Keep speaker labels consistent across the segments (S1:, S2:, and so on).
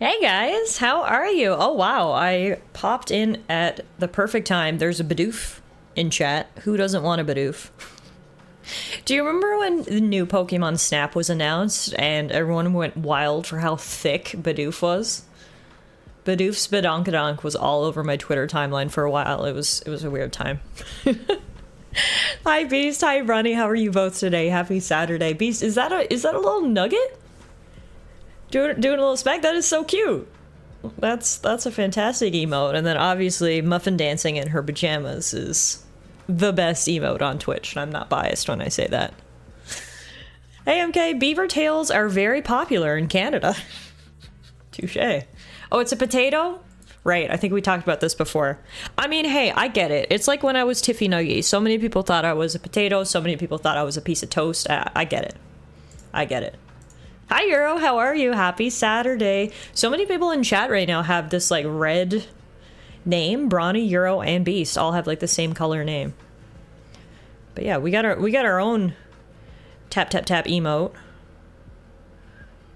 S1: Hey guys, how are you? Oh wow, I popped in at the perfect time. There's a Bidoof in chat. Who doesn't want a Bidoof? Do you remember when the new Pokemon Snap was announced and everyone went wild for how thick Bidoof was? Bidoof Spadonkadonk was all over my Twitter timeline for a while. It was a weird time. Hi Beast, hi Ronnie, how are you both today? Happy Saturday. Beast, is that a little nugget? Doing a little spec? That is so cute. That's a fantastic emote. And then obviously Muffin dancing in her pajamas is the best emote on Twitch. And I'm not biased when I say that. AMK, beaver tails are very popular in Canada. Touche. Oh, it's a potato? Right, I think we talked about this before. I mean, hey, I get it. It's like when I was Tiffy Nuggy. So many people thought I was a potato. So many people thought I was a piece of toast. I get it. I get it. Hi Euro, how are you? Happy Saturday. So many people in chat right now have this like red name. Brawny, Euro, and Beast all have like the same color name. But yeah, we got our own tap tap tap emote.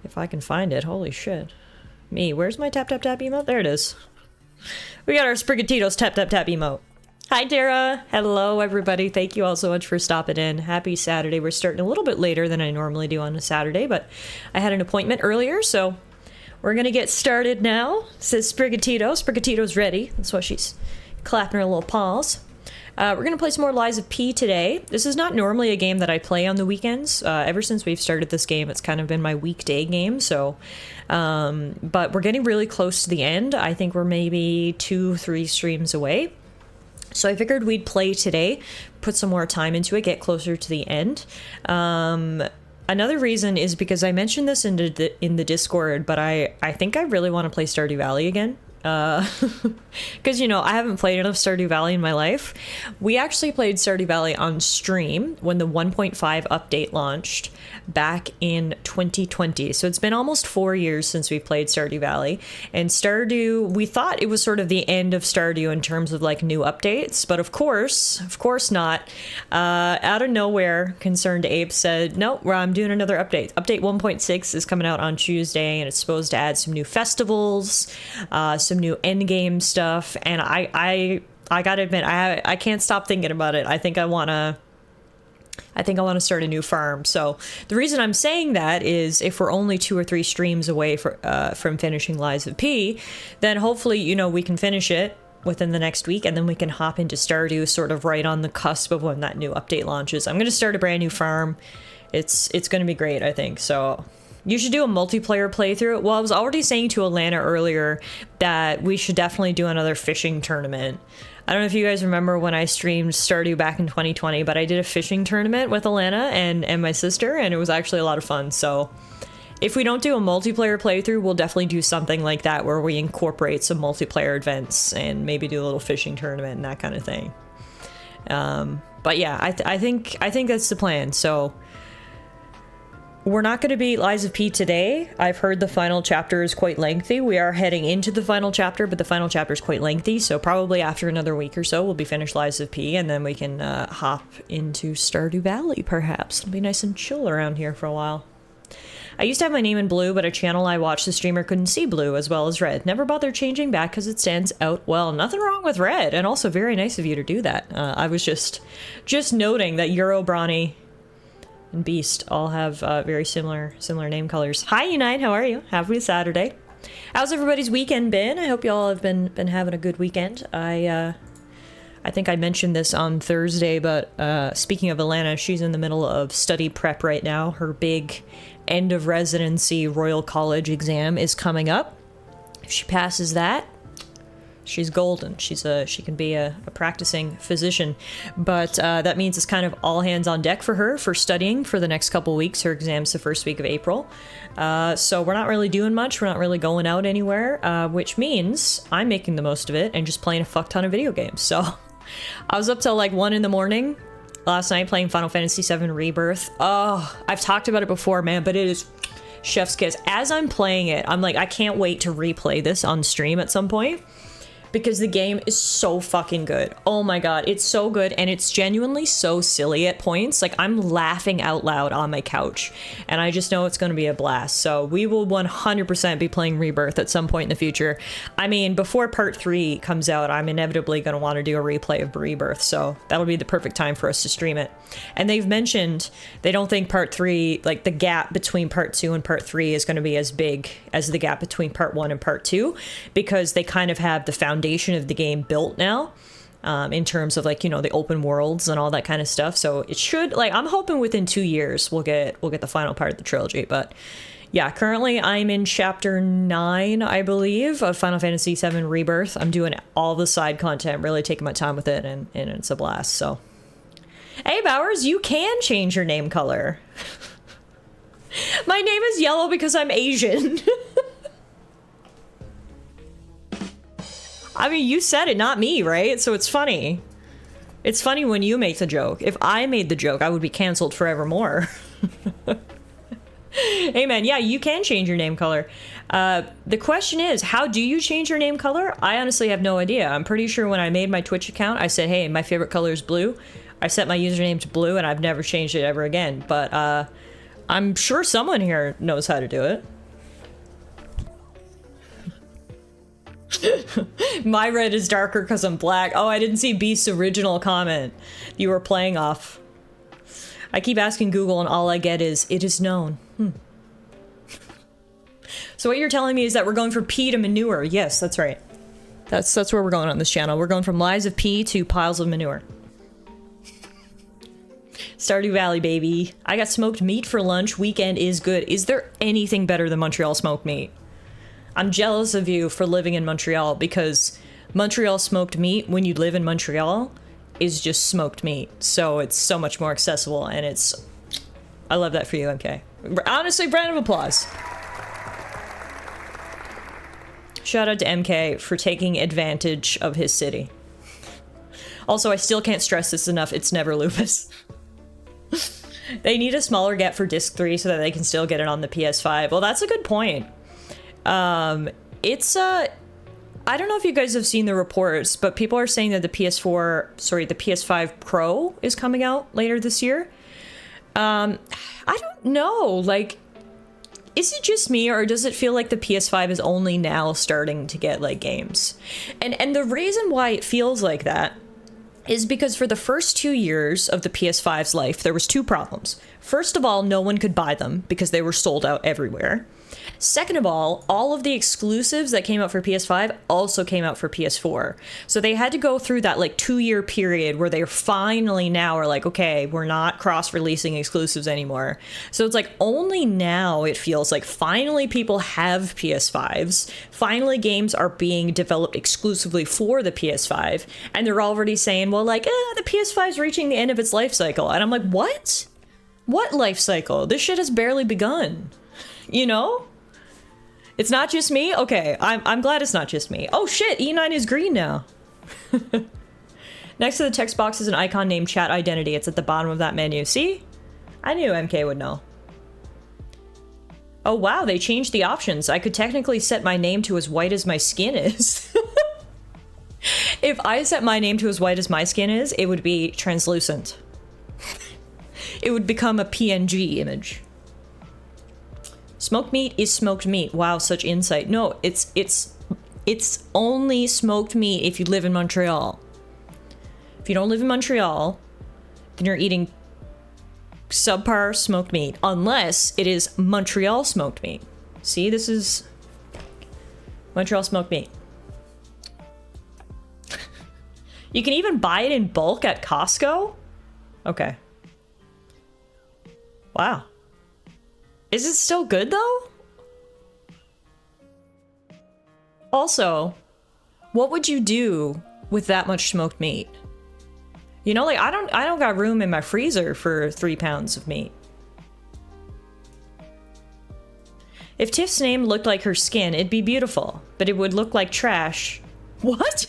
S1: If I can find it, holy shit. Me, where's my tap tap tap emote? There it is. We got our Sprigatito's tap tap tap emote. Hi Dara, hello everybody. Thank you all so much for stopping in. Happy Saturday. We're starting a little bit later than I normally do on a Saturday, but I had an appointment earlier, so we're gonna get started now. Says Sprigatito. Sprigatito's ready. That's why she's clapping her little paws. We're gonna play some more Lies of P today. This is not normally a game that I play on the weekends. Ever since we've started this game, it's kind of been my weekday game, so but we're getting really close to the end. I think we're maybe 2-3 streams away. So I figured we'd play today, put some more time into it, get closer to the end. Another reason is because I mentioned this in the Discord, but I think I really want to play Stardew Valley again. Because, you know, I haven't played enough Stardew Valley in my life. We actually played Stardew Valley on stream when the 1.5 update launched back in 2020. So it's been almost 4 years since we played Stardew Valley. And Stardew, we thought it was sort of the end of Stardew in terms of like new updates, but of course not. Out of nowhere, Concerned Ape said, no, I'm doing another update. Update 1.6 is coming out on Tuesday, and it's supposed to add some new festivals, some new endgame stuff, and I gotta admit, I can't stop thinking about it. I think I want to start a new farm. So the reason I'm saying that is if we're only 2 or 3 streams away from finishing Lies of P, then hopefully, you know, we can finish it within the next week, and then we can hop into Stardew sort of right on the cusp of when that new update launches. I'm going to start a brand new farm. It's going to be great, I think. So you should do a multiplayer playthrough. Well, I was already saying to Alana earlier that we should definitely do another fishing tournament. I don't know if you guys remember when I streamed Stardew back in 2020, but I did a fishing tournament with Alana and my sister, and it was actually a lot of fun. So if we don't do a multiplayer playthrough, we'll definitely do something like that where we incorporate some multiplayer events and maybe do a little fishing tournament and that kind of thing. But yeah, I think that's the plan. So we're not going to beat Lies of P today. I've heard the final chapter is quite lengthy. We are heading into the final chapter, but the final chapter is quite lengthy. So probably after another week or so, we'll be finished Lies of P, and then we can hop into Stardew Valley, perhaps. It'll be nice and chill around here for a while. I used to have my name in blue, but a channel I watched the streamer couldn't see blue as well as red. Never bothered changing back because it stands out well. Nothing wrong with red, and also very nice of you to do that. I was just noting that Euro, Brawny, and Beast all have very similar name colors. Hi Unite, how are you? Happy Saturday. How's everybody's weekend been? I hope you all have been having a good weekend. I think I mentioned this on Thursday, but speaking of Alana, she's in the middle of study prep right now. Her big end of residency Royal College exam is coming up. If she passes that, she's golden. She can be a practicing physician, but that means it's kind of all hands on deck for her for studying for the next couple weeks. Her exam's the first week of April, so we're not really doing much. We're not really going out anywhere, which means I'm making the most of it and just playing a fuck ton of video games. So I was up till like 1 in the morning last night playing Final Fantasy VII Rebirth. Oh, I've talked about it before, man, but it is chef's kiss. As I'm playing it, I'm like, I can't wait to replay this on stream at some point, because the game is so fucking good. Oh my god, it's so good, and it's genuinely so silly at points. Like, I'm laughing out loud on my couch, and I just know it's going to be a blast. So we will 100% be playing Rebirth at some point in the future. I mean, before part 3 comes out, I'm inevitably going to want to do a replay of Rebirth, so that'll be the perfect time for us to stream it. And they've mentioned they don't think part 3, like the gap between part 2 and part 3 is going to be as big as the gap between part 1 and part 2, because they kind of have the foundation of the game built now, in terms of, like, you know, the open worlds and all that kind of stuff. So it should, like, I'm hoping within 2 years we'll get the final part of the trilogy. But yeah, currently I'm in chapter 9, I believe, of Final Fantasy VII Rebirth. I'm doing all the side content, really taking my time with it, and it's a blast. So, hey Bowers, you can change your name color. My name is yellow because I'm Asian. I mean, you said it, not me, right? So it's funny. It's funny when you make the joke. If I made the joke, I would be canceled forevermore. Hey man, yeah, you can change your name color. The question is, how do you change your name color? I honestly have no idea. I'm pretty sure when I made my Twitch account, I said, hey, my favorite color is blue. I set my username to blue, and I've never changed it ever again. But I'm sure someone here knows how to do it. My red is darker because I'm black. Oh, I didn't see Beast's original comment you were playing off. I keep asking Google, and all I get is, it is known. So what you're telling me is that we're going from pee to manure. Yes, that's right. That's where we're going on this channel. We're going from lies of pee to piles of manure. Stardew Valley, baby. I got smoked meat for lunch. Weekend is good. Is there anything better than Montreal smoked meat? I'm jealous of you for living in Montreal, because Montreal smoked meat, when you live in Montreal, is just smoked meat. So it's so much more accessible, and it's... I love that for you, MK. Honestly, round of applause. Shout out to MK for taking advantage of his city. Also, I still can't stress this enough, it's never lupus. They need a smaller gap for disc 3 so that they can still get it on the PS5. Well, that's a good point. It's I don't know if you guys have seen the reports, but people are saying that the PS5 Pro is coming out later this year. I don't know, like, is it just me, or does it feel like the PS5 is only now starting to get, like, games? And the reason why it feels like that is because for the first 2 years of the PS5's life, there was 2 problems. First of all, no one could buy them because they were sold out everywhere. Second of all of the exclusives that came out for PS5 also came out for PS4. So they had to go through that, like, 2-year period where they finally now are like, okay, we're not cross-releasing exclusives anymore. So it's like only now it feels like finally people have PS5s. Finally games are being developed exclusively for the PS5. And they're already saying, well, like, the PS5's reaching the end of its life cycle. And I'm like, what? What life cycle? This shit has barely begun. You know? It's not just me? Okay, I'm glad it's not just me. Oh shit, E9 is green now. Next to the text box is an icon named Chat Identity. It's at the bottom of that menu. See? I knew MK would know. Oh wow, they changed the options. I could technically set my name to as white as my skin is. If I set my name to as white as my skin is, it would be translucent. It would become a PNG image. Smoked meat is smoked meat. Wow, such insight. No, it's only smoked meat if you live in Montreal. If you don't live in Montreal, then you're eating subpar smoked meat, unless it is Montreal smoked meat. See, this is Montreal smoked meat. You can even buy it in bulk at Costco? Okay. Wow. Is it still good though? Also, what would you do with that much smoked meat? You know, like, I don't got room in my freezer for 3 pounds of meat. If Tiff's name looked like her skin, it'd be beautiful, but it would look like trash. What?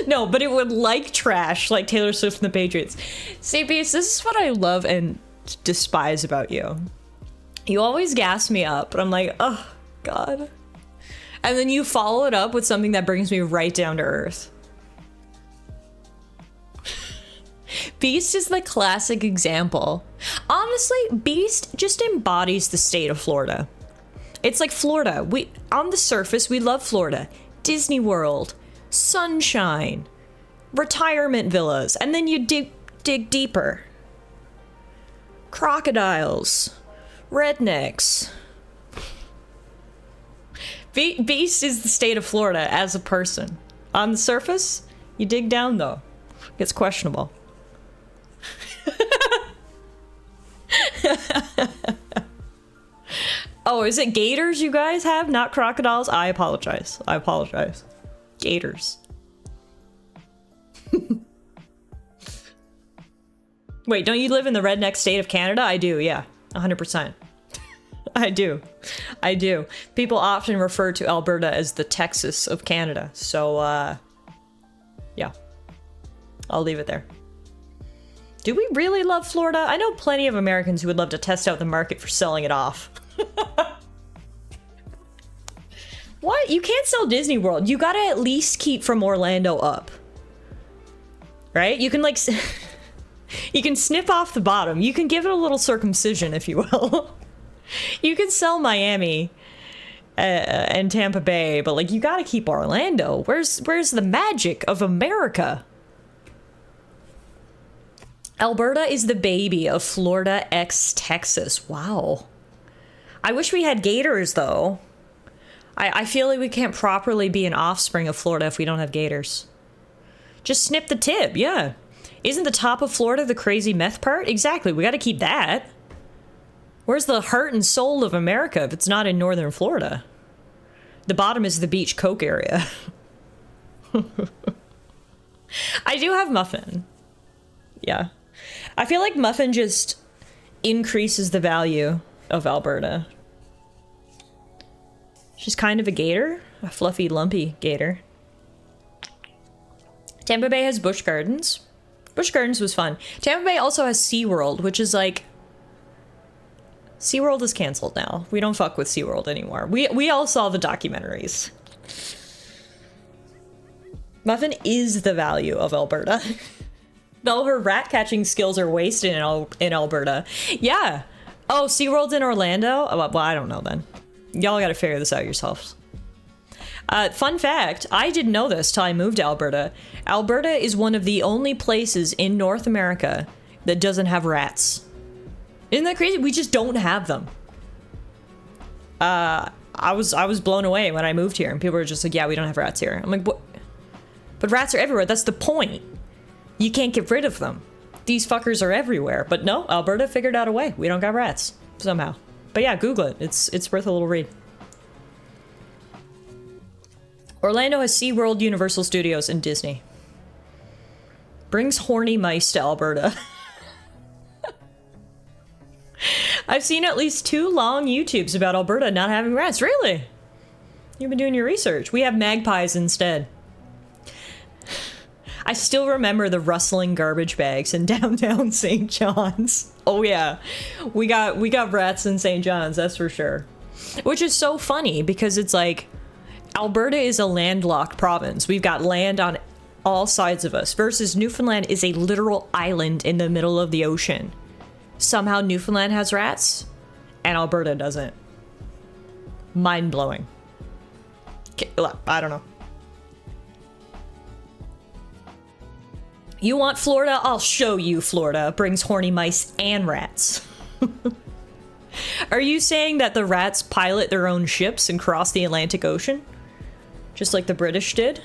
S1: No, but it would like trash, like Taylor Swift and the Patriots. See, Beast, this is what I love and despise about you. You always gas me up, but I'm like, oh, God. And then you follow it up with something that brings me right down to earth. Beast is the classic example. Honestly, Beast just embodies the state of Florida. It's like Florida. On the surface, we love Florida. Disney World, sunshine, retirement villas, and then you dig deeper. Crocodiles, rednecks. Beast is the state of Florida as a person. On the surface, you dig down though. It's questionable. Oh, is it gators you guys have, not crocodiles? I apologize. I apologize. Gators. Wait, don't you live in the redneck state of Canada? I do, yeah. 100%. I do. I do. People often refer to Alberta as the Texas of Canada. So, yeah. I'll leave it there. Do we really love Florida? I know plenty of Americans who would love to test out the market for selling it off. What? You can't sell Disney World. You gotta at least keep from Orlando up. Right? You can like... you can snip off the bottom. You can give it a little circumcision, if you will. You can sell Miami and Tampa Bay, but like you gotta keep Orlando. Where's the magic of America? Alberta is the baby of Florida x Texas. Wow. I wish we had gators, though. I feel like we can't properly be an offspring of Florida if we don't have gators. Just snip the tip, yeah. Isn't the top of Florida the crazy meth part? Exactly, we gotta keep that. Where's the heart and soul of America if it's not in northern Florida? The bottom is the beach coke area. I do have Muffin. Yeah. I feel like Muffin just increases the value of Alberta. She's kind of a gator, a fluffy, lumpy gator. Tampa Bay has Busch Gardens. Busch Gardens was fun. Tampa Bay also has SeaWorld, which is like... SeaWorld is canceled now. We don't fuck with SeaWorld anymore. We all saw the documentaries. Muffin is the value of Alberta. All her rat catching skills are wasted in Alberta. Yeah. Oh, SeaWorld's in Orlando? Oh, well, I don't know then. Y'all gotta figure this out yourselves. Fun fact, I didn't know this till I moved to Alberta. Alberta is one of the only places in North America that doesn't have rats. Isn't that crazy? We just don't have them. I was blown away when I moved here and people were just like, yeah, we don't have rats here. I'm like, what? But rats are everywhere. That's the point. You can't get rid of them. These fuckers are everywhere. But no, Alberta figured out a way. We don't got rats somehow. But yeah, Google it. It's worth a little read. Orlando has SeaWorld, Universal Studios, and Disney. Brings horny mice to Alberta. I've seen at least 2 long YouTubes about Alberta not having rats. Really? You've been doing your research. We have magpies instead. I still remember the rustling garbage bags in downtown St. John's. Oh yeah, we got rats in St. John's, that's for sure. Which is so funny because it's like, Alberta is a landlocked province. We've got land on all sides of us versus Newfoundland is a literal island in the middle of the ocean. Somehow Newfoundland has rats and Alberta doesn't. Mind-blowing. I don't know. You want Florida? I'll show you Florida. Brings horny mice and rats. Are you saying that the rats pilot their own ships and cross the Atlantic Ocean? Just like the British did?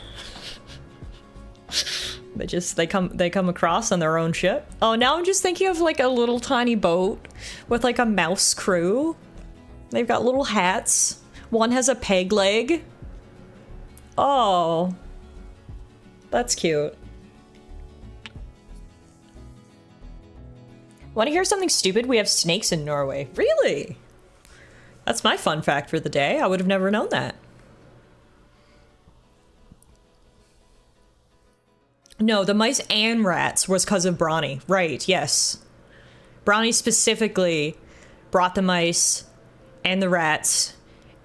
S1: They come across on their own ship? Oh, now I'm just thinking of like a little tiny boat with like a mouse crew. They've got little hats. One has a peg leg. Oh. That's cute. Want to hear something stupid? We have snakes in Norway. Really? That's my fun fact for the day. I would have never known that. No, the mice and rats was because of Brawny. Right, yes. Brawny specifically brought the mice and the rats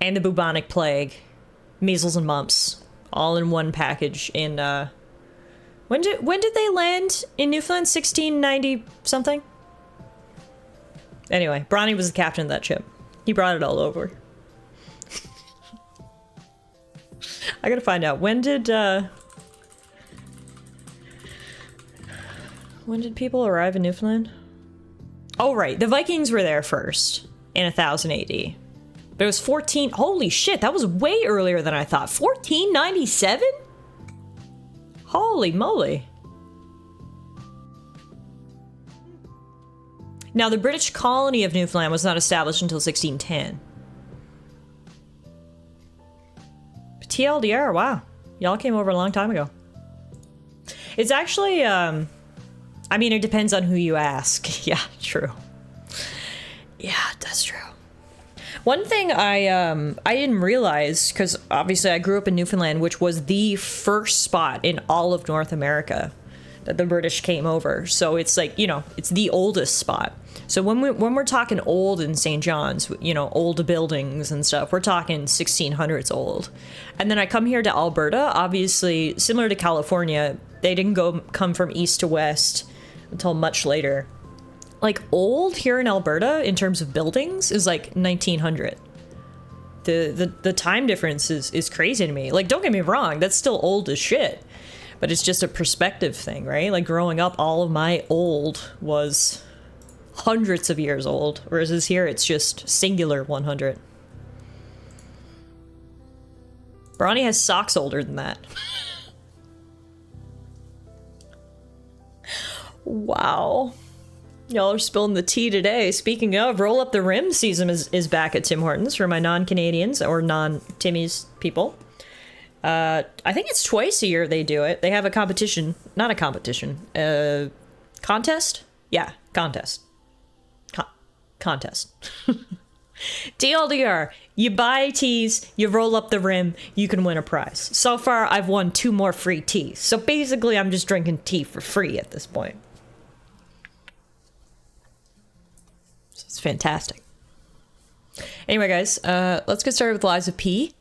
S1: and the bubonic plague, measles and mumps, all in one package. In when did they land in Newfoundland? 1690 something. Anyway, Bronny was the captain of that ship. He brought it all over. I gotta find out, when did people arrive in Newfoundland? Oh, right, the Vikings were there first in 1000 AD. But it was 14, holy shit, that was way earlier than I thought. 1497? Holy moly. Now, the British colony of Newfoundland was not established until 1610. TLDR, wow. Y'all came over a long time ago. It's actually, I mean, it depends on who you ask. Yeah, true. Yeah, that's true. One thing I didn't realize, because obviously I grew up in Newfoundland, which was the first spot in all of North America that the British came over. So it's like, you know, it's the oldest spot. So when we're talking old in St. John's, you know, old buildings and stuff, we're talking 1600s old. And then I come here to Alberta, obviously similar to California, they didn't come from east to west until much later. Like, old here in Alberta in terms of buildings is like 1900. The time difference is crazy to me. Like, don't get me wrong, that's still old as shit. But it's just a perspective thing, right? Like, growing up, all of my old was hundreds of years old, whereas here it's just singular 100. Bronny has socks older than that. Wow. Y'all are spilling the tea today. Speaking of, Roll Up the Rim season is back at Tim Hortons for my non-Canadians or non-Timmy's people. I think it's twice a year they do it. They have a competition. Not a competition. Contest? Yeah, contest. Contest. TLDR, you buy teas, you roll up the rim, you can win a prize. So far, I've won 2 more free teas. So basically, I'm just drinking tea for free at this point. So it's fantastic. Anyway, guys, let's get started with Lies of P.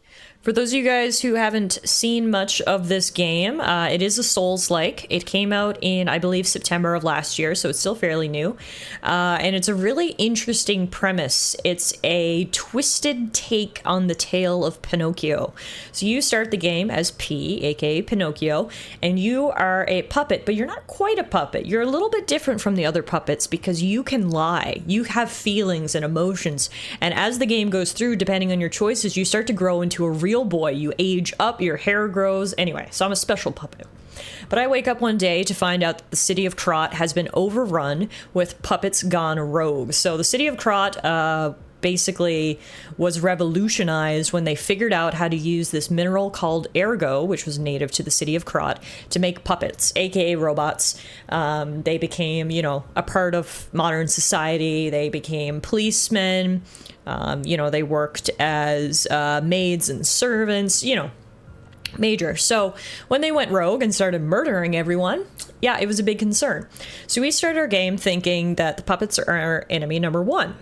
S1: For those of you guys who haven't seen much of this game, it is a Souls-like. It came out in, I believe, September of last year, so it's still fairly new. And it's a really interesting premise. It's a twisted take on the tale of Pinocchio. So you start the game as P, aka Pinocchio, and you are a puppet, but you're not quite a puppet. You're a little bit different from the other puppets because you can lie. You have feelings and emotions. And as the game goes through, depending on your choices, you start to grow into a real boy. You age up, your hair grows. Anyway, so I'm a special puppet. But I wake up one day to find out that the city of Trot has been overrun with puppets gone rogue. So the city of Trot basically was revolutionized when they figured out how to use this mineral called ergo, which was native to the city of Trot, to make puppets, aka robots. They became, you know, a part of modern society. They became policemen. You know, they worked as maids and servants, you know, major. So when they went rogue and started murdering everyone, yeah, it was a big concern. So we started our game thinking that the puppets are our enemy number 1.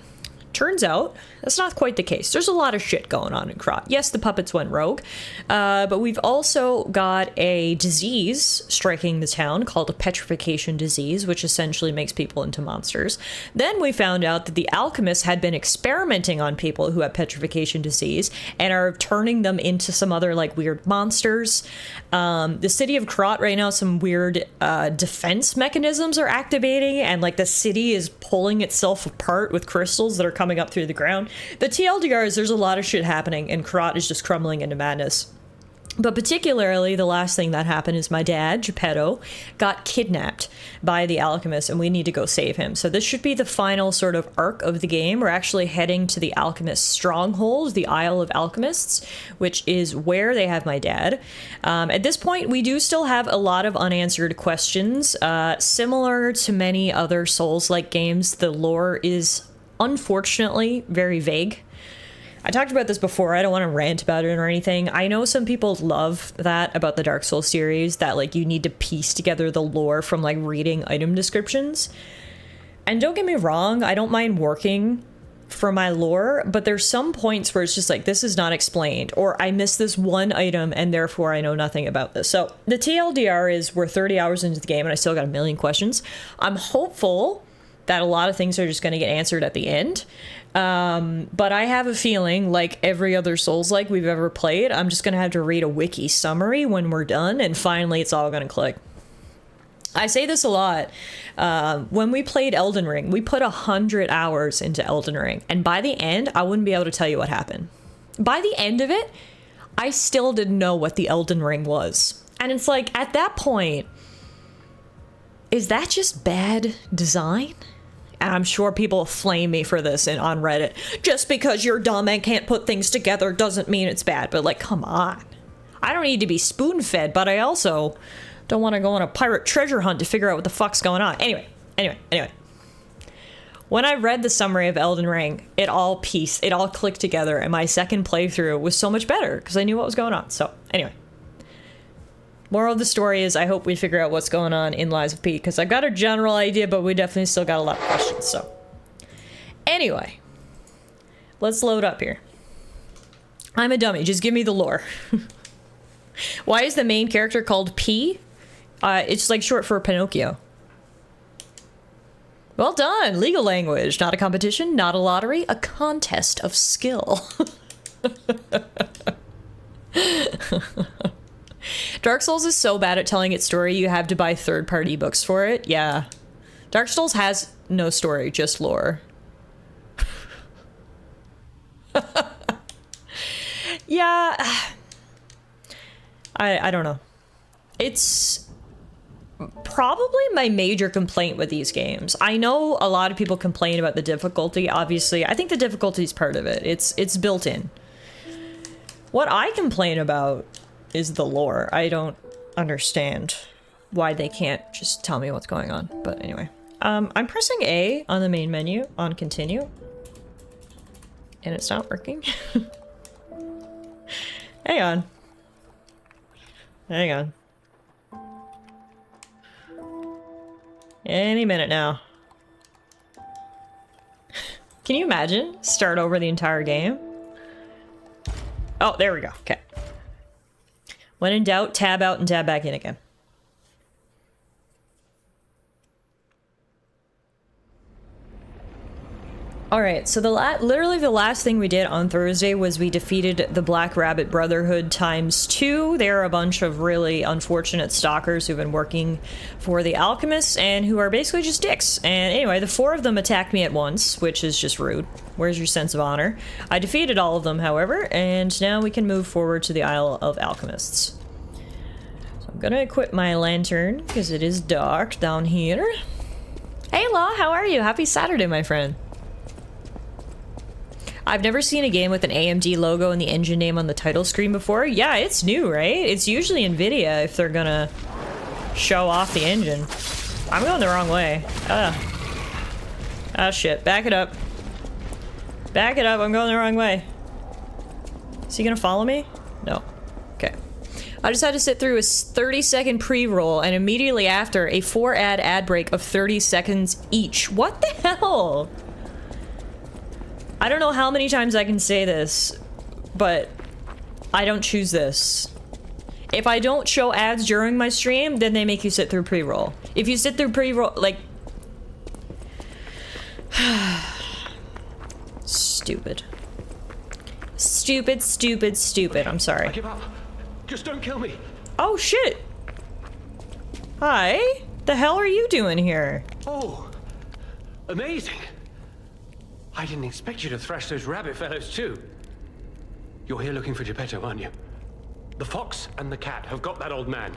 S1: Turns out that's not quite the case. There's a lot of shit going on in Krot. Yes, the puppets went rogue, but we've also got a disease striking the town called a petrification disease, which essentially makes people into monsters. Then we found out that the Alchemists had been experimenting on people who have petrification disease and are turning them into some other like weird monsters. The city of Krot right now, some weird defense mechanisms are activating, and like the city is pulling itself apart with crystals that are coming up through the ground. The TLDR is there's a lot of shit happening, and Krot is just crumbling into madness. But particularly, the last thing that happened is my dad, Geppetto, got kidnapped by the Alchemists, and we need to go save him. So this should be the final sort of arc of the game. We're actually heading to the Alchemist stronghold, the Isle of Alchemists, which is where they have my dad. At this point, we do still have a lot of unanswered questions. Similar to many other Souls-like games, the lore is unfortunately very vague. I talked about this before. I don't want to rant about it or anything. I know some people love that about the Dark Souls series, that like you need to piece together the lore from like reading item descriptions. And don't get me wrong, I don't mind working for my lore, but there's some points where it's just like, this is not explained, or I missed this one item and therefore I know nothing about this. So the TLDR is we're 30 hours into the game and I still got a million questions. I'm hopeful that a lot of things are just going to get answered at the end. But I have a feeling, like every other Souls-like we've ever played, I'm just going to have to read a wiki summary when we're done, and finally it's all going to click. I say this a lot. When we played Elden Ring, we put 100 hours into Elden Ring, and by the end, I wouldn't be able to tell you what happened. By the end of it, I still didn't know what the Elden Ring was. And it's like, at that point, is that just bad design? And I'm sure people will flame me for this on Reddit. Just because you're dumb and can't put things together doesn't mean it's bad. But like, come on. I don't need to be spoon-fed, but I also don't want to go on a pirate treasure hunt to figure out what the fuck's going on. Anyway. When I read the summary of Elden Ring, it all clicked together, and my second playthrough was so much better because I knew what was going on. So, anyway. Moral of the story is I hope we figure out what's going on in Lies of P, because I got a general idea, but we definitely still got a lot of questions, so. Anyway. Let's load up here. I'm a dummy, just give me the lore. Why is the main character called P? It's like short for Pinocchio. Well done! Legal language. Not a competition, not a lottery, a contest of skill. Dark Souls is so bad at telling its story, you have to buy third-party books for it. Yeah. Dark Souls has no story, just lore. Yeah. I don't know. It's probably my major complaint with these games. I know a lot of people complain about the difficulty, obviously. I think the difficulty is part of it. It's built in. What I complain about is the lore. I don't understand why they can't just tell me what's going on. But anyway. I'm pressing A on the main menu on continue. And it's not working. Hang on. Hang on. Any minute now. Can you imagine? Start over the entire game? Oh, there we go. Okay. When in doubt, tab out and tab back in again. Alright, so literally the last thing we did on Thursday was we defeated the Black Rabbit Brotherhood ×2. They're a bunch of really unfortunate stalkers who've been working for the Alchemists and who are basically just dicks. And anyway, the 4 of them attacked me at once, which is just rude. Where's your sense of honor? I defeated all of them, however, and now we can move forward to the Isle of Alchemists. So I'm gonna equip my lantern, because it is dark down here. Hey Law, how are you? Happy Saturday, my friend. I've never seen a game with an AMD logo and the engine name on the title screen before. Yeah, it's new, right? It's usually NVIDIA if they're gonna show off the engine. I'm going the wrong way. Ah, shit. Back it up. Back it up. I'm going the wrong way. Is he gonna follow me? No. Okay. I just had to sit through a 30-second pre-roll and immediately after a 4-ad break of 30 seconds each. What the hell? I don't know how many times I can say this, but I don't choose this. If I don't show ads during my stream, then they make you sit through pre-roll. If you sit through pre-roll, like... Stupid. Stupid, stupid, stupid. I'm sorry.
S2: I give up. Just don't kill me.
S1: Oh, shit. Hi. The hell are you doing here?
S2: Oh, amazing. I didn't expect you to thrash those rabbit fellows too. You're here looking for Geppetto, aren't you? The fox and the cat have got that old man.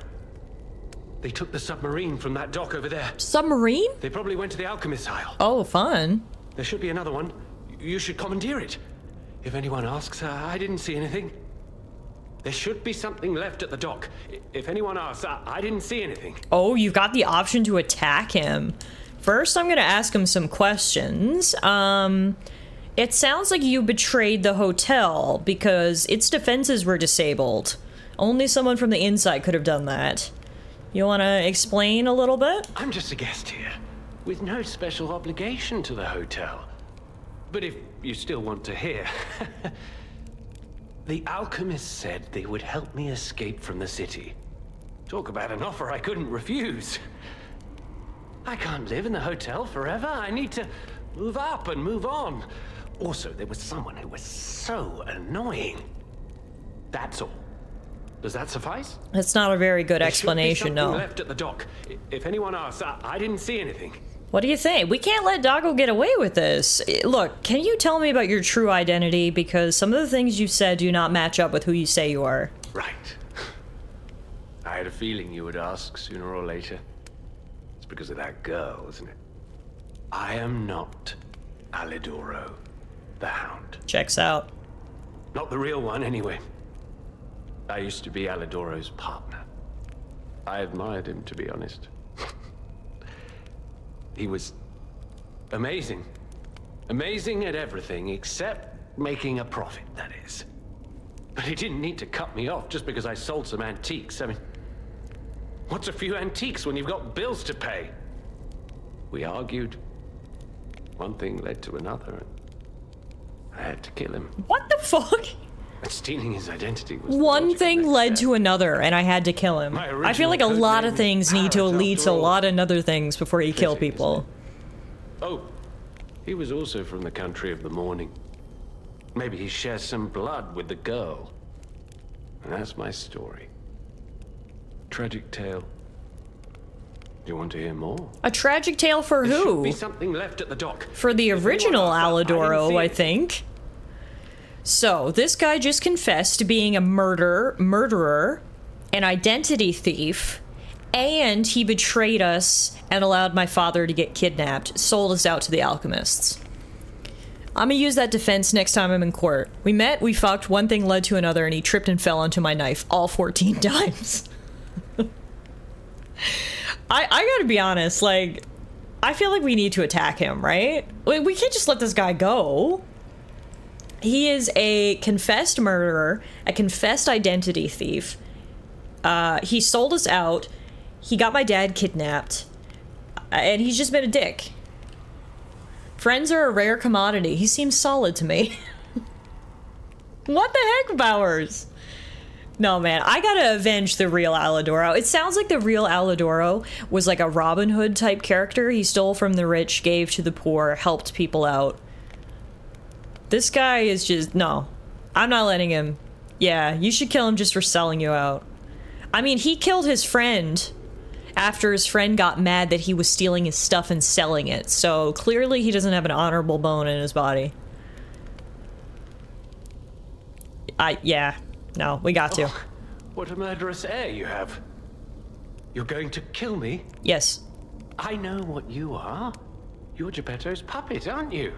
S2: They took the submarine from that dock over there.
S1: Submarine?
S2: They probably went to the Alchemist's Isle.
S1: Oh, fun.
S2: There should be another one. You should commandeer it. If anyone asks, I didn't see anything. There should be something left at the dock. If anyone asks, I didn't see anything.
S1: Oh, you've got the option to attack him. First, I'm gonna ask him some questions. It sounds like you betrayed the hotel because its defenses were disabled. Only someone from the inside could have done that. You wanna explain a little bit?
S2: I'm just a guest here, with no special obligation to the hotel. But if you still want to hear. The Alchemists said they would help me escape from the city. Talk about an offer I couldn't refuse. I can't live in the hotel forever. I need to move up and move on. Also, there was someone who was so annoying. That's all. Does that suffice?
S1: That's not a very good explanation,
S2: There should be something
S1: no.
S2: left at the dock. If anyone asks, I didn't see anything.
S1: What do you think? We can't let Doggo get away with this. Look, can you tell me about your true identity? Because some of the things you said do not match up with who you say you are.
S2: Right. I had a feeling you would ask sooner or later. It's because of that girl, isn't it? I am not Alidoro, the Hound.
S1: Checks out.
S2: Not the real one, anyway. I used to be Alidoro's partner. I admired him, to be honest. He was amazing. Amazing at everything except making a profit, that is. But he didn't need to cut me off just because I sold some antiques. I mean, what's a few antiques when you've got bills to pay? We argued. One thing led to another. I had to kill him.
S1: What the fuck?
S2: But stealing his identity was
S1: One thing led to another, and I had to kill him. I feel like a lot of things need to lead to a lot of other things before you kill people.
S2: Oh, he was also from the country of the morning. Maybe he shares some blood with the girl. And that's my story. Tragic tale. Do you want to hear more?
S1: A tragic tale for
S2: There should
S1: who?
S2: be something left at the dock.
S1: For the
S2: If
S1: original
S2: anyone asks,
S1: Alidoro,
S2: didn't see
S1: I
S2: it.
S1: think. So, this guy just confessed to being a murderer, an identity thief, and he betrayed us and allowed my father to get kidnapped, sold us out to the Alchemists. I'm gonna use that defense next time I'm in court. We met, we fucked, one thing led to another, and he tripped and fell onto my knife all 14 times. I gotta be honest, like, I feel like we need to attack him, right? We can't just let this guy go. He is a confessed murderer, a confessed identity thief. He sold us out. He got my dad kidnapped. And he's just been a dick. Friends are a rare commodity. He seems solid to me. What the heck, Bowers? No, man, I gotta avenge the real Alidoro. It sounds like the real Alidoro was like a Robin Hood type character. He stole from the rich, gave to the poor, helped people out. This guy is just, no. I'm not letting him. Yeah, you should kill him just for selling you out. I mean, he killed his friend after his friend got mad that he was stealing his stuff and selling it. So clearly he doesn't have an honorable bone in his body. Yeah. No, we got to.
S2: Oh, what a murderous air you have. You're going to kill me?
S1: Yes.
S2: I know what you are. You're Geppetto's puppet, aren't you?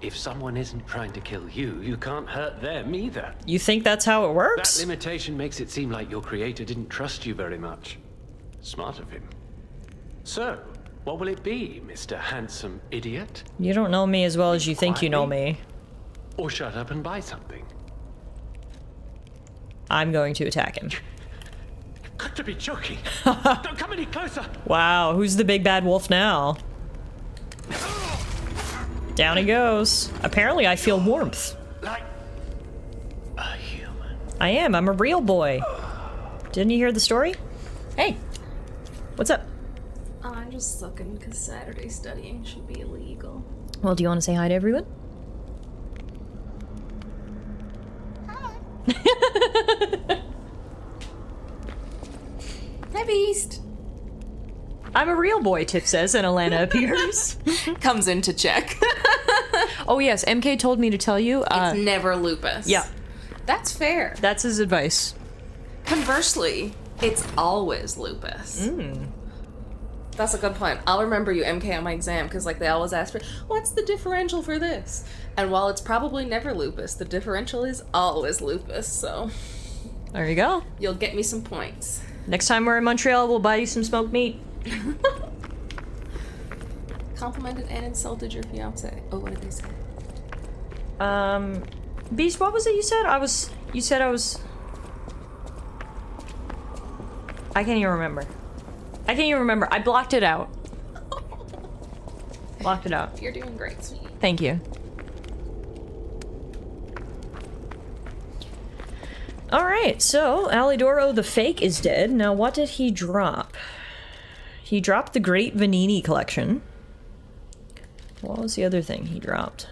S2: If someone isn't trying to kill you, you can't hurt them either.
S1: You think that's how it works?
S2: That limitation makes it seem like your creator didn't trust you very much. Smart of him. So, what will it be, Mr. Handsome Idiot?
S1: You don't know me as well as you think you know me.
S2: Or shut up and buy something?
S1: I'm going to attack him.
S2: You've got to be joking. Don't come any closer.
S1: Wow, who's the big bad wolf now? Down he goes. Apparently I feel warmth.
S2: Like a human.
S1: I am. I'm a real boy. Didn't you hear the story? Hey. What's up?
S3: I'm just looking because Saturday studying should be illegal.
S1: Well, do you want to say hi to everyone?
S3: Hi, Beast.
S1: I'm a real boy, Tip says, and Alana appears.
S3: Comes in to check.
S1: Oh yes, MK told me to tell you.
S3: It's never lupus.
S1: Yeah.
S3: That's fair.
S1: That's his advice.
S3: Conversely, it's always lupus. That's a good point. I'll remember you, MK, on my exam, because like they always ask for, what's the differential for this? And while it's probably never lupus, the differential is always lupus, so
S1: There you go.
S3: you'll get me some points.
S1: Next time we're in Montreal, we'll buy you some smoked meat.
S3: Complimented and insulted your fiance. Oh, what did they say?
S1: Beast, what was it you said? You said I was... I can't even remember. I blocked it out. Blocked it out.
S3: You're doing great, sweetie.
S1: Thank you. Alright, so Alidoro the Fake is dead. Now what did he drop? He dropped the Great Vanini collection. What was the other thing he dropped?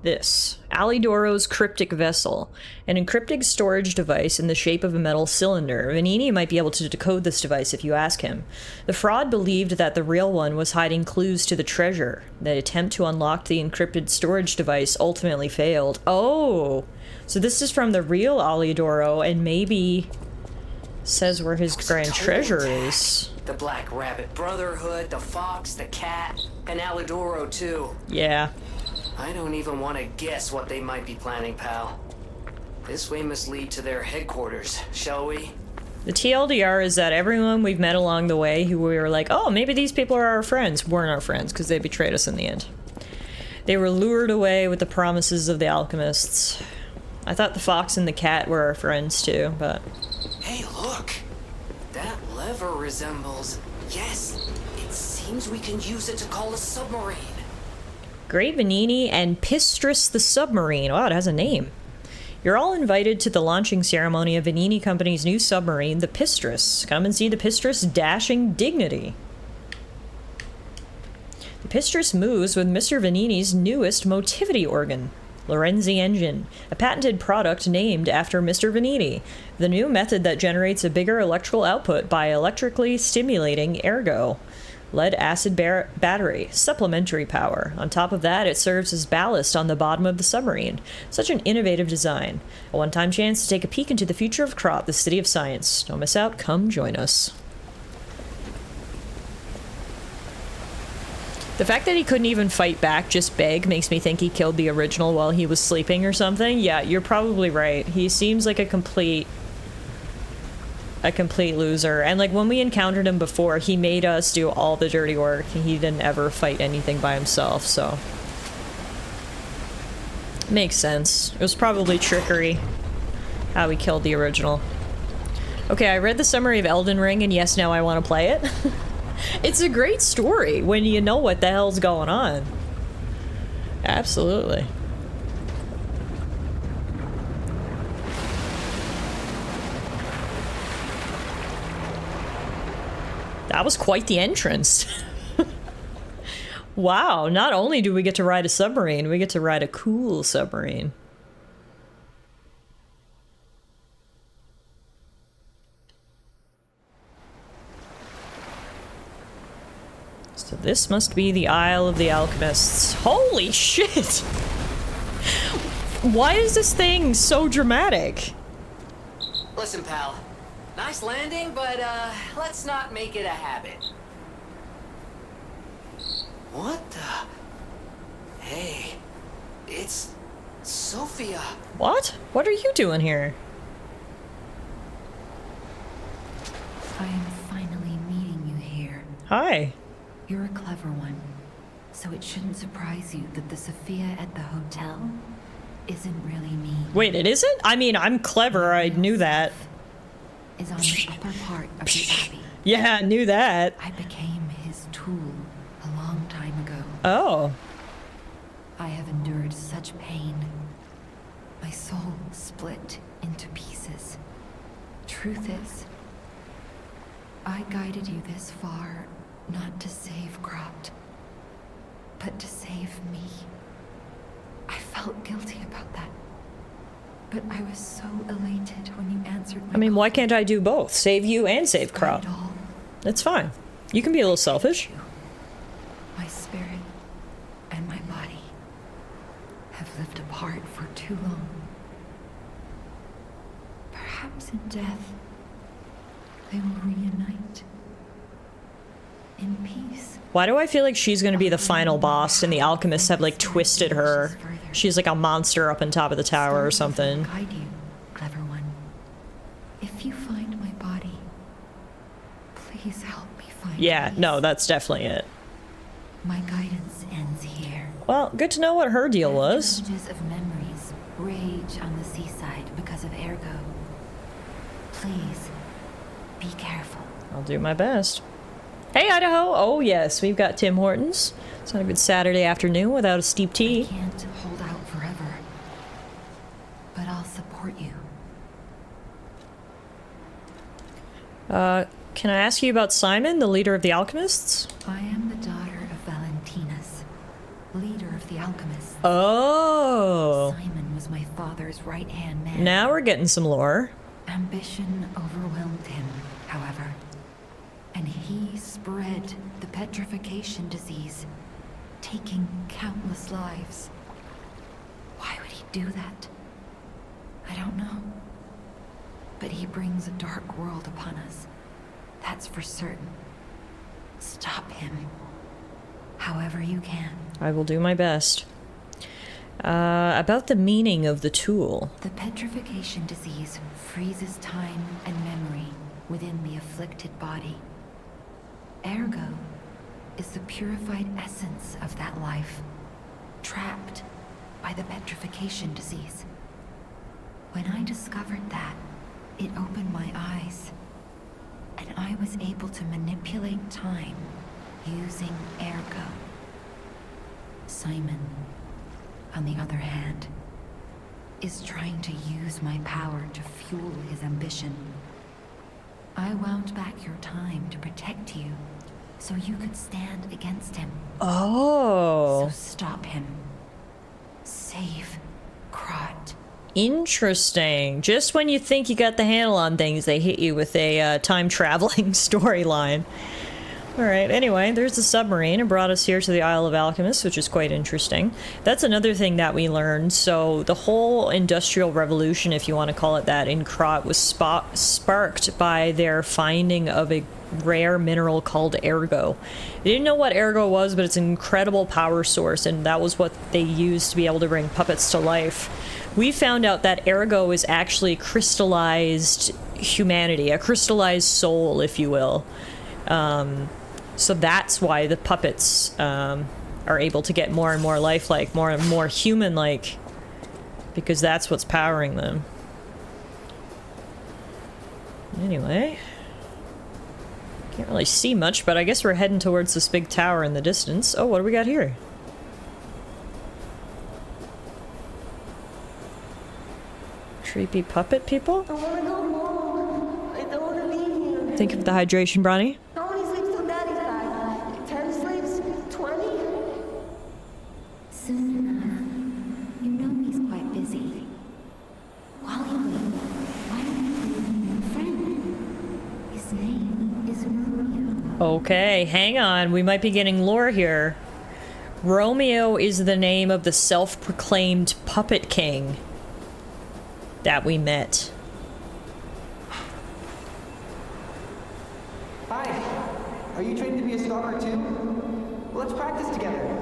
S1: This. Alidoro's Cryptic Vessel. An encrypted storage device in the shape of a metal cylinder. Vanini might be able to decode this device if you ask him. The fraud believed that the real one was hiding clues to the treasure. The attempt to unlock the encrypted storage device ultimately failed. Oh! So this is from the real Alidoro, and maybe says where his grand treasure is.
S4: The Black Rabbit Brotherhood, the Fox, the Cat, and Alidoro too.
S1: Yeah.
S4: I don't even want to guess what they might be planning, pal. This way must lead to their headquarters, shall we?
S1: The TLDR is that everyone we've met along the way who we were like, oh, maybe these people are our friends, weren't our friends because they betrayed us in the end. They were lured away with the promises of the Alchemists. I thought the Fox and the Cat were our friends too, but...
S4: Hey, look! That lever resembles... Yes! It seems we can use it to call a submarine.
S1: Great Vanini and Pistrus the Submarine. Wow, it has a name. You're all invited to the launching ceremony of Vanini Company's new submarine, the Pistrus. Come and see the Pistrus dashing dignity. The Pistrus moves with Mr. Vanini's newest motivity organ, Lorenzi engine, a patented product named after Mr. Vanini. The new method that generates a bigger electrical output by electrically stimulating ergo. Lead acid battery, supplementary power. On top of that, it serves as ballast on the bottom of the submarine. Such an innovative design. A one-time chance to take a peek into the future of Krot, the city of science. Don't miss out, come join us. The fact that he couldn't even fight back, just beg, makes me think he killed the original while he was sleeping or something. Yeah, you're probably right. He seems like a complete loser. And like when we encountered him before, he made us do all the dirty work. He didn't ever fight anything by himself, so makes sense. It was probably trickery how he killed the original. Okay, I read the summary of Elden Ring, and yes, now I want to play it. It's a great story when you know what the hell's going on. Absolutely. That was quite the entrance. Wow, not only do we get to ride a submarine, we get to ride a cool submarine. So this must be the Isle of the Alchemists. Holy shit! Why is this thing so dramatic?
S4: Listen, pal. Nice landing, but let's not make it a habit. What the? Hey, it's Sophia.
S1: What? What are you doing here?
S5: I am finally meeting you here.
S1: Hi.
S5: You're a clever one, so it shouldn't surprise you that the Sophia at the hotel isn't really me.
S1: Wait, it isn't? I mean, I'm clever, I knew that.
S5: Is on the upper part of the abbey.
S1: Yeah, I knew that.
S5: I became his tool a long time ago.
S1: Oh.
S5: I have endured such pain. My soul split into pieces. Truth is, I guided you this far not to save Krot, but to save me. I felt guilty about that. But I was so elated when you answered my
S1: I mean,
S5: call.
S1: why can't I do both? Save you and save
S5: Despite
S1: Krot.
S5: it all,
S1: That's fine. You can be a little selfish.
S5: my spirit and my body have lived apart for too long. Perhaps in death, they will reunite in peace.
S1: Why do I feel like she's gonna be the final boss and the alchemists have like twisted her? She's like a monster up on top of the tower or something.
S5: Guide you, clever one. If you find my body, please help me find
S1: Yeah,
S5: peace.
S1: no, that's definitely it.
S5: My guidance ends here.
S1: Well, good to know what her deal was.
S5: Images of memories rage on the seaside because of ergo. Please, be careful.
S1: I'll do my best. Hey, Idaho! Oh yes, we've got Tim Hortons. It's not a good Saturday afternoon without a steep
S5: I
S1: tea.
S5: can't hold
S1: Can I ask you about Simon, the leader of the Alchemists?
S5: I am the daughter of Valentinus, leader of the Alchemists.
S1: Oh.
S5: Simon was my father's right-hand man.
S1: Now we're getting some lore.
S5: Ambition overwhelmed him, however, and he spread the petrification disease, taking countless lives. Why would he do that? I don't know. But he brings a dark world upon us. That's for certain. Stop him. However you can.
S1: I will do my best. About the meaning of the tool.
S5: The petrification disease freezes time and memory within the afflicted body. Ergo is the purified essence of that life, trapped by the petrification disease. When I discovered that, it opened my eyes, and I was able to manipulate time using Ergo. Simon, on the other hand, is trying to use my power to fuel his ambition. I wound back your time to protect you, so you could stand against him.
S1: Oh.
S5: So stop him. Save Krat.
S1: Interesting. Just when you think you got the handle on things, they hit you with a time-traveling storyline. Alright, anyway, there's the submarine. It brought us here to the Isle of Alchemists, which is quite interesting. That's another thing that we learned. So the whole Industrial Revolution, if you want to call it that, in Krat was sparked by their finding of a rare mineral called Ergo. They didn't know what Ergo was, but it's an incredible power source, and that was what they used to be able to bring puppets to life. We found out that Ergo is actually crystallized humanity, a crystallized soul, if you will. So that's why the puppets are able to get more and more lifelike, more and more human-like, because that's what's powering them. Anyway, can't really see much, but I guess we're heading towards this big tower in the distance. Oh, what do we got here? Creepy puppet people?
S6: I wanna go home. I don't wanna be here.
S1: Think of the hydration, Bronny.
S6: How many sleeps till Daddy's back? 10 sleeps? 20?
S5: Soon enough. You know he's quite busy. While you wait, why don't you meet your friend? His name is Romeo.
S1: Okay, hang on. We might be getting lore here. Romeo is the name of the self-proclaimed puppet king that we met.
S7: Hi. Are you trained to be a stalker too? Well, let's practice together.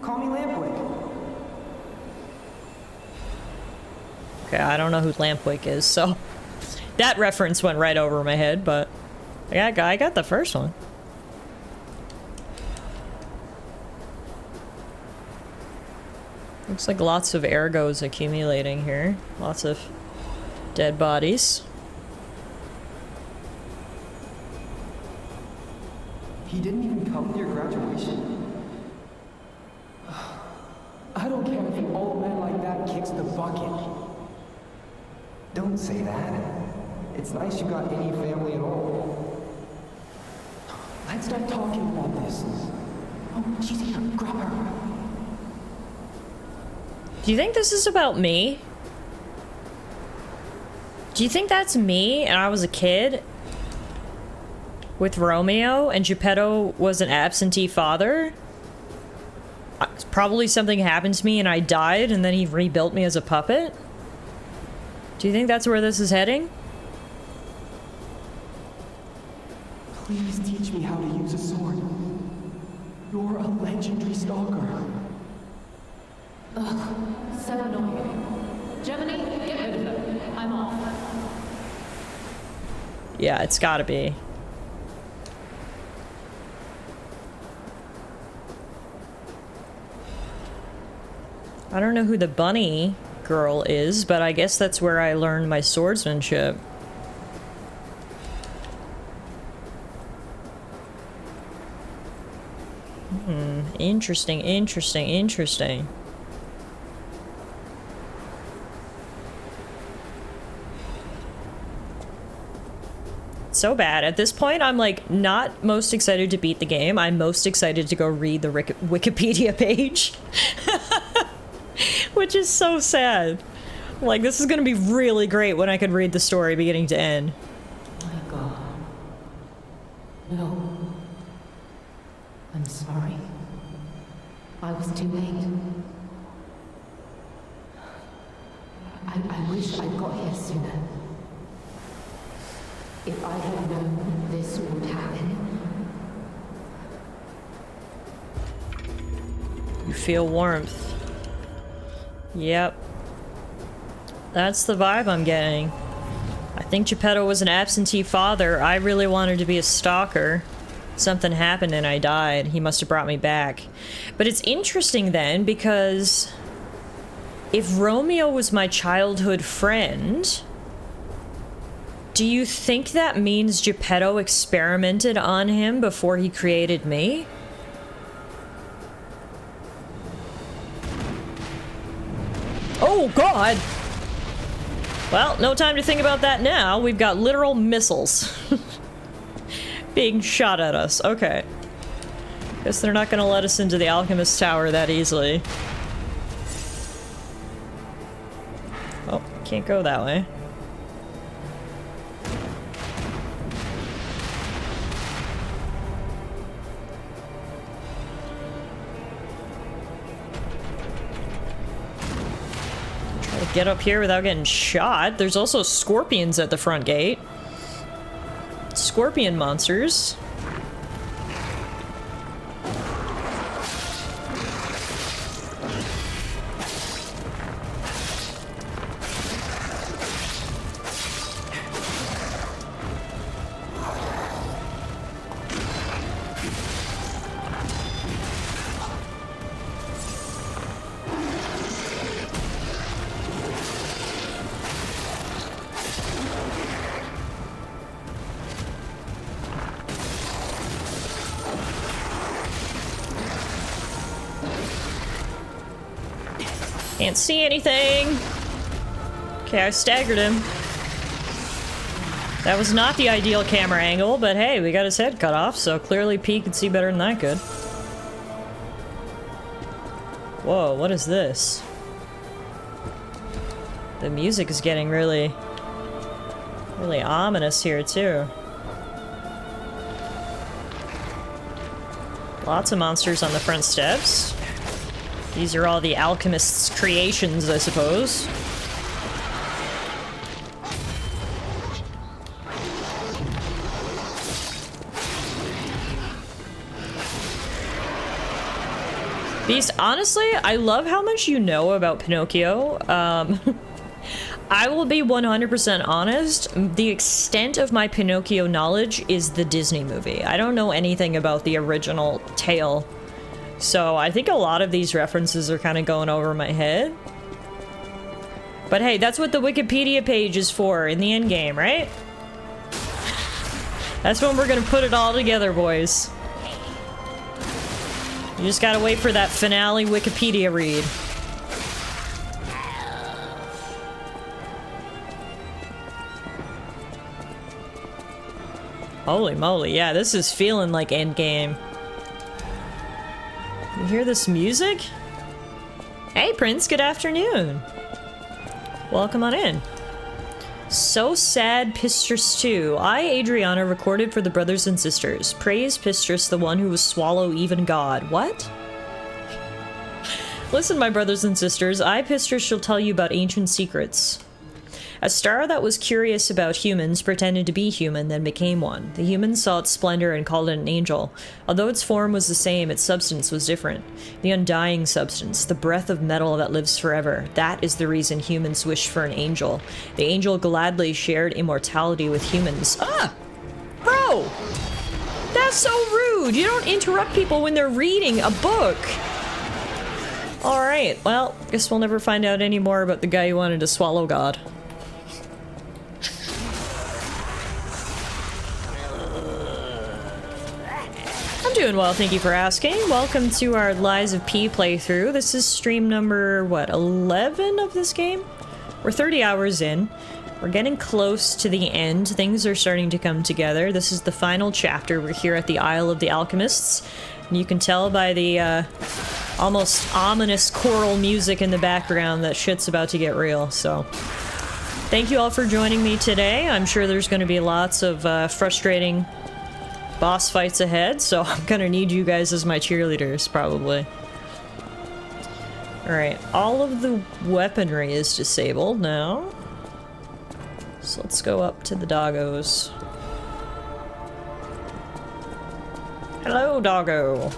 S7: Call me Lampwick.
S1: Okay, I don't know who Lampwick is, so that reference went right over my head, but I got the first one. Looks like lots of ergos accumulating here. Lots of dead bodies.
S7: He didn't even come to your graduation? I don't care if an old man like that kicks the bucket. Don't say that. It's nice you got any family at all. Let's start talking about this. Oh, she's here. Grab her.
S1: Do you think this is about me? Do you think that's me and I was a kid with Romeo and Geppetto was an absentee father? Probably something happened to me and I died and then he rebuilt me as a puppet? Do you think that's where this is heading?
S7: Please teach me how to use a sword. You're a legendary stalker.
S8: Ugh, so annoying. Gemini, get rid of him. I'm off.
S1: Yeah, it's gotta be. I don't know who the bunny girl is, but I guess that's where I learned my swordsmanship. Interesting, interesting, interesting. So bad. At this point, I'm like not most excited to beat the game. I'm most excited to go read the Wikipedia page. Which is so sad. Like, this is gonna be really great when I could read the story beginning to end.
S8: My God. No. I'm sorry. I was too late. I wish I'd got here sooner. If I had known this would happen.
S1: You feel warmth. Yep. That's the vibe I'm getting. I think Geppetto was an absentee father. I really wanted to be a stalker. Something happened and I died. He must have brought me back. But it's interesting then, because if Romeo was my childhood friend, do you think that means Geppetto experimented on him before he created me? Oh, God! Well, no time to think about that now. We've got literal missiles being shot at us. Okay. Guess they're not gonna let us into the Alchemist Tower that easily. Oh, can't go that way. Get up here without getting shot. There's also scorpions at the front gate. Scorpion monsters. Can't see anything. Okay, I staggered him. That was not the ideal camera angle, but hey, we got his head cut off, so clearly P could see better than I could. Whoa, what is this? The music is getting really ominous here, too. Lots of monsters on the front steps. These are all the Alchemists' creations, I suppose. Beast, honestly, I love how much you know about Pinocchio. I will be 100% honest, the extent of my Pinocchio knowledge is the Disney movie. I don't know anything about the original tale. So I think a lot of these references are kind of going over my head. But hey, that's what the Wikipedia page is for in the endgame, right? That's when we're gonna put it all together, boys. You just gotta wait for that finale Wikipedia read. Holy moly, yeah, this is feeling like endgame. You hear this music? Hey, Prince, good afternoon. Welcome on in. So sad, Pistrus 2. I, Adriana, recorded for the brothers and sisters. Praise Pistrus, the one who will swallow even God. What? Listen, my brothers and sisters, I, Pistrus, shall tell you about ancient secrets. A star that was curious about humans pretended to be human, then became one. The humans saw its splendor and called it an angel. Although its form was the same, its substance was different. The undying substance, the breath of metal that lives forever. That is the reason humans wished for an angel. The angel gladly shared immortality with humans. Ah! Bro! That's so rude! You don't interrupt people when they're reading a book! Alright, well, guess we'll never find out any more about the guy who wanted to swallow God. I'm doing well, thank you for asking. Welcome to our Lies of P playthrough. This is stream number, what, 11 of this game? We're 30 hours in. We're getting close to the end. Things are starting to come together. This is the final chapter. We're here at the Isle of the Alchemists. And you can tell by the almost ominous choral music in the background that shit's about to get real. So, thank you all for joining me today. I'm sure there's going to be lots of frustrating boss fights ahead, so I'm going to need you guys as my cheerleaders, probably. Alright, all of the weaponry is disabled now. So let's go up to the doggos. Hello, doggo.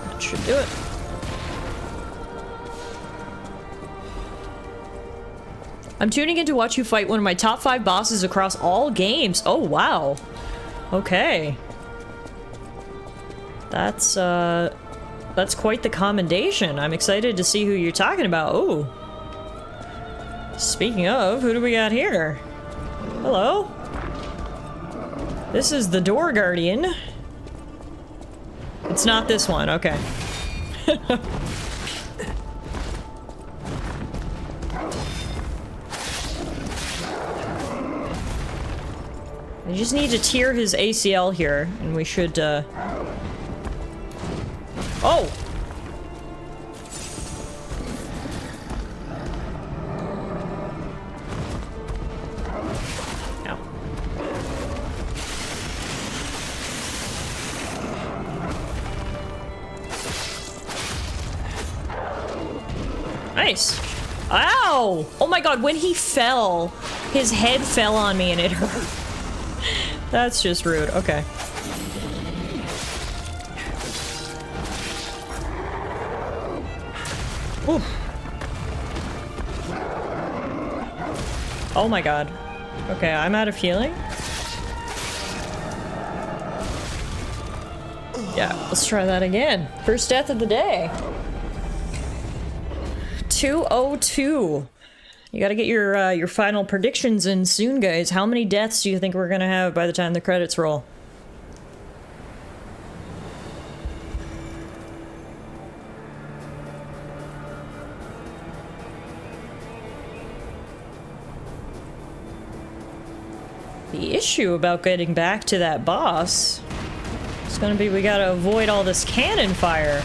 S1: That should do it. I'm tuning in to watch you fight one of my top 5 bosses across all games. Oh, wow. Okay. That's quite the commendation. I'm excited to see who you're talking about. Oh. Speaking of, who do we got here? Hello? This is the Door Guardian. It's not this one, okay. I just need to tear his ACL here, and we should, Oh! Nice. Ow! Oh my god, when he fell, his head fell on me and it hurt. That's just rude. Okay. Ooh. Oh my god. Okay, I'm out of healing. Yeah, let's try that again. First death of the day. 202. You gotta get your final predictions in soon, guys. How many deaths do you think we're gonna have by the time the credits roll? The issue about getting back to that boss is gonna be we gotta avoid all this cannon fire.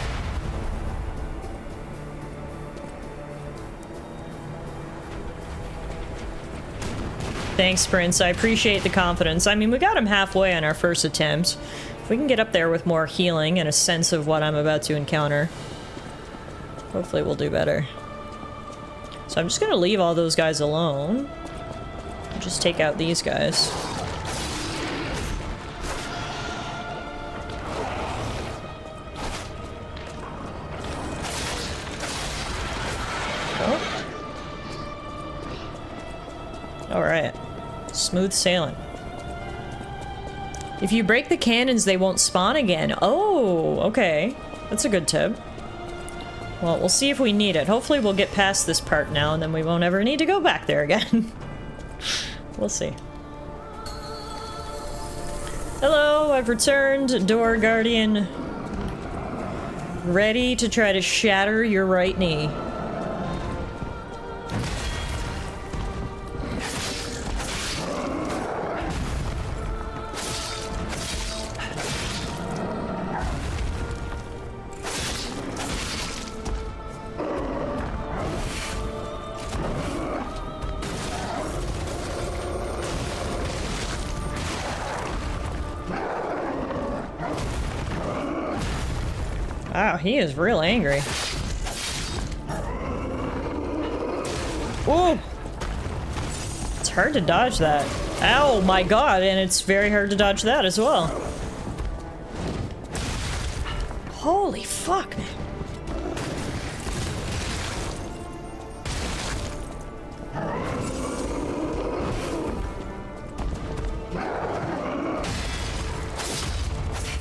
S1: Thanks, Prince. I appreciate the confidence. I mean, we got him halfway on our first attempt. If we can get up there with more healing and a sense of what I'm about to encounter, hopefully we'll do better. So I'm just gonna leave all those guys alone. Just take out these guys. Oh. Alright. Smooth sailing. If you break the cannons, they won't spawn again. Oh, okay. That's a good tip. Well, we'll see if we need it. Hopefully we'll get past this part now, and then we won't ever need to go back there again. We'll see. Hello, I've returned, Door Guardian. Ready to try to shatter your right knee. Wow, he is real angry. Ooh! It's hard to dodge that. Ow, my god, and it's very hard to dodge that as well. Holy fuck, man.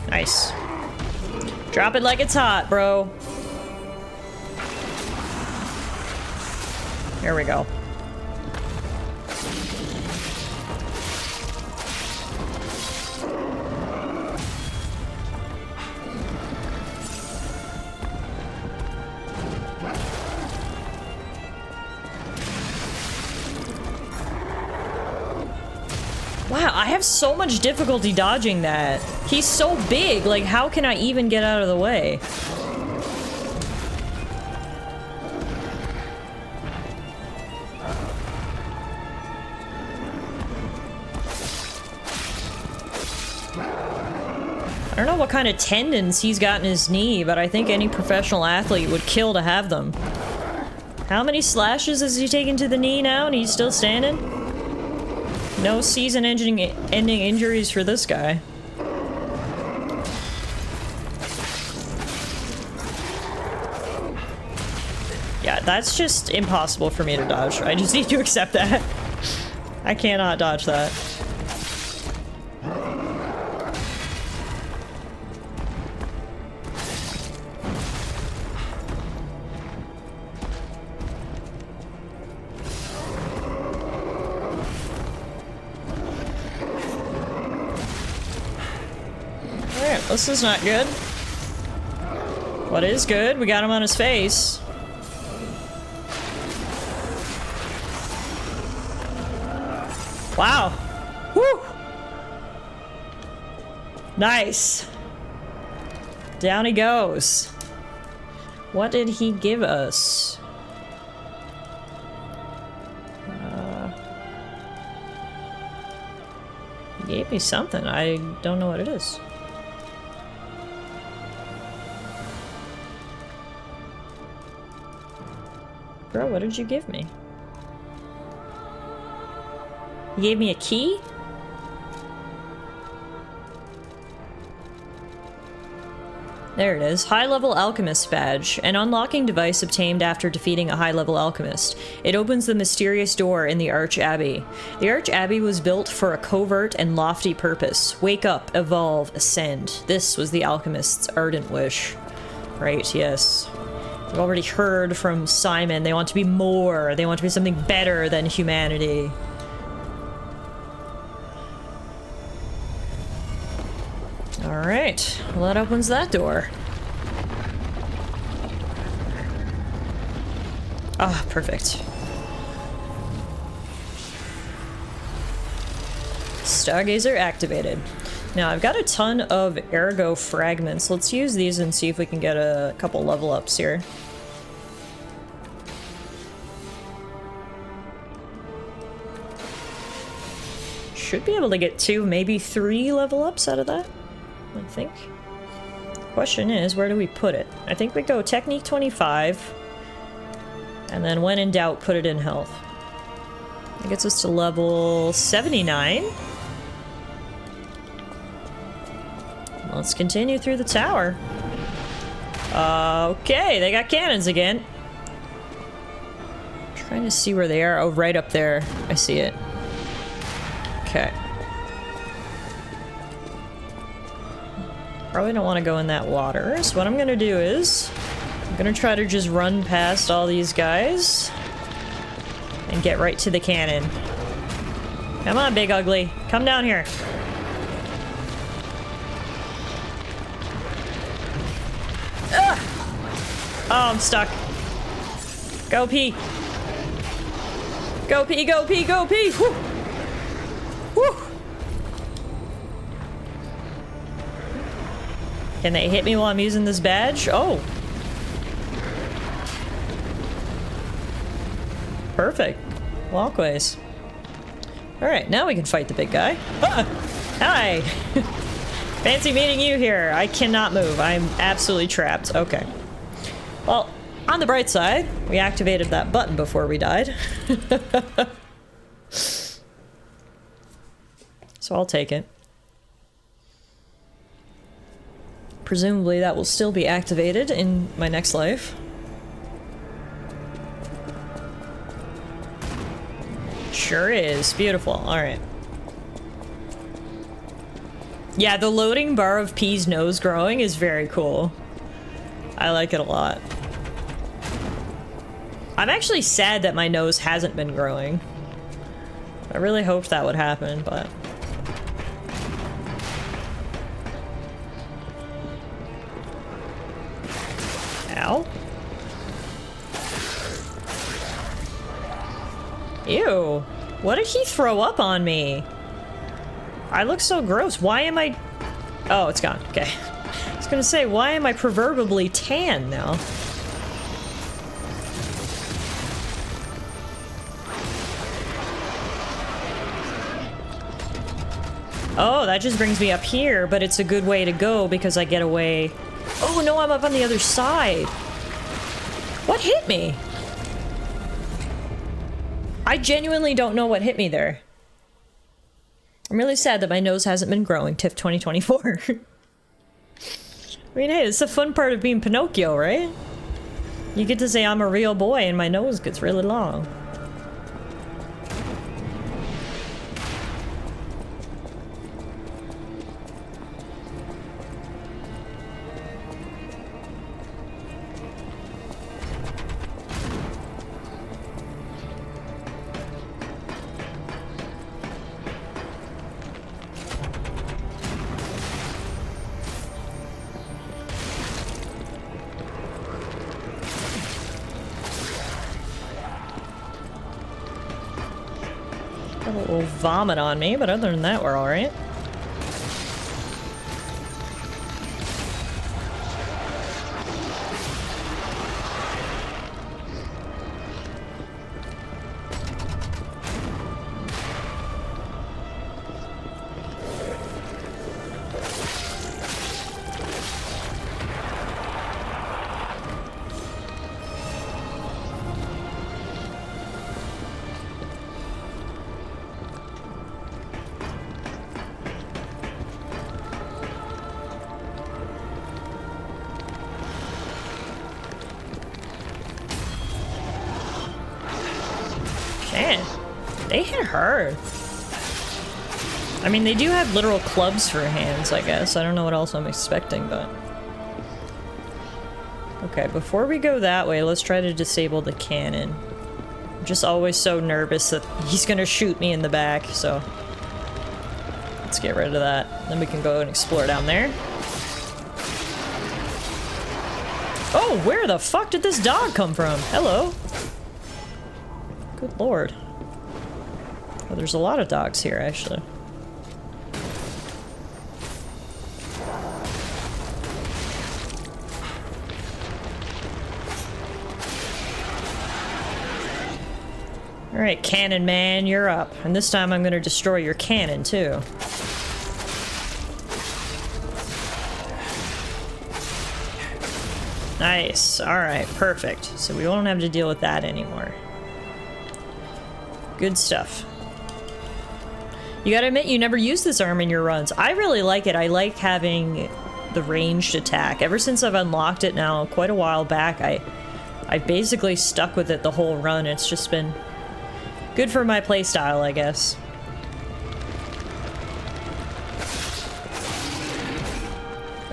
S1: Nice. Drop it like it's hot, bro. There we go. I have so much difficulty dodging that. He's so big, like how can I even get out of the way? I don't know what kind of tendons he's got in his knee, but I think any professional athlete would kill to have them. How many slashes has he taken to the knee now and he's still standing? No season-ending injuries for this guy. Yeah, that's just impossible for me to dodge. I just need to accept that. I cannot dodge that. This is not good. What is good? We got him on his face. Wow. Woo! Nice. Down he goes. What did he give us? He gave me something. I don't know what it is. Bro, what did you give me? You gave me a key? There it is. High-level Alchemist badge. An unlocking device obtained after defeating a high-level alchemist. It opens the mysterious door in the Arch Abbey. The Arch Abbey was built for a covert and lofty purpose. Wake up, evolve, ascend. This was the alchemist's ardent wish. Right, yes. I've already heard from Simon. They want to be more. They want to be something better than humanity. Alright, well that opens that door. Ah, perfect. Stargazer activated. Now I've got a ton of ergo fragments. Let's use these and see if we can get a couple level ups here. Should be able to get 2, maybe 3 level ups out of that, I think. Question is, where do we put it? I think we go Technique 25, and then when in doubt, put it in health. That gets us to level 79. Let's continue through the tower. Okay, they got cannons again. I'm trying to see where they are. Oh, right up there. I see it. Okay. Probably don't want to go in that water, so what I'm gonna do is I'm gonna try to just run past all these guys and get right to the cannon. Come on, big ugly. Come down here. Ugh! Oh, I'm stuck. Go pee. Go pee, go pee, go pee! Woo! Woo! Can they hit me while I'm using this badge? Oh. Perfect. Walkways. Alright, now we can fight the big guy. Ah! Hi! Fancy meeting you here. I cannot move. I'm absolutely trapped. Okay. Well, on the bright side, we activated that button before we died. So I'll take it. Presumably that will still be activated in my next life. Sure is. Beautiful. Alright. Yeah, the loading bar of P's nose growing is very cool. I like it a lot. I'm actually sad that my nose hasn't been growing. I really hoped that would happen, but... Ow. Ew. What did he throw up on me? I look so gross. Why am I... Oh, it's gone. Okay. I was gonna say, why am I proverbially tan now? Oh, that just brings me up here, but it's a good way to go because I get away. Oh no, I'm up on the other side. What hit me? I genuinely don't know what hit me there. I'm really sad that my nose hasn't been growing, TIFF 2024. I mean, hey, it's the fun part of being Pinocchio, right? You get to say I'm a real boy and my nose gets really long. Will vomit on me, but other than that, we're all right. They hit hard. I mean, they do have literal clubs for hands, I guess. I don't know what else I'm expecting, but... Okay, before we go that way, let's try to disable the cannon. I'm just always so nervous that he's gonna shoot me in the back, so... Let's get rid of that. Then we can go and explore down there. Oh, where the fuck did this dog come from? Hello. Good lord. Oh, there's a lot of dogs here, actually. Alright, Cannon Man, you're up. And this time I'm gonna destroy your cannon, too. Nice. Alright, perfect. So we won't have to deal with that anymore. Good stuff. You gotta admit, you never use this arm in your runs. I really like it. I like having the ranged attack. Ever since I've unlocked it now, quite a while back, I basically stuck with it the whole run. It's just been good for my playstyle, I guess.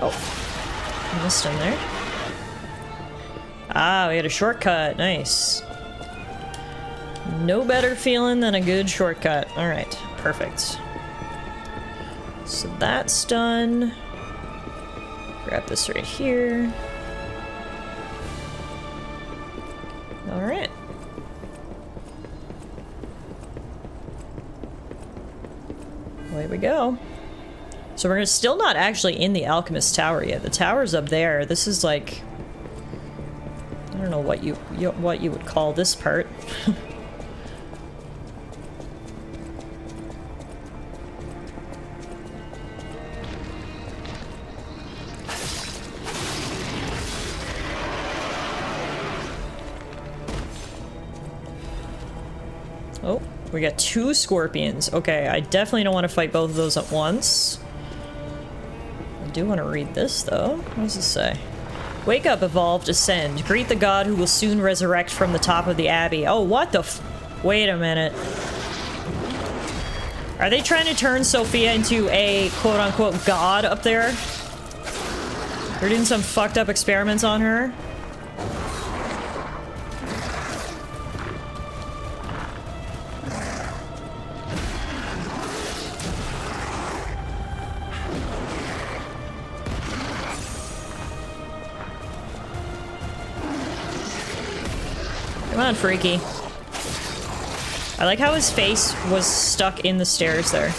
S1: Oh. I missed him there. Ah, we had a shortcut. Nice. No better feeling than a good shortcut. Alright, perfect. So that's done. Grab this right here. Alright. Away we go. So we're still not actually in the Alchemist Tower yet. The tower's up there. This is like... I don't know what you would call this part. Oh, we got 2 scorpions. Okay, I definitely don't want to fight both of those at once. I do want to read this, though. What does this say? Wake up, evolved, ascend. Greet the god who will soon resurrect from the top of the abbey. Oh, what the f- Wait a minute. Are they trying to turn Sophia into a quote-unquote god up there? They're doing some fucked up experiments on her? Come on, freaky. I like how his face was stuck in the stairs there.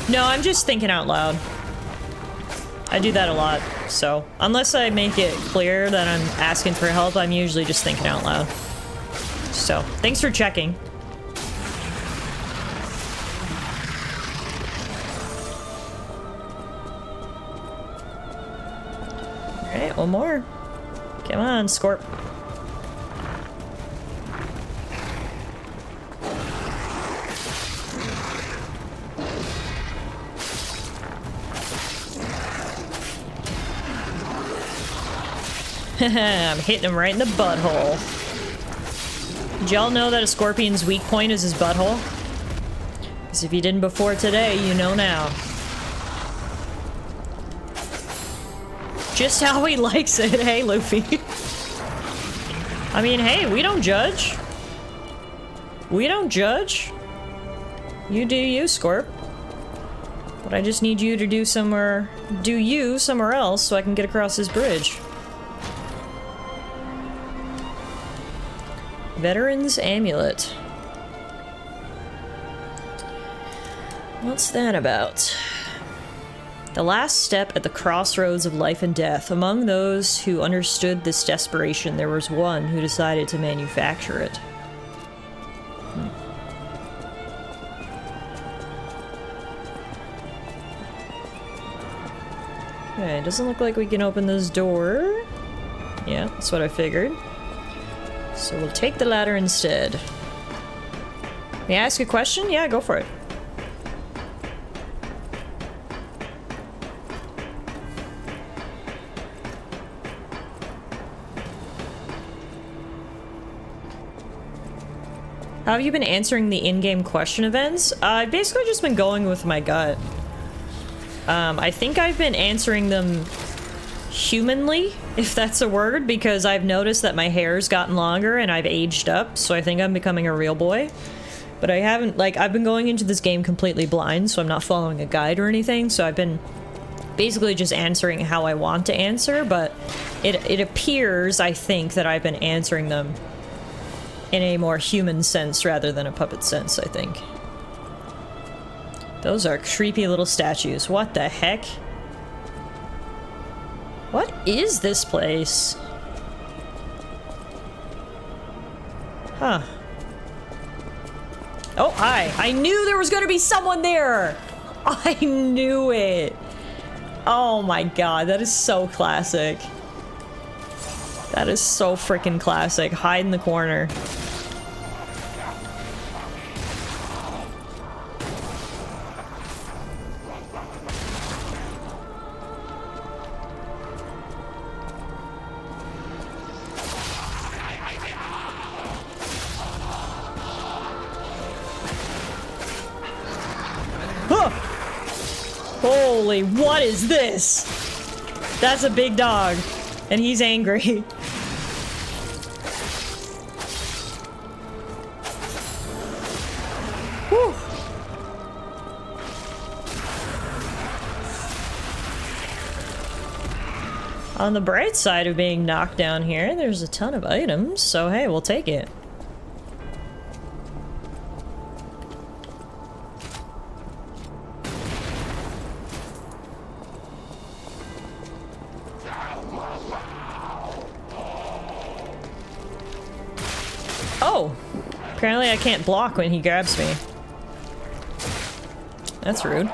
S1: No, I'm just thinking out loud. I do that a lot, so unless I make it clear that I'm asking for help, I'm usually just thinking out loud. So, thanks for checking. Alright, one more. Come on, Scorp. I'm hitting him right in the butthole. Did y'all know that a scorpion's weak point is his butthole? Because if you didn't before today, you know now. Just how he likes it, hey, Luffy? I mean, hey, we don't judge. We don't judge. You do you, Scorp. But I just need you to do somewhere else so I can get across this bridge. Veteran's Amulet. What's that about? The last step at the crossroads of life and death. Among those who understood this desperation, there was one who decided to manufacture it. Okay, doesn't look like we can open this door. Yeah, that's what I figured. So we'll take the ladder instead. May I ask a question? Yeah, go for it. How have you been answering the in-game question events? I've basically just been going with my gut. I think I've been answering them humanly, if that's a word, because I've noticed that my hair's gotten longer and I've aged up, so I think I'm becoming a real boy. But I haven't, like, I've been going into this game completely blind, so I'm not following a guide or anything, so I've been basically just answering how I want to answer, but it appears, I think, that I've been answering them in a more human sense rather than a puppet sense, I think. Those are creepy little statues. What the heck? What is this place? Huh. Oh, hi. I knew there was gonna be someone there! I knew it! Oh my god, that is so classic. That is so freaking classic. Hide in the corner. Holy, what is this? That's a big dog, and he's angry. Whew. On the bright side of being knocked down here, there's a ton of items, so hey, we'll take it. Oh! Apparently I can't block when he grabs me. That's rude.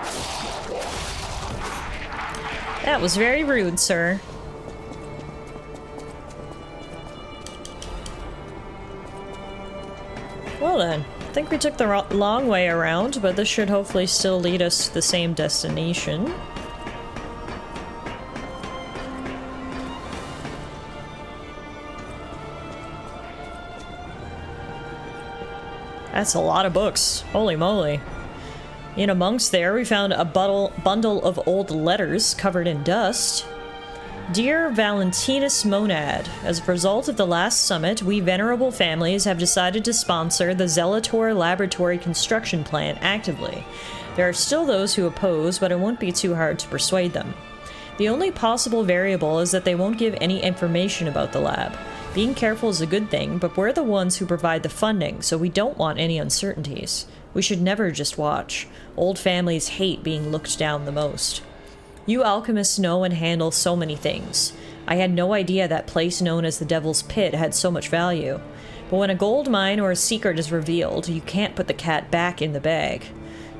S1: That was very rude, sir. Well then, I think we took the long way around, but this should hopefully still lead us to the same destination. That's a lot of books. Holy moly. In amongst there, we found a bundle of old letters covered in dust. Dear Valentinus Monad, as a result of the last summit, we venerable families have decided to sponsor the Zelator Laboratory construction plan actively. There are still those who oppose, but it won't be too hard to persuade them. The only possible variable is that they won't give any information about the lab. Being careful is a good thing, but we're the ones who provide the funding, so we don't want any uncertainties. We should never just watch. Old families hate being looked down the most. You alchemists know and handle so many things. I had no idea that place known as the Devil's Pit had so much value. But when a gold mine or a secret is revealed, you can't put the cat back in the bag.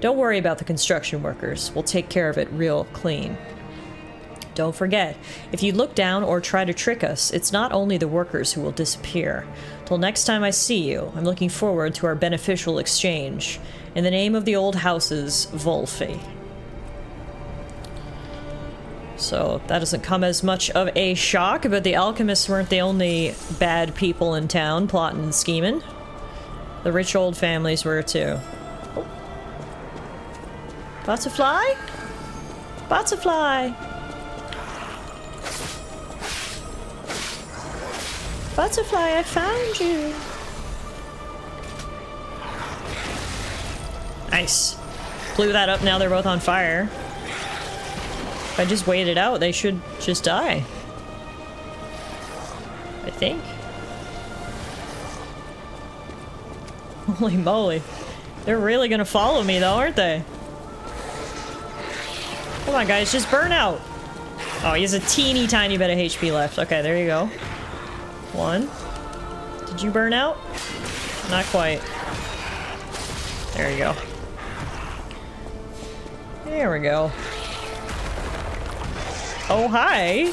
S1: Don't worry about the construction workers. We'll take care of it real clean. Don't forget, if you look down or try to trick us, it's not only the workers who will disappear. Till next time I see you, I'm looking forward to our beneficial exchange. In the name of the old houses, Volfi. So, that doesn't come as much of a shock, but the alchemists weren't the only bad people in town plotting and scheming. The rich old families were too. Oh. Butterfly? Butterfly! Butterfly, I found you! Nice. Blew that up, now they're both on fire. If I just wait it out, they should just die. I think. Holy moly. They're really gonna follow me though, aren't they? Come on guys, just burn out! Oh, he has a teeny tiny bit of HP left. Okay, there you go. One. Did you burn out? Not quite. There you go. There we go. Oh, hi.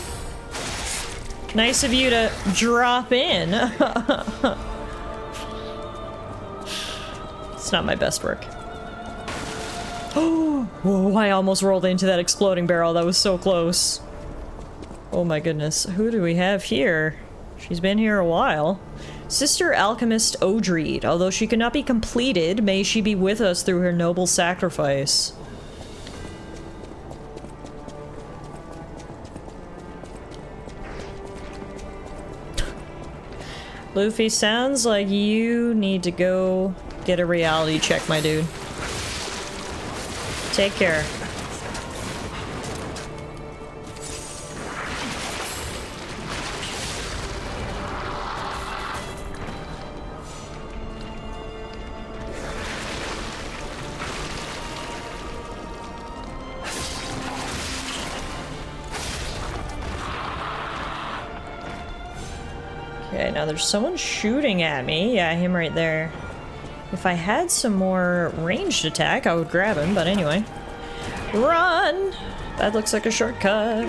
S1: Nice of you to drop in. It's not my best work. Oh, whoa, I almost rolled into that exploding barrel. That was so close. Oh my goodness. Who do we have here? She's been here a while. Sister Alchemist Odreed. Although she could not be completed, may she be with us through her noble sacrifice. Luffy, sounds like you need to go get a reality check, my dude. Take care. Okay, now there's someone shooting at me. Yeah, him right there. If I had some more ranged attack, I would grab him, but anyway. Run! That looks like a shortcut.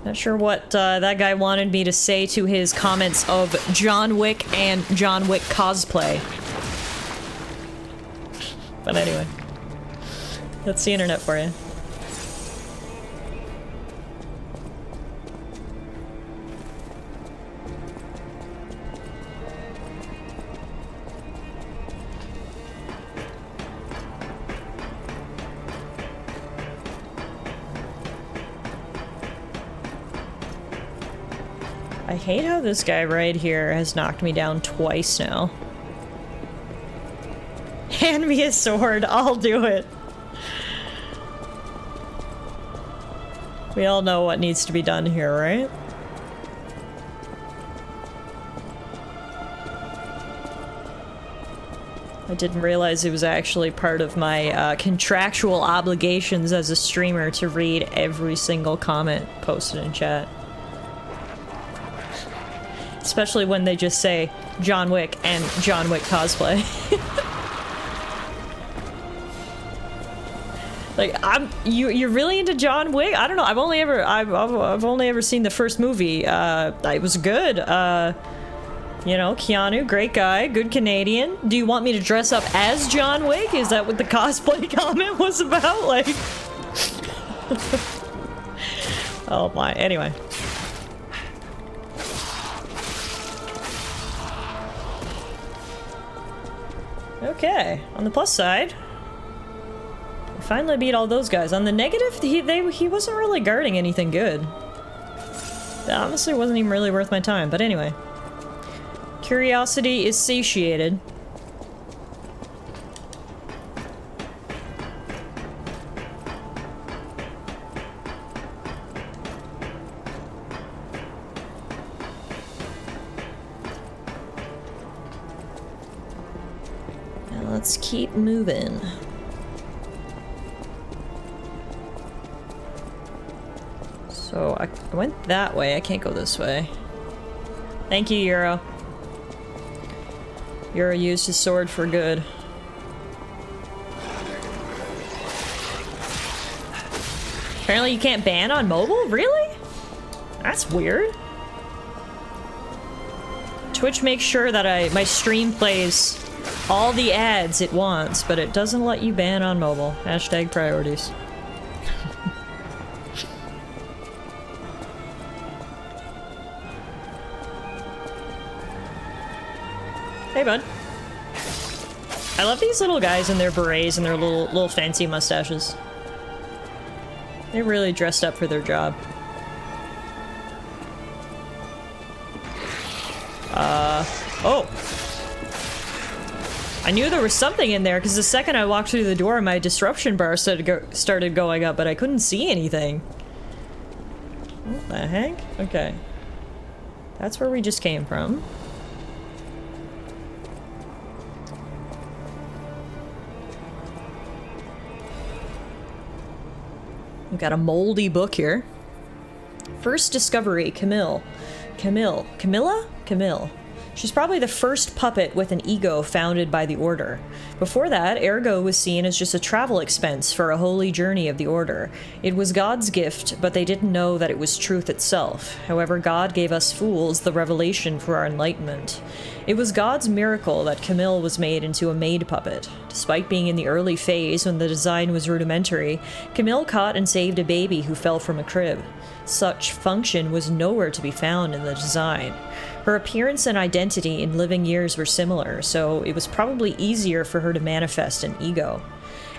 S1: Not sure what that guy wanted me to say to his comments of John Wick and John Wick cosplay. But anyway. That's the internet for you. I hate how this guy right here has knocked me down twice now. Hand me a sword, I'll do it. We all know what needs to be done here, right? I didn't realize it was actually part of my contractual obligations as a streamer to read every single comment posted in chat. Especially when they just say John Wick and John Wick cosplay. Like, you're really into John Wick? I don't know. I've only ever seen the first movie. It was good. You know, Keanu, great guy, good Canadian. Do you want me to dress up as John Wick? Is that what the cosplay comment was about? Like, oh my. Anyway. Okay, on the plus side, finally beat all those guys. On the negative, he wasn't really guarding anything good. That honestly wasn't even really worth my time, but anyway. Curiosity is satiated. Now let's keep moving. So I went that way. I can't go this way. Thank you, Euro. Euro used his sword for good. Apparently you can't ban on mobile? Really? That's weird. Twitch makes sure that my stream plays all the ads it wants, but it doesn't let you ban on mobile. Hashtag priorities. Hey, bud. I love these little guys in their berets and their little fancy mustaches. They really dressed up for their job. Oh. I knew there was something in there because the second I walked through the door, my disruption bar started going up, but I couldn't see anything. What the heck? Okay. That's where we just came from. We've got a moldy book here. First discovery, Camille. Camilla? Camille. She's probably the first puppet with an ego founded by the Order. Before that, Ergo was seen as just a travel expense for a holy journey of the Order. It was God's gift, but they didn't know that it was truth itself. However, God gave us fools the revelation for our enlightenment. It was God's miracle that Camille was made into a maid puppet. Despite being in the early phase when the design was rudimentary, Camille caught and saved a baby who fell from a crib. Such function was nowhere to be found in the design. Her appearance and identity in living years were similar, so it was probably easier for her to manifest an ego.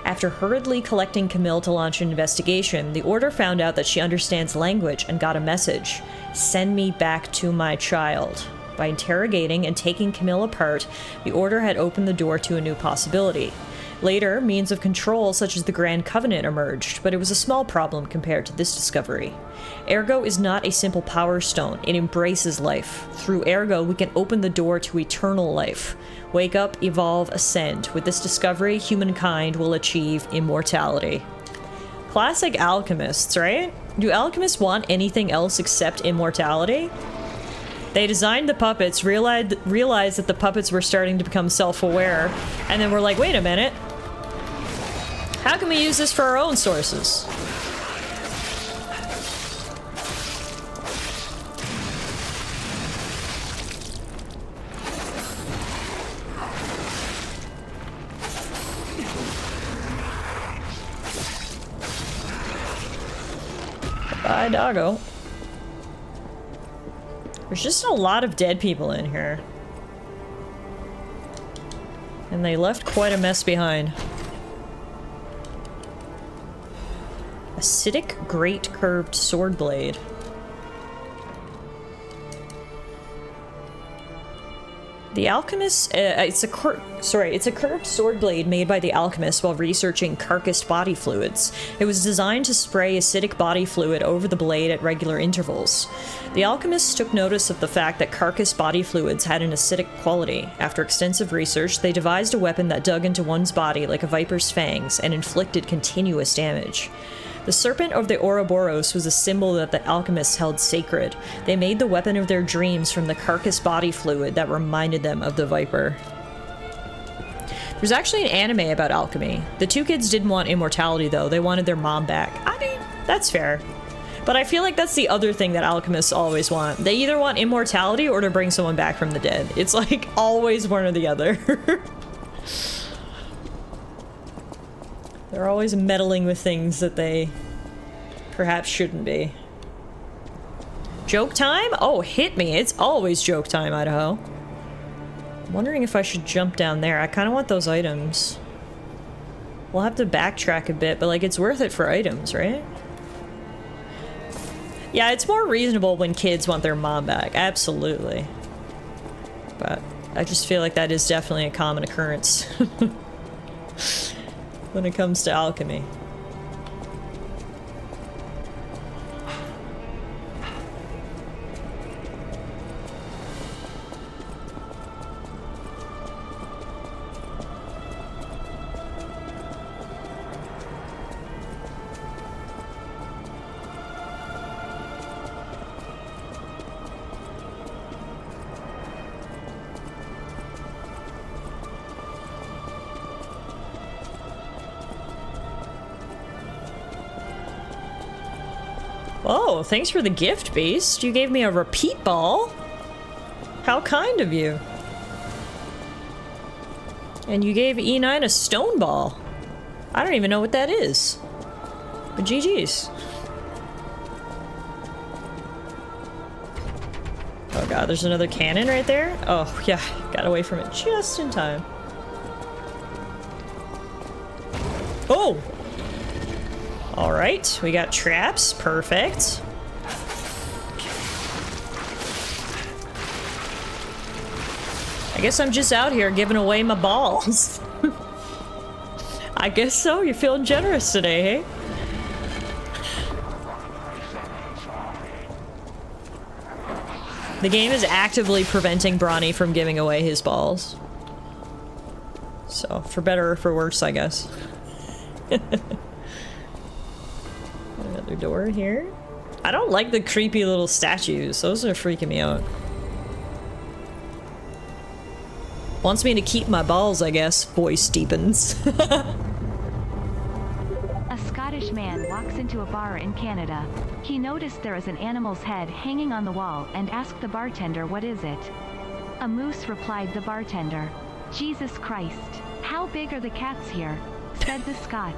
S1: After hurriedly collecting Camille to launch an investigation, the Order found out that she understands language and got a message: "Send me back to my child." By interrogating and taking Camille apart, the Order had opened the door to a new possibility. Later, means of control such as the Grand Covenant emerged, but it was a small problem compared to this discovery. Ergo is not a simple power stone, it embraces life. Through Ergo, we can open the door to eternal life. Wake up, evolve, ascend. With this discovery, humankind will achieve immortality. Classic Alchemists, right? Do Alchemists want anything else except immortality? They designed the puppets, realized that the puppets were starting to become self-aware, and then were like, wait a minute. How can we use this for our own sources? Bye, doggo. There's just a lot of dead people in here. And they left quite a mess behind. Acidic Great Curved Sword Blade. The Alchemists, it's a curved sword blade made by the Alchemists while researching carcass body fluids. It was designed to spray acidic body fluid over the blade at regular intervals. The Alchemists took notice of the fact that carcass body fluids had an acidic quality. After extensive research, they devised a weapon that dug into one's body like a viper's fangs and inflicted continuous damage. The Serpent of the Ouroboros was a symbol that the Alchemists held sacred. They made the weapon of their dreams from the carcass body fluid that reminded them of the Viper. There's actually an anime about alchemy. The two kids didn't want immortality though, they wanted their mom back. I mean, that's fair. But I feel like that's the other thing that alchemists always want. They either want immortality or to bring someone back from the dead. It's like always one or the other. They're always meddling with things that they perhaps shouldn't be. Joke time? Oh, hit me. It's always joke time, Idaho. I'm wondering if I should jump down there. I kind of want those items. We'll have to backtrack a bit, but like it's worth it for items, right? Yeah, it's more reasonable when kids want their mom back, absolutely. But I just feel like that is definitely a common occurrence when it comes to alchemy. Oh, thanks for the gift, Beast. You gave me a repeat ball. How kind of you. And you gave E9 a stone ball. I don't even know what that is. But GG's. Oh god, there's another cannon right there? Oh, yeah, got away from it just in time. Oh! Alright, we got traps. Perfect. I guess I'm just out here giving away my balls. I guess so. You're feeling generous today, hey? The game is actively preventing Bronny from giving away his balls. So, for better or for worse, I guess. Another door here. I don't like the creepy little statues. Those are freaking me out. Wants me to keep my balls, I guess. Voice deepens.
S9: A Scottish man walks into a bar in Canada. He noticed there is an animal's head hanging on the wall and asked the bartender, "What is it?" "A moose," replied the bartender. "Jesus Christ, how big are the cats here?" said the Scot.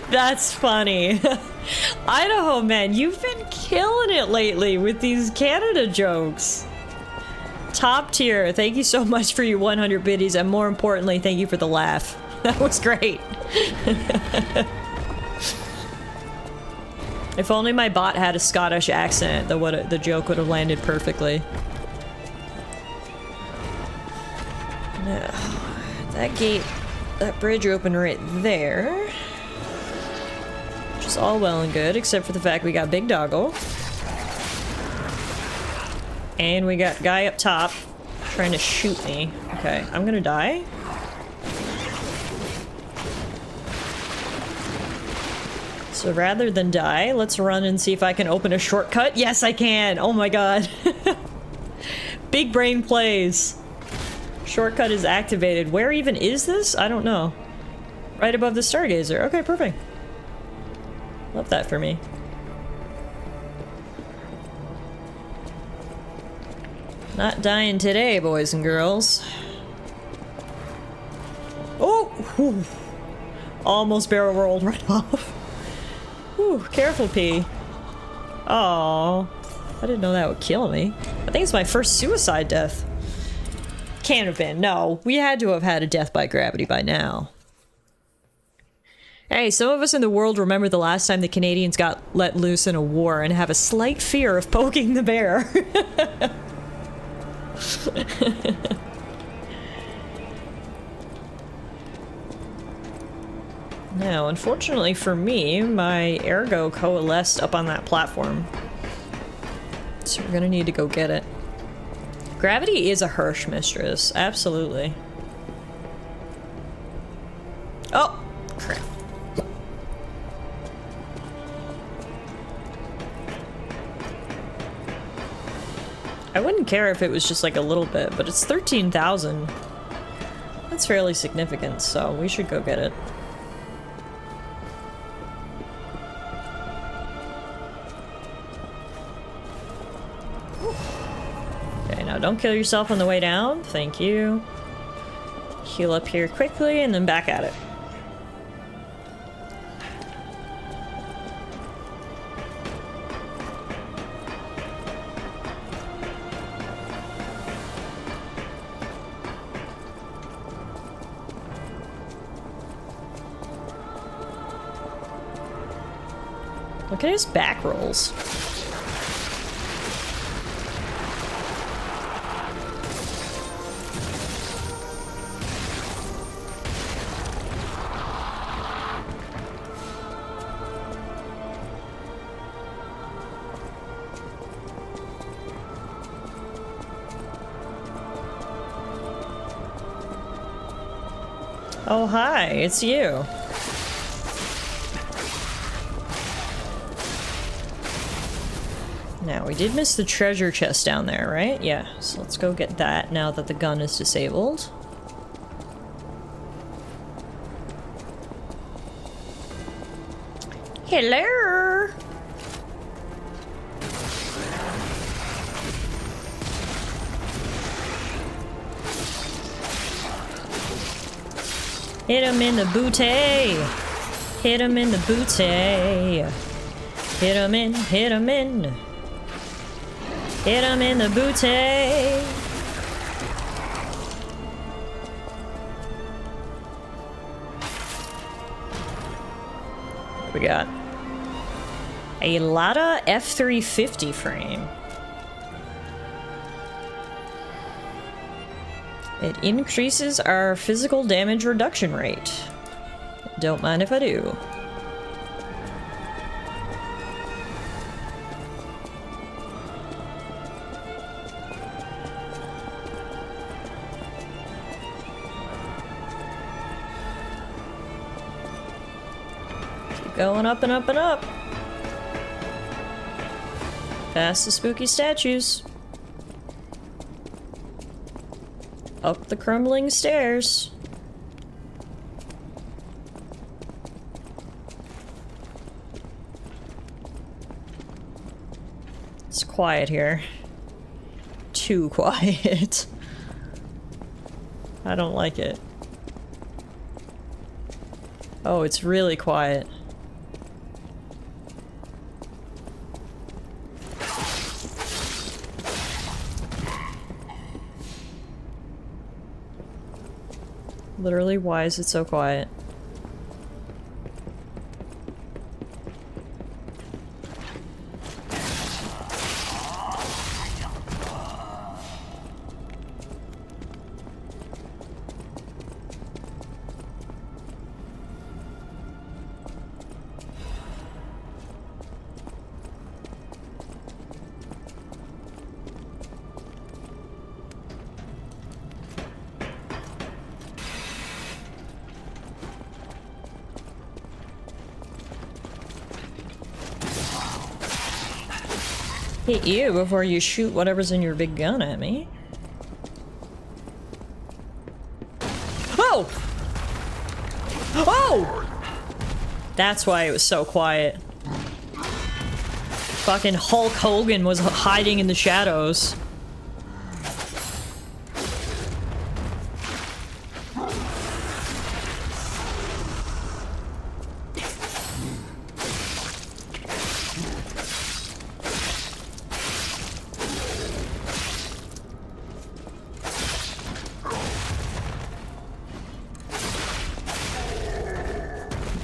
S1: That's funny. Idaho, man, you've been killing it lately with these Canada jokes. Top tier. Thank you so much for your 100 biddies, and more importantly, thank you for the laugh. That was great. If only my bot had a Scottish accent, the joke would have landed perfectly. Now, that gate, that bridge opened right there. Which is all well and good, except for the fact we got Big Doggo. And we got guy up top trying to shoot me. Okay, I'm gonna die. So rather than die, let's run and see if I can open a shortcut. Yes, I can! Oh my god. Big brain plays. Shortcut is activated. Where even is this? I don't know. Right above the Stargazer. Okay, perfect. Love that for me. Not dying today, boys and girls. Oh! Whew. Almost barrel rolled right off. Whew, careful, P. Aww. I didn't know that would kill me. I think it's my first suicide death. Can't have been. No, we had to have had a death by gravity by now. Hey, some of us in the world remember the last time the Canadians got let loose in a war and have a slight fear of poking the bear. Now, unfortunately for me, my ergo coalesced up on that platform. So we're gonna need to go get it. Gravity is a harsh mistress, absolutely. Oh! Crap. I wouldn't care if it was just like a little bit, but it's 13,000. That's fairly significant, so we should go get it. Okay, now don't kill yourself on the way down. Thank you. Heal up here quickly and then back at it. Look at his back rolls. Oh, hi, it's you. Now, we did miss the treasure chest down there, right? Yeah, so let's go get that now that the gun is disabled. Hello! Hit him in the booty! Hit him in the booty! Hit him in, hit him in! Hit him in the booty! What we got? A Lada F350 frame. It increases our physical damage reduction rate. Don't mind if I do. Keep going up and up and up. Past the spooky statues. Up the crumbling stairs. It's quiet here. Too quiet. I don't like it. Oh, it's really quiet. Literally, why is it so quiet? Hit you before you shoot whatever's in your big gun at me. Oh! Oh! That's why it was so quiet. Fucking Hulk Hogan was hiding in the shadows.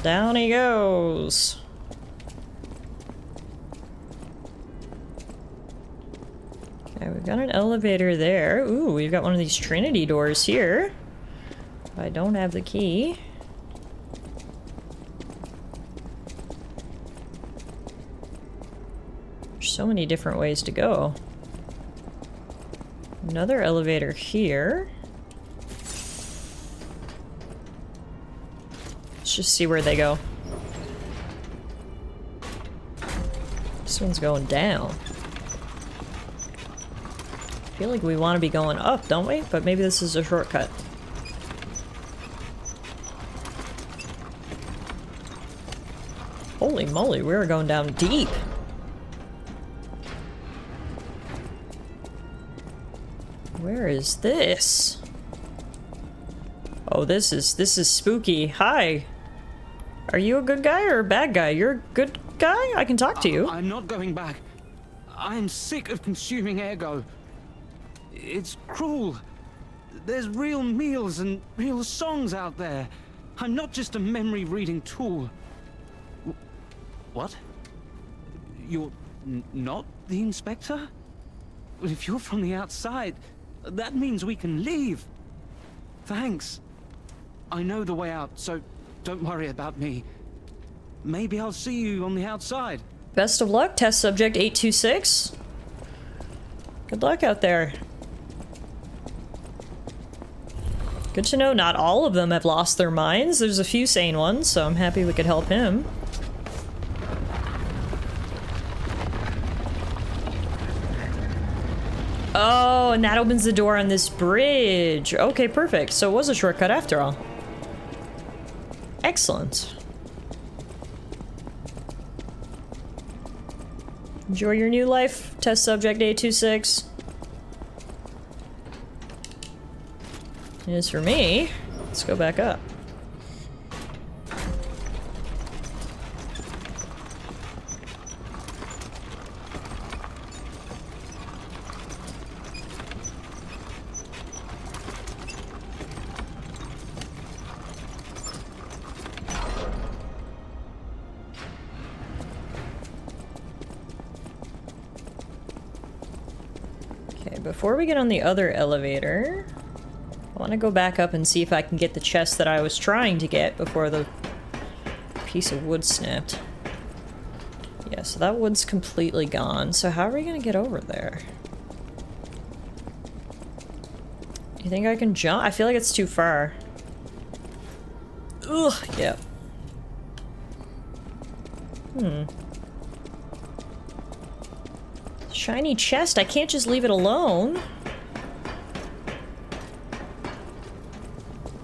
S1: Down he goes. Okay, we've got an elevator there. Ooh, we've got one of these Trinity doors here. I don't have the key. There's so many different ways to go. Another elevator here. Let's just see where they go. This one's going down. I feel like we want to be going up, don't we? But maybe this is a shortcut. Holy moly, we're going down deep. Where is this? Oh, this is spooky. Hi. Are you a good guy or a bad guy? You're a good guy? I can talk to you.
S10: I'm not going back. I'm sick of consuming ergo. It's cruel. There's real meals and real songs out there. I'm not just a memory-reading tool. What? You're not the inspector? Well, if you're from the outside, that means we can leave. Thanks. I know the way out, so don't worry about me. Maybe I'll see you on the outside.
S1: Best of luck, test subject 826. Good luck out there. Good to know not all of them have lost their minds. There's a few sane ones, so I'm happy we could help him. Oh, and that opens the door on this bridge. Okay, perfect. So it was a shortcut after all. Excellent. Enjoy your new life, test subject 826. As for me, let's go back up. Before we get on the other elevator, I want to go back up and see if I can get the chest that I was trying to get before the piece of wood snapped. Yeah, so that wood's completely gone. So how are we going to get over there? You think I can jump? I feel like it's too far. Ugh, yeah. Shiny chest, I can't just leave it alone.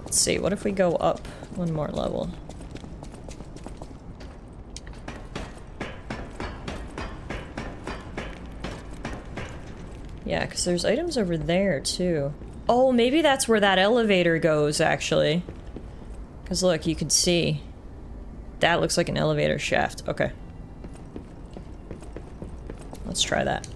S1: Let's see, what if we go up one more level? Yeah, because there's items over there too. Oh, maybe that's where that elevator goes, actually. Because look, you can see. That looks like an elevator shaft. Okay. Let's try that.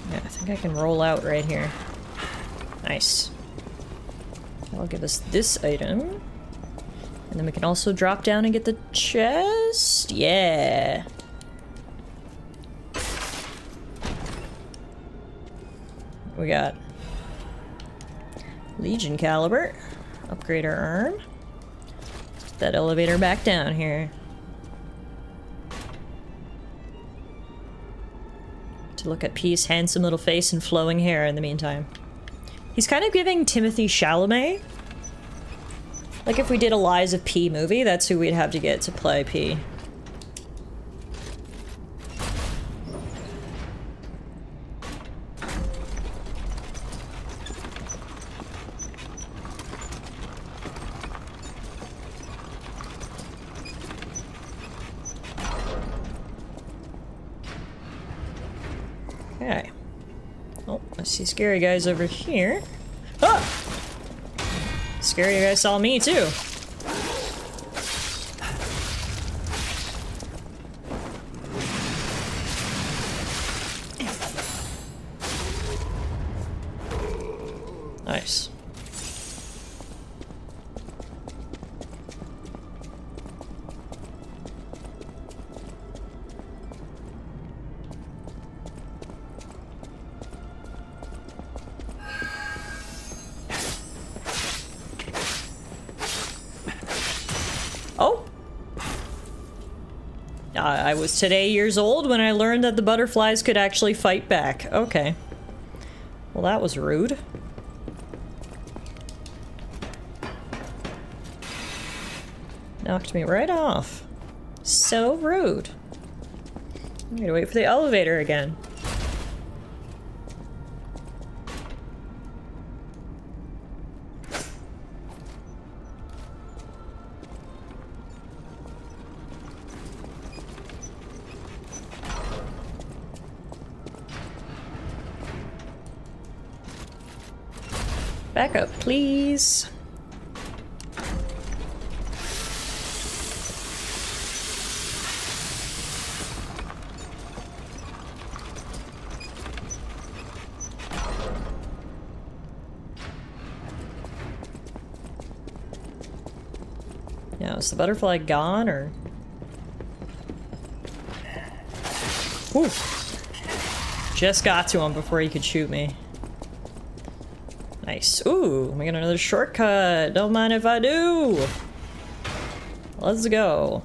S1: Yeah, I think I can roll out right here. Nice. That'll give us this item. And then we can also drop down and get the chest. Yeah. We got Legion caliber. Upgrade our arm. Put that elevator back down here. To look at P's handsome little face and flowing hair in the meantime. He's kind of giving Timothy Chalamet. Like if we did a Lies of P movie, that's who we'd have to get to play P. Okay. Oh, I see scary guys over here. Ah! Scary guy saw me too. Nice. Oh! I was today years old when I learned that the butterflies could actually fight back. Okay. Well, that was rude. Knocked me right off. So rude. I'm gonna wait for the elevator again. Back up, please. now? Is the butterfly gone, or? Ooh. Just got to him before he could shoot me. Nice. Ooh, we got another shortcut. Don't mind if I do. Let's go.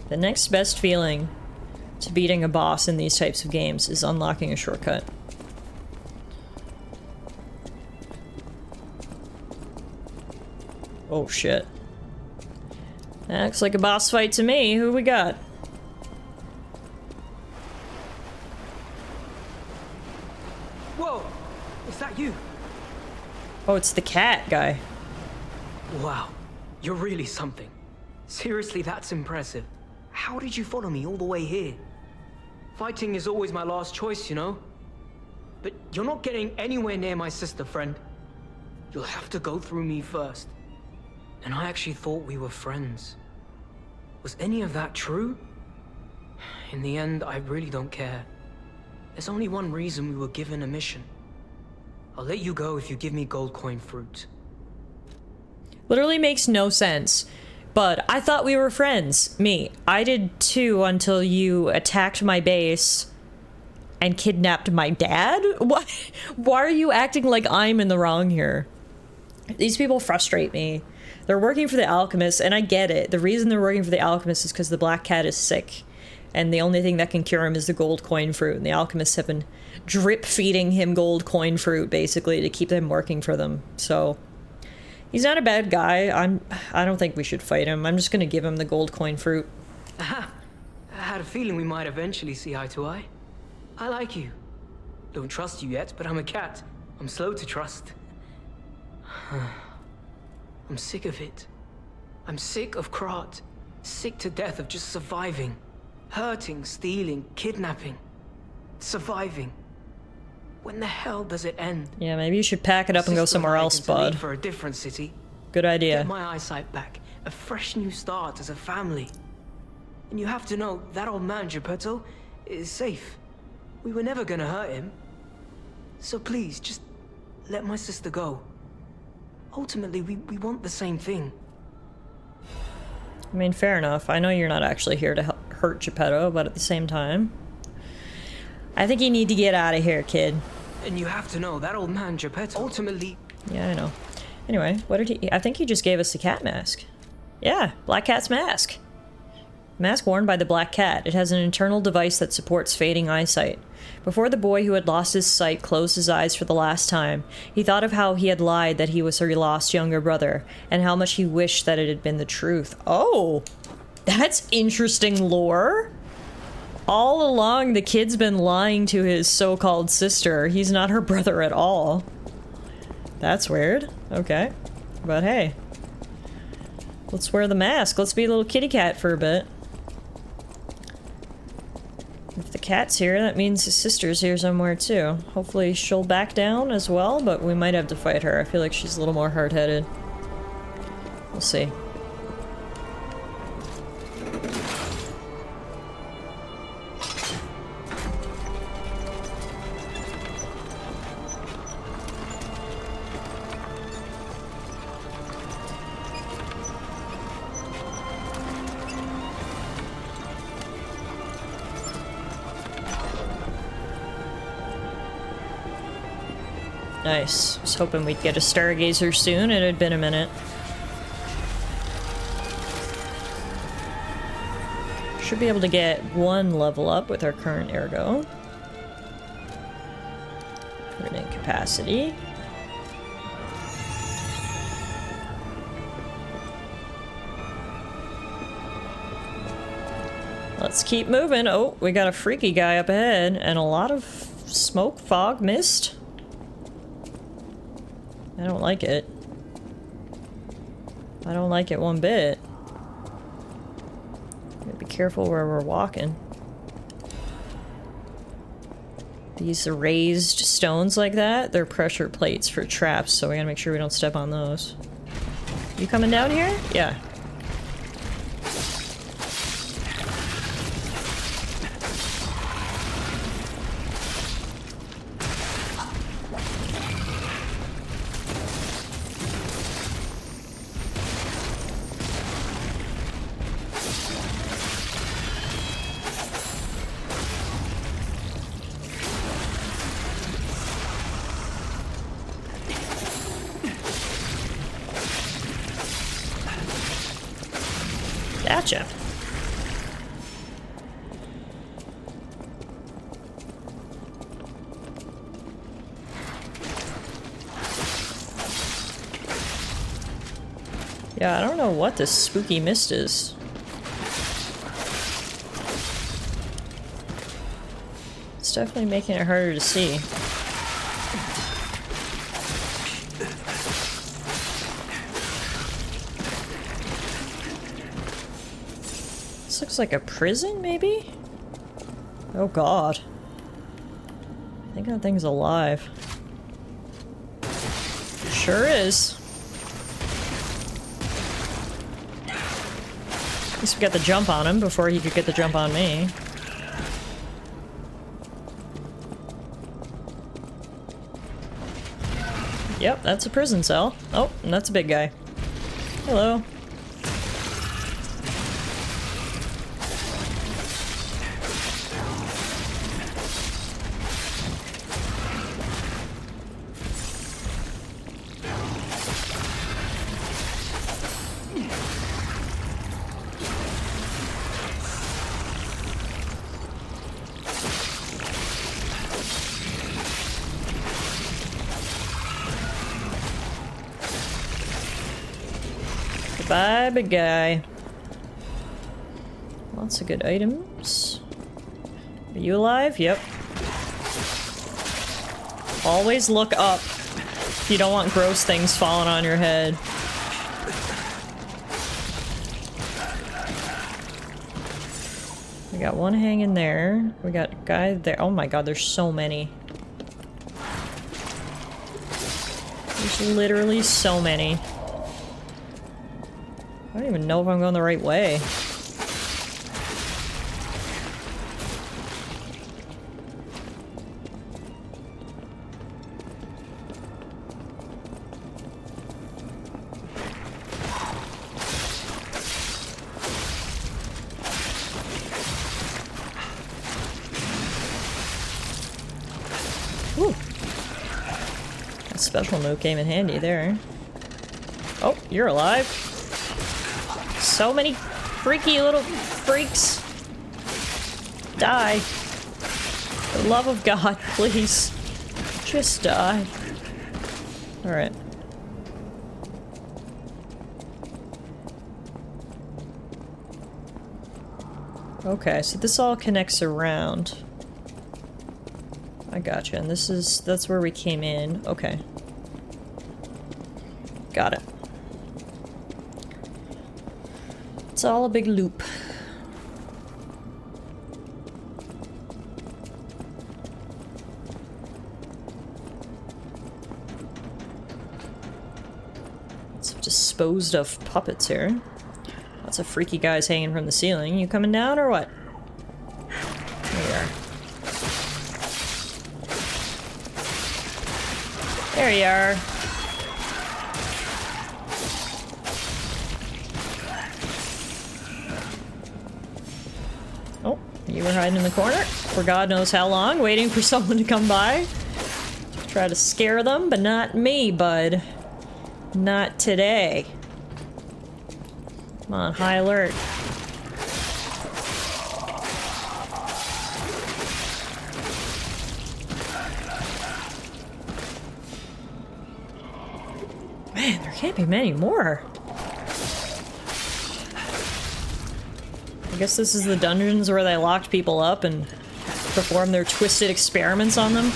S1: The next best feeling to beating a boss in these types of games is unlocking a shortcut. Oh shit. That looks like a boss fight to me. Who we got?
S11: Whoa! Is that you?
S1: Oh, it's the cat guy.
S11: Wow. You're really something. Seriously, that's impressive. How did you follow me all the way here? Fighting is always my last choice, you know? But you're not getting anywhere near my sister, friend. You'll have to go through me first. And I actually thought we were friends. Was any of that true? In the end, I really don't care. There's only one reason we were given a mission. I'll let you go if you give me gold coin fruit.
S1: Literally makes no sense. But I thought we were friends. Me. I did too until you attacked my base and kidnapped my dad? What? Why are you acting like I'm in the wrong here? These people frustrate me. They're working for the Alchemists, and I get it. The reason they're working for the Alchemists is because the Black Cat is sick. And the only thing that can cure him is the gold coin fruit. And the Alchemists have been drip feeding him gold coin fruit, basically, to keep him working for them. So, he's not a bad guy. I don't think we should fight him. I'm just gonna give him the gold coin fruit.
S11: Aha! I had a feeling we might eventually see eye to eye. I like you. Don't trust you yet, but I'm a cat. I'm slow to trust. I'm sick of it. I'm sick of Krat. Sick to death of just surviving. Hurting, stealing, kidnapping. Surviving. When the hell does it end?
S1: Yeah, maybe you should pack it up and go somewhere else, bud.
S11: For a different city.
S1: Good idea.
S11: Get my eyesight back. A fresh new start as a family. And you have to know, that old man, Geppetto, is safe. We were never gonna hurt him. So please, just let my sister go. Ultimately, we want the same thing.
S1: I mean, fair enough. I know you're not actually here to hurt Geppetto, but at the same time, I think you need to get out of here, kid.
S11: And you have to know, that old man, Geppetto, ultimately...
S1: Yeah, I know. Anyway, what did he... I think he just gave us the cat mask. Yeah, Black Cat's mask. Mask worn by the Black Cat. It has an internal device that supports fading eyesight. Before the boy who had lost his sight closed his eyes for the last time, he thought of how he had lied that he was her lost younger brother, and how much he wished that it had been the truth. Oh! That's interesting lore! All along, the kid's been lying to his so-called sister. He's not her brother at all. That's weird. Okay. But hey. Let's wear the mask. Let's be a little kitty cat for a bit. If the cat's here, that means his sister's here somewhere too. Hopefully she'll back down as well, but we might have to fight her. I feel like she's a little more hard-headed. We'll see. Nice. Was hoping we'd get a Stargazer soon. It had been a minute. Should be able to get one level up with our current ergo. Put it in capacity. Let's keep moving. Oh, we got a freaky guy up ahead and a lot of smoke, fog, mist. I don't like it. I don't like it one bit. Gotta be careful where we're walking. These raised stones like that, they're pressure plates for traps, so we gotta make sure we don't step on those. You coming down here? Yeah. Gotcha. Yeah, I don't know what this spooky mist is. It's definitely making it harder to see. This looks like a prison, maybe? Oh god. I think that thing's alive. Sure is. At least we got the jump on him before he could get the jump on me. Yep, that's a prison cell. Oh, and that's a big guy. Hello. Bye, big guy. Lots of good items. Are you alive? Yep. Always look up if you don't want gross things falling on your head. We got one hanging there. We got a guy there. Oh my god, there's so many. There's literally so many. I don't even know if I'm going the right way. Ooh. That special move came in handy there. Oh, you're alive. So many freaky little freaks. Die. For the love of God, please. Just die. Alright. Okay, so this all connects around. I gotcha, and that's where we came in. Okay. Got it. It's all a big loop. Lots of disposed of puppets here. Lots of freaky guys hanging from the ceiling. You coming down or what? There you are. There you are. Oh, you were hiding in the corner for God knows how long, waiting for someone to come by. Try to scare them, but not me, bud. Not today. I'm on high alert. Man, there can't be many more. I guess this is the dungeons where they locked people up and performed their twisted experiments on them.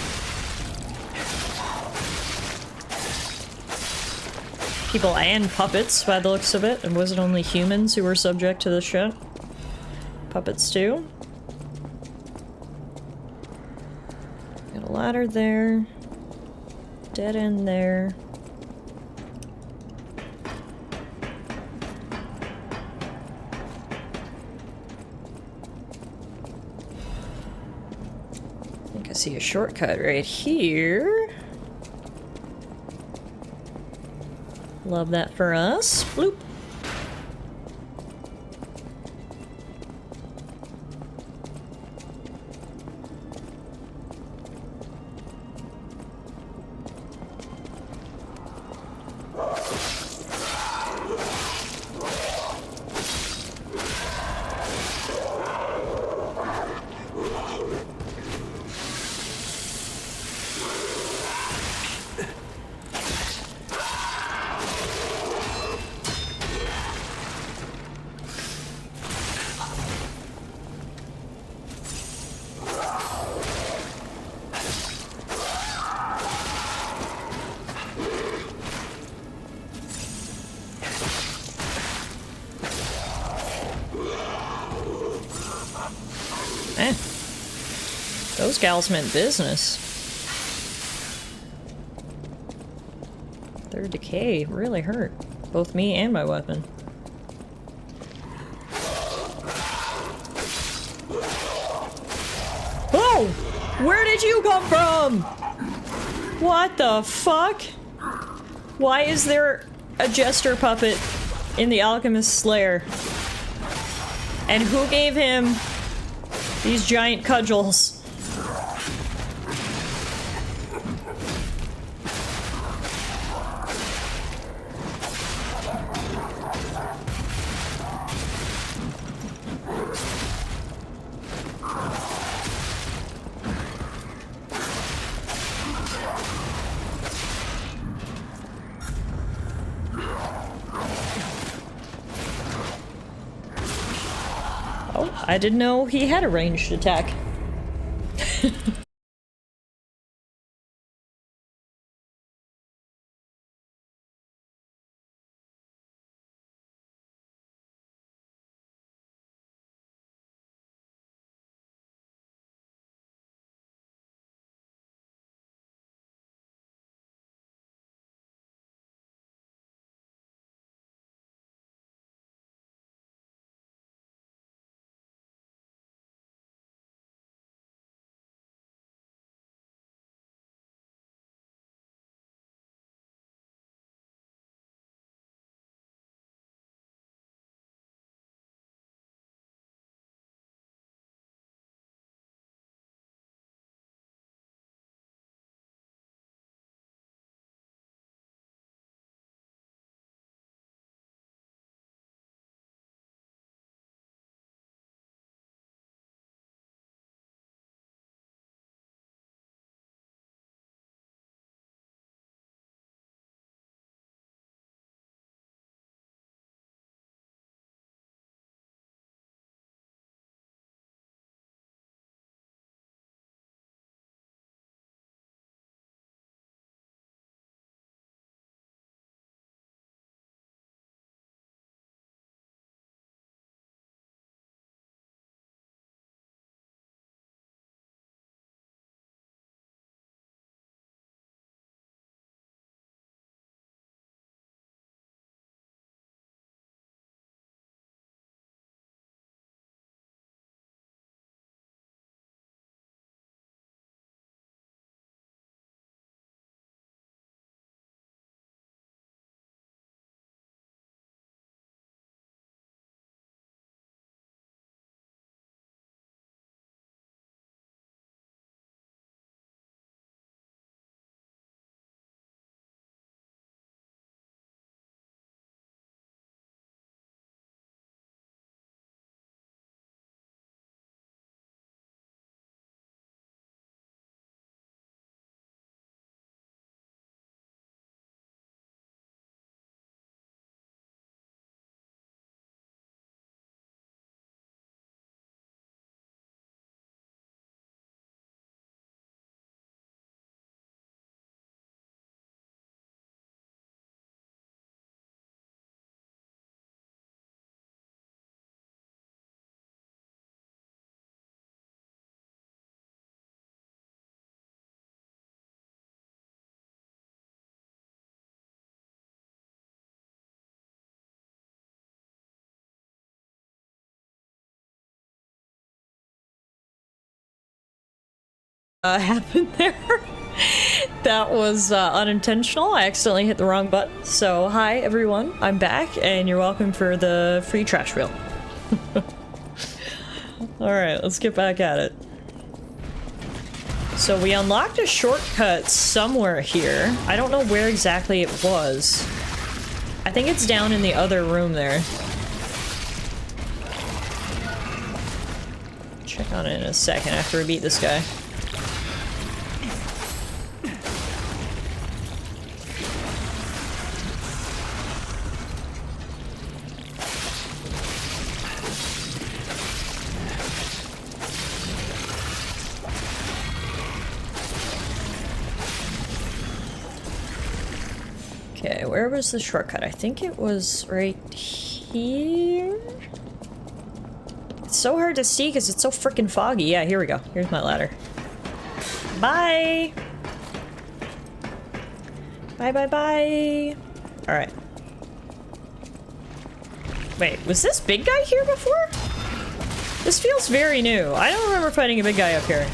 S1: People and puppets, by the looks of it. And was it only humans who were subject to this shit? Puppets too. Got a ladder there. Dead end there. I see a shortcut right here. Love that for us. Bloop. Eh. Those gals meant business. Their decay really hurt. Both me and my weapon. Whoa! Where did you come from? What the fuck? Why is there a jester puppet in the Alchemist's lair? And who gave him these giant cudgels? I didn't know he had a ranged attack. Happened there. That was unintentional. I accidentally hit the wrong button. So hi everyone, I'm back and you're welcome for the free trash wheel. Alright, let's get back at it. So we unlocked a shortcut somewhere here. I don't know where exactly it was. I think it's down in the other room there. Check on it in a second after we beat this guy. Okay, where was the shortcut? I think it was right here? I It's so hard to see because it's so freaking foggy. Yeah, here we go. Here's my ladder. Bye! Bye, bye, bye! Alright. Wait, was this big guy here before? This feels very new. I don't remember fighting a big guy up here.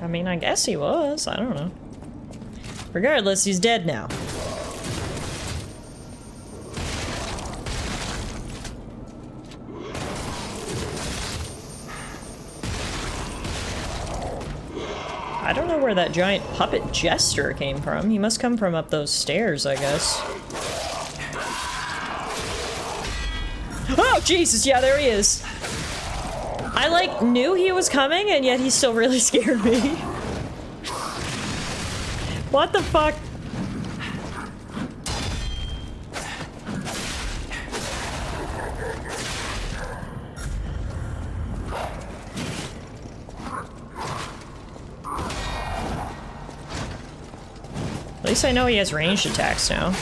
S1: I mean, I guess he was. I don't know. Regardless, he's dead now. I don't know where that giant puppet jester came from. He must come from up those stairs, I guess. Oh, Jesus! Yeah, there he is! I, like, knew he was coming, and yet he still really scared me. What the fuck? At least I know he has ranged attacks now.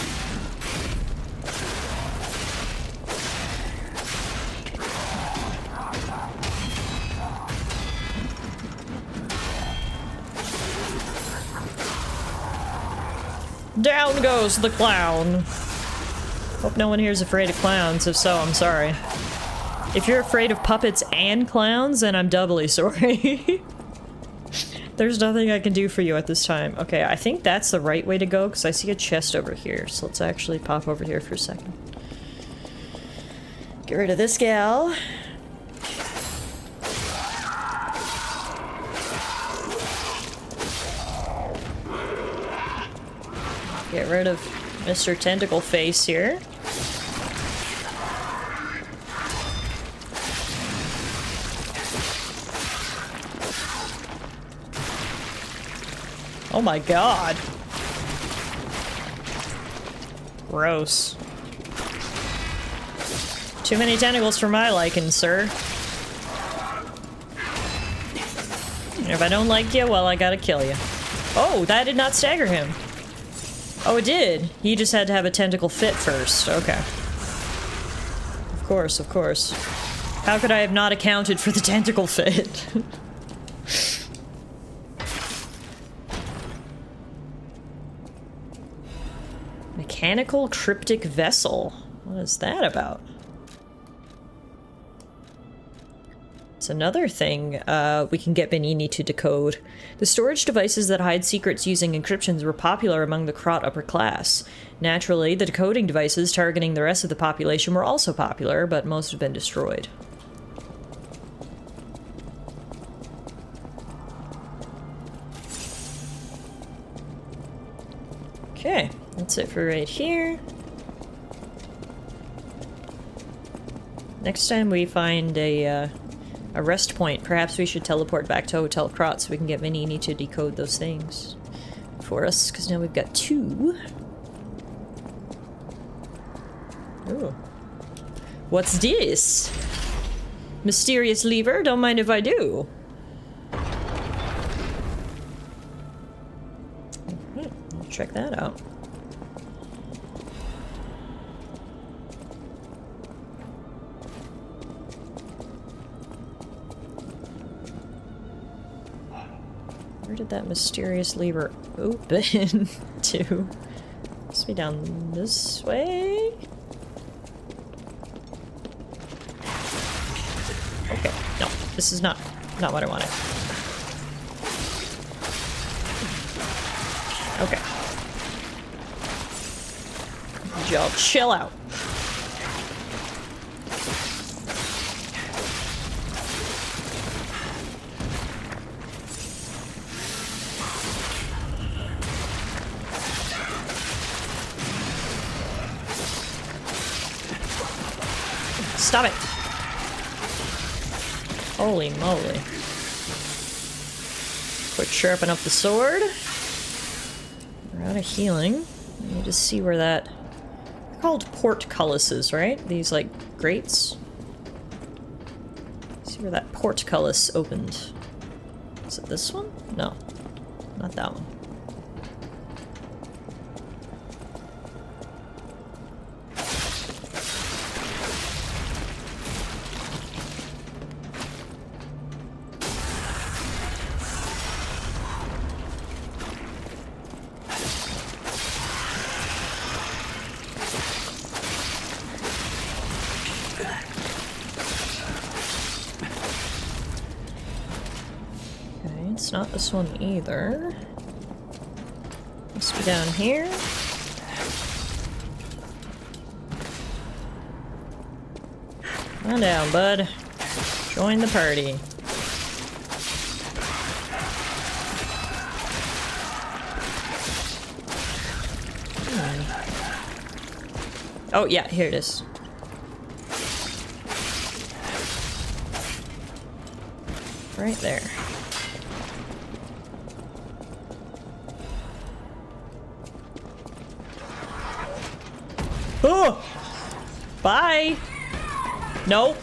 S1: Down goes the clown. Hope no one here is afraid of clowns. If so, I'm sorry. If you're afraid of puppets and clowns, then I'm doubly sorry. There's nothing I can do for you at this time. Okay, I think that's the right way to go, because I see a chest over here. So let's actually pop over here for a second. Get rid of this gal. Get rid of Mr. Tentacle Face here. Oh my god. Gross. Too many tentacles for my liking, sir. And if I don't like you, well, I gotta kill you. Oh, that did not stagger him. Oh, it did. He just had to have a tentacle fit first. Okay. Of course, of course. How could I have not accounted for the tentacle fit? Mechanical cryptic vessel. What is that about? It's another thing we can get Benini to decode. The storage devices that hide secrets using encryptions were popular among the Krot upper class. Naturally, the decoding devices targeting the rest of the population were also popular, but most have been destroyed. Okay, that's it for right here. Next time we find a rest point, perhaps we should teleport back to Hotel Krot so we can get Benini to decode those things for us, because now we've got 2. Ooh. What's this? Mysterious lever? Don't mind if I do. I'll check that out. Where did that mysterious lever open to? Must be down this way? Okay, no, this is not what I wanted. Okay. Y'all chill out. Stop it. Holy moly. Quick sharpen up the sword. We're out of healing. Let me just see where that... They're called portcullises, right? These, like, grates. See where that portcullis opened. Is it this one? No. Not that one. It's not this one either. Must be down here. Come on down, bud. Join the party. Oh, yeah, here it is. Right there. Oh! Bye! Nope.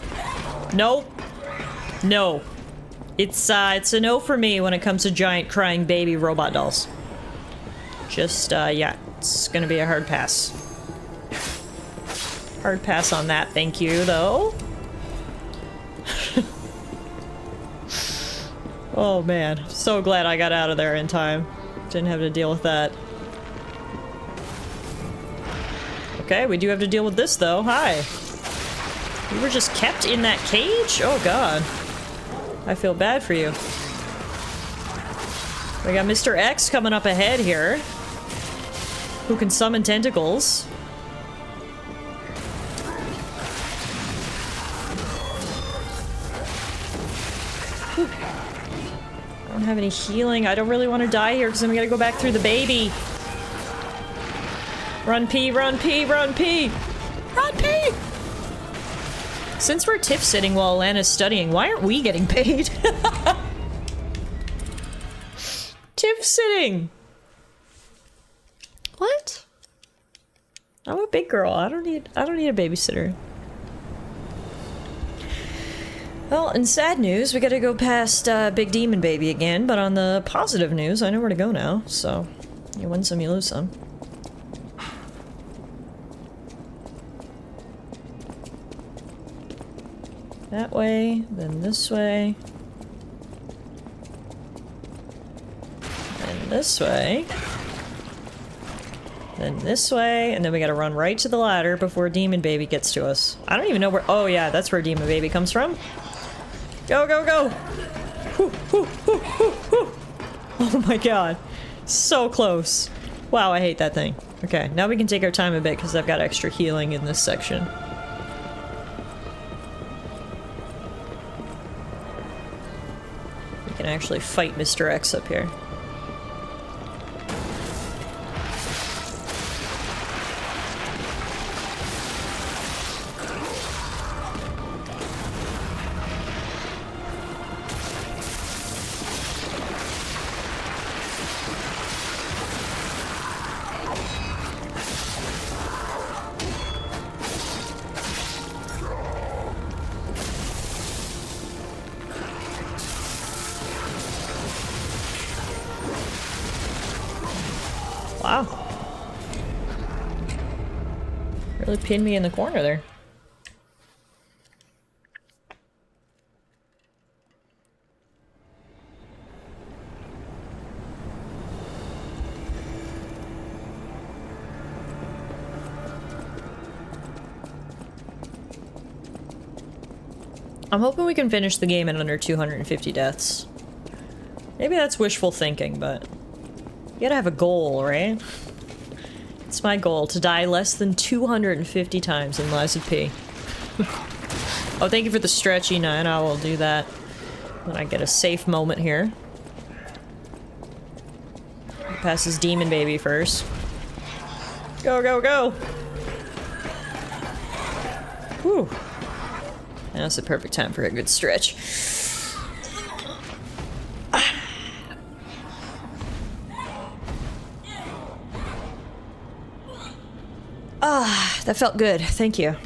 S1: Nope. No. It's a no for me when it comes to giant crying baby robot dolls. Just, yeah. It's gonna be a hard pass. Hard pass on that, thank you, though. Oh man, so glad I got out of there in time. Didn't have to deal with that. Okay, we do have to deal with this though. Hi. You were just kept in that cage? Oh god. I feel bad for you. We got Mr. X coming up ahead here, who can summon tentacles. Whew. I don't have any healing. I don't really want to die here because then we gotta go back through the baby. Run P, run P, run P! Run P! Since we're tip sitting while Alana's studying, why aren't we getting paid? Tip sitting! What? I'm a big girl. I don't need a babysitter. Well, in sad news, we gotta go past Big Demon Baby again, but on the positive news, I know where to go now, so you win some, you lose some. That way, then this way. Then this way. Then this way, and then we gotta run right to the ladder before Demon Baby gets to us. I don't even know where- oh yeah, that's where Demon Baby comes from. Go, go, go! Whew, whew, whew, whew, whew. Oh my god. So close. Wow, I hate that thing. Okay, now we can take our time a bit because I've got extra healing in this section. We can actually fight Mr. X up here. Wow. Really pinned me in the corner there. I'm hoping we can finish the game in under 250 deaths. Maybe that's wishful thinking, but you gotta have a goal, right? It's my goal, to die less than 250 times in Lies of P. Oh, thank you for the stretchy 9. I will do that when I get a safe moment here. Pass his Demon Baby first. Go, go, go! Whew. Now's the perfect time for a good stretch. Ah, that felt good. Thank you.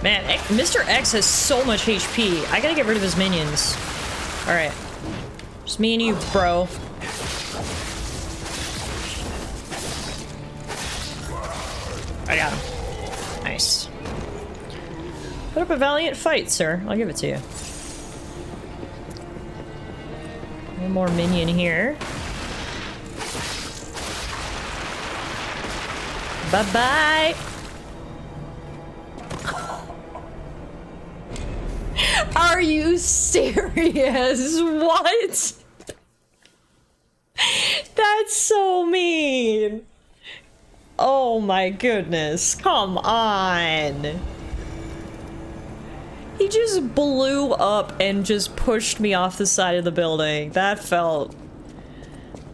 S1: Man, Mr. X has so much HP. I gotta get rid of his minions. Alright. Just me and you, bro. I got him. Nice. Put up a valiant fight, sir. I'll give it to you. One more minion here. Bye-bye! Are you serious? What? That's so mean. Oh my goodness. Come on. He just blew up and just pushed me off the side of the building. That felt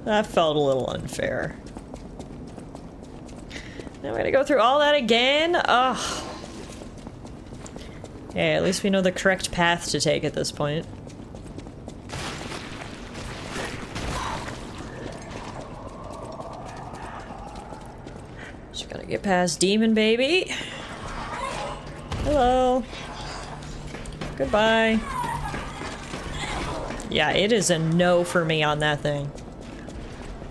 S1: a little unfair. Now we gotta go through all that again? Ugh. Yeah, at least we know the correct path to take at this point. Just gotta get past Demon Baby. Hello. Goodbye. Yeah, it is a no for me on that thing.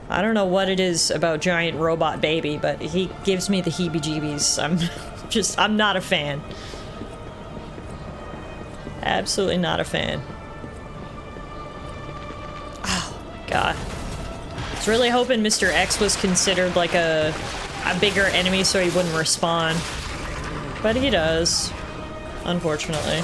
S1: I don't know what it is about Giant Robot Baby, but he gives me the heebie-jeebies. I'm not a fan. Absolutely not a fan. Oh my god. I was really hoping Mr. X was considered like a bigger enemy so he wouldn't respawn. But he does, unfortunately.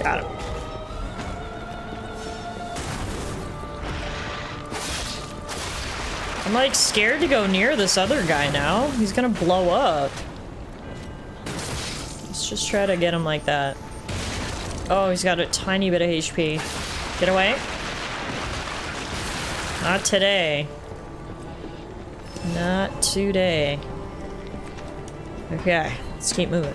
S1: Got him. I'm like scared to go near this other guy now. He's gonna blow up. Let's just try to get him like that. Oh, he's got a tiny bit of HP. Get away. Not today. Not today. Okay, let's keep moving.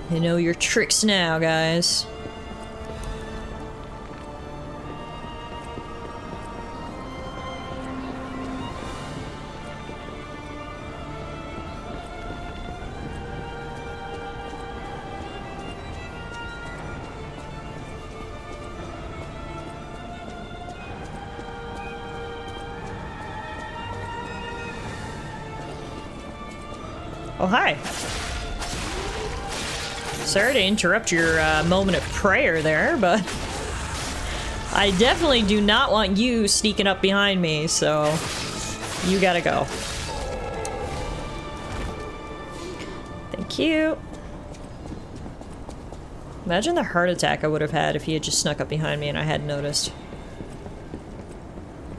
S1: You know your tricks now, guys. Oh, hi. Sorry to interrupt your moment of prayer there, but I definitely do not want you sneaking up behind me, so you gotta go. Thank you. Imagine the heart attack I would have had if he had just snuck up behind me and I hadn't noticed.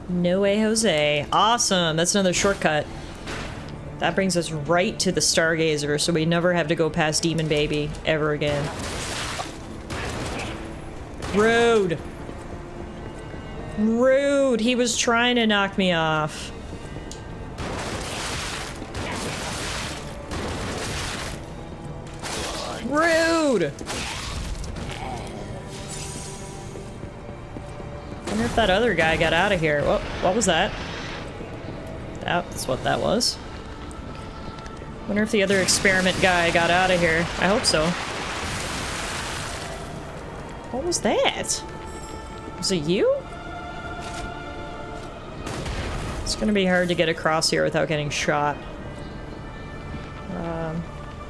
S1: No way, Jose. Awesome. That's another shortcut. That brings us right to the Stargazer, so we never have to go past Demon Baby ever again. Rude. Rude. He was trying to knock me off. Rude. I wonder if that other guy got out of here. What was that? That's what that was. Wonder if the other experiment guy got out of here. I hope so. What was that? Was it you? It's gonna be hard to get across here without getting shot.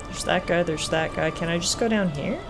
S1: There's that guy, there's that guy. Can I just go down here?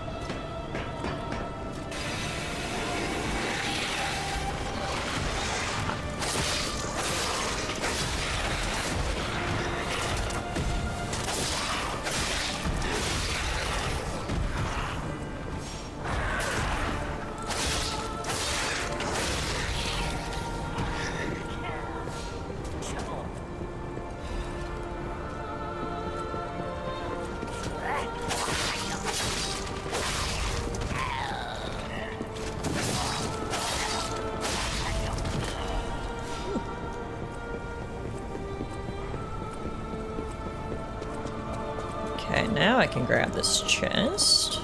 S1: Okay, now I can grab this chest.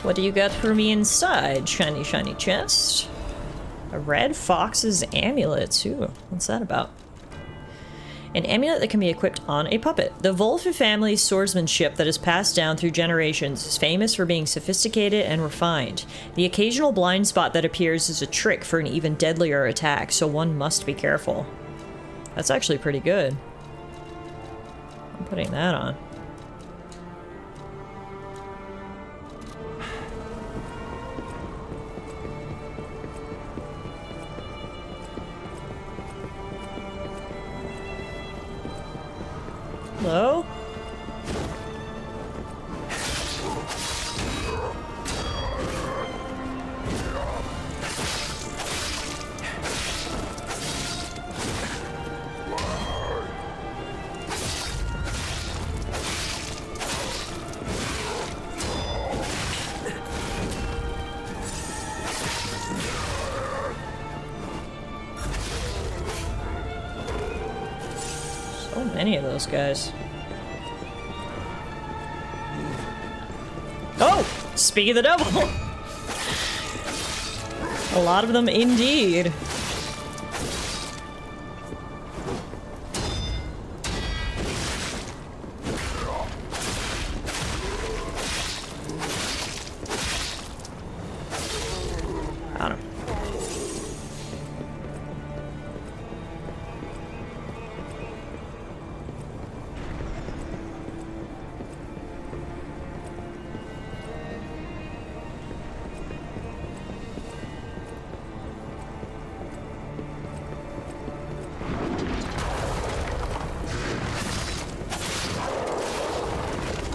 S1: What do you got for me inside, shiny, shiny chest? A red fox's amulet. Ooh, what's that about? An amulet that can be equipped on a puppet. The Wolfe family's swordsmanship that is passed down through generations is famous for being sophisticated and refined. The occasional blind spot that appears is a trick for an even deadlier attack, so one must be careful. That's actually pretty good. I'm putting that on. Hello? So many of those guys. Oh! Speak of the devil! A lot of them indeed. Got him.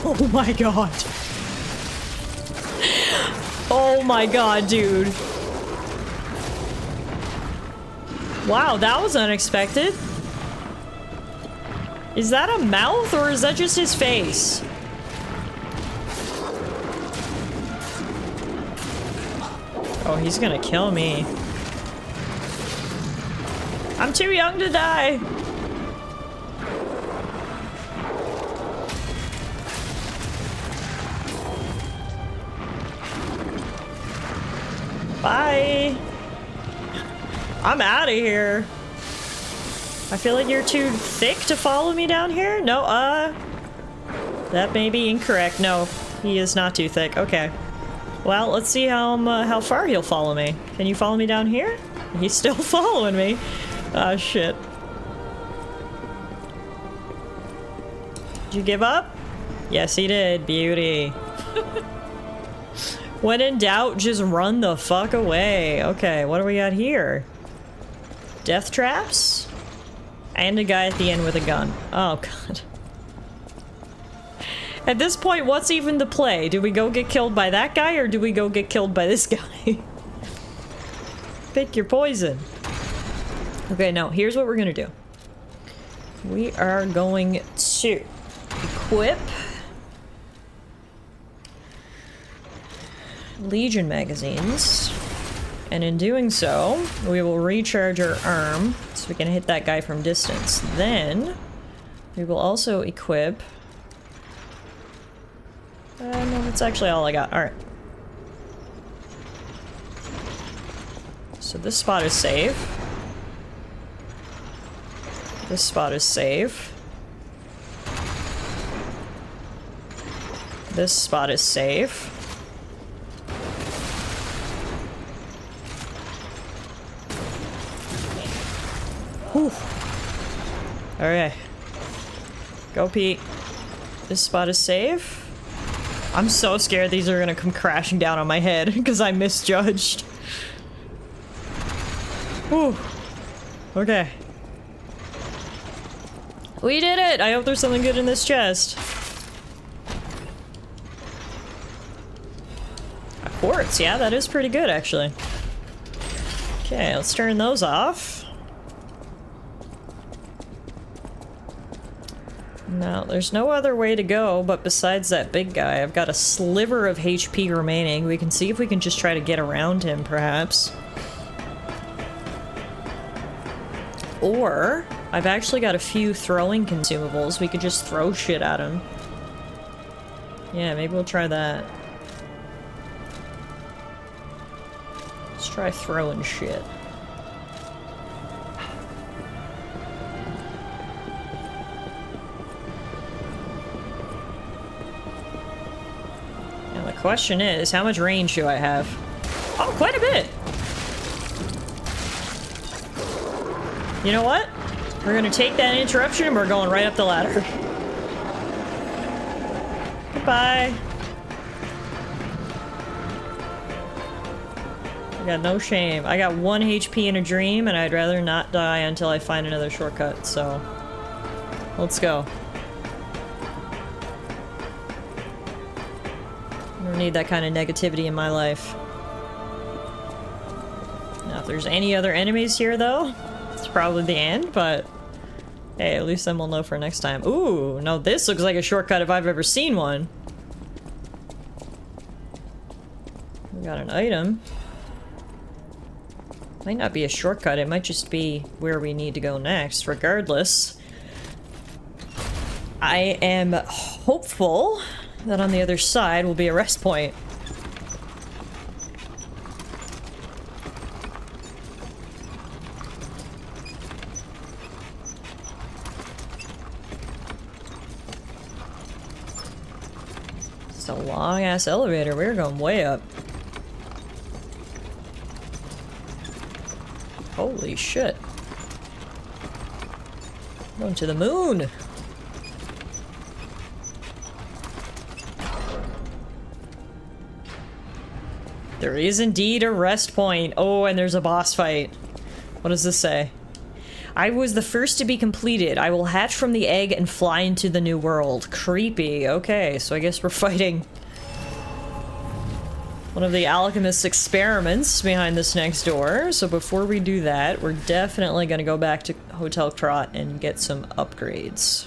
S1: Oh my god. Oh my god, dude. Wow, that was unexpected. Is that a mouth or is that just his face? Oh, he's gonna kill me. I'm too young to die. Bye. I'm out of here. I feel like you're too thick to follow me down here. No, that may be incorrect. No, he is not too thick. Okay. Well, let's see how far he'll follow me. Can you follow me down here? He's still following me. Ah, shit. Did you give up? Yes, he did. Beauty. When in doubt, just run the fuck away. Okay, what do we got here? Death traps? And a guy at the end with a gun. Oh, God. At this point, what's even the play? Do we go get killed by that guy, or do we go get killed by this guy? Pick your poison. Okay, now here's what we're gonna do. We are going to equip Legion magazines, and in doing so, we will recharge our arm so we can hit that guy from distance. Then, we will also equip... no, that's actually all I got. Alright. So this spot is safe. This spot is safe. This spot is safe. Whew. Okay. Go, Pete. This spot is safe. I'm so scared these are gonna come crashing down on my head because I misjudged. Whew. Okay. We did it! I hope there's something good in this chest. A quartz, yeah, that is pretty good actually. Okay, let's turn those off. No, there's no other way to go but besides that big guy. I've got a sliver of HP remaining. We can see if we can just try to get around him, perhaps. Or, I've actually got a few throwing consumables. We could just throw shit at him. Yeah, maybe we'll try that. Let's try throwing shit. Now the question is, how much range do I have? Oh, quite a bit! You know what? We're gonna take that interruption and we're going right up the ladder. Goodbye. I got no shame. I got 1 HP in a dream and I'd rather not die until I find another shortcut, so... let's go. I don't need that kind of negativity in my life. Now, if there's any other enemies here, though, it's probably the end, but hey, at least then we'll know for next time. Ooh, no, this looks like a shortcut if I've ever seen one. We got an item. Might not be a shortcut, it might just be where we need to go next. Regardless, I am hopeful that on the other side will be a rest point. It's a long-ass elevator. We're going way up. Holy shit. Going to the moon. There is indeed a rest point. Oh, and there's a boss fight. What does this say? I was the first to be completed. I will hatch from the egg and fly into the new world. Creepy. Okay, so I guess we're fighting one of the Alchemists' experiments behind this next door. So before we do that, we're definitely gonna go back to Hotel Trot and get some upgrades.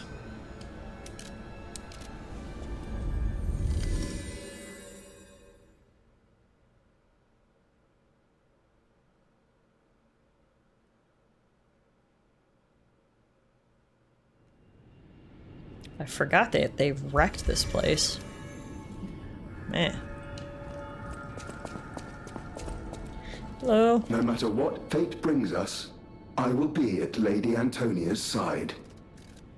S1: I forgot that they've wrecked this place. Man. Hello.
S12: No matter what fate brings us, I will be at Lady Antonia's side.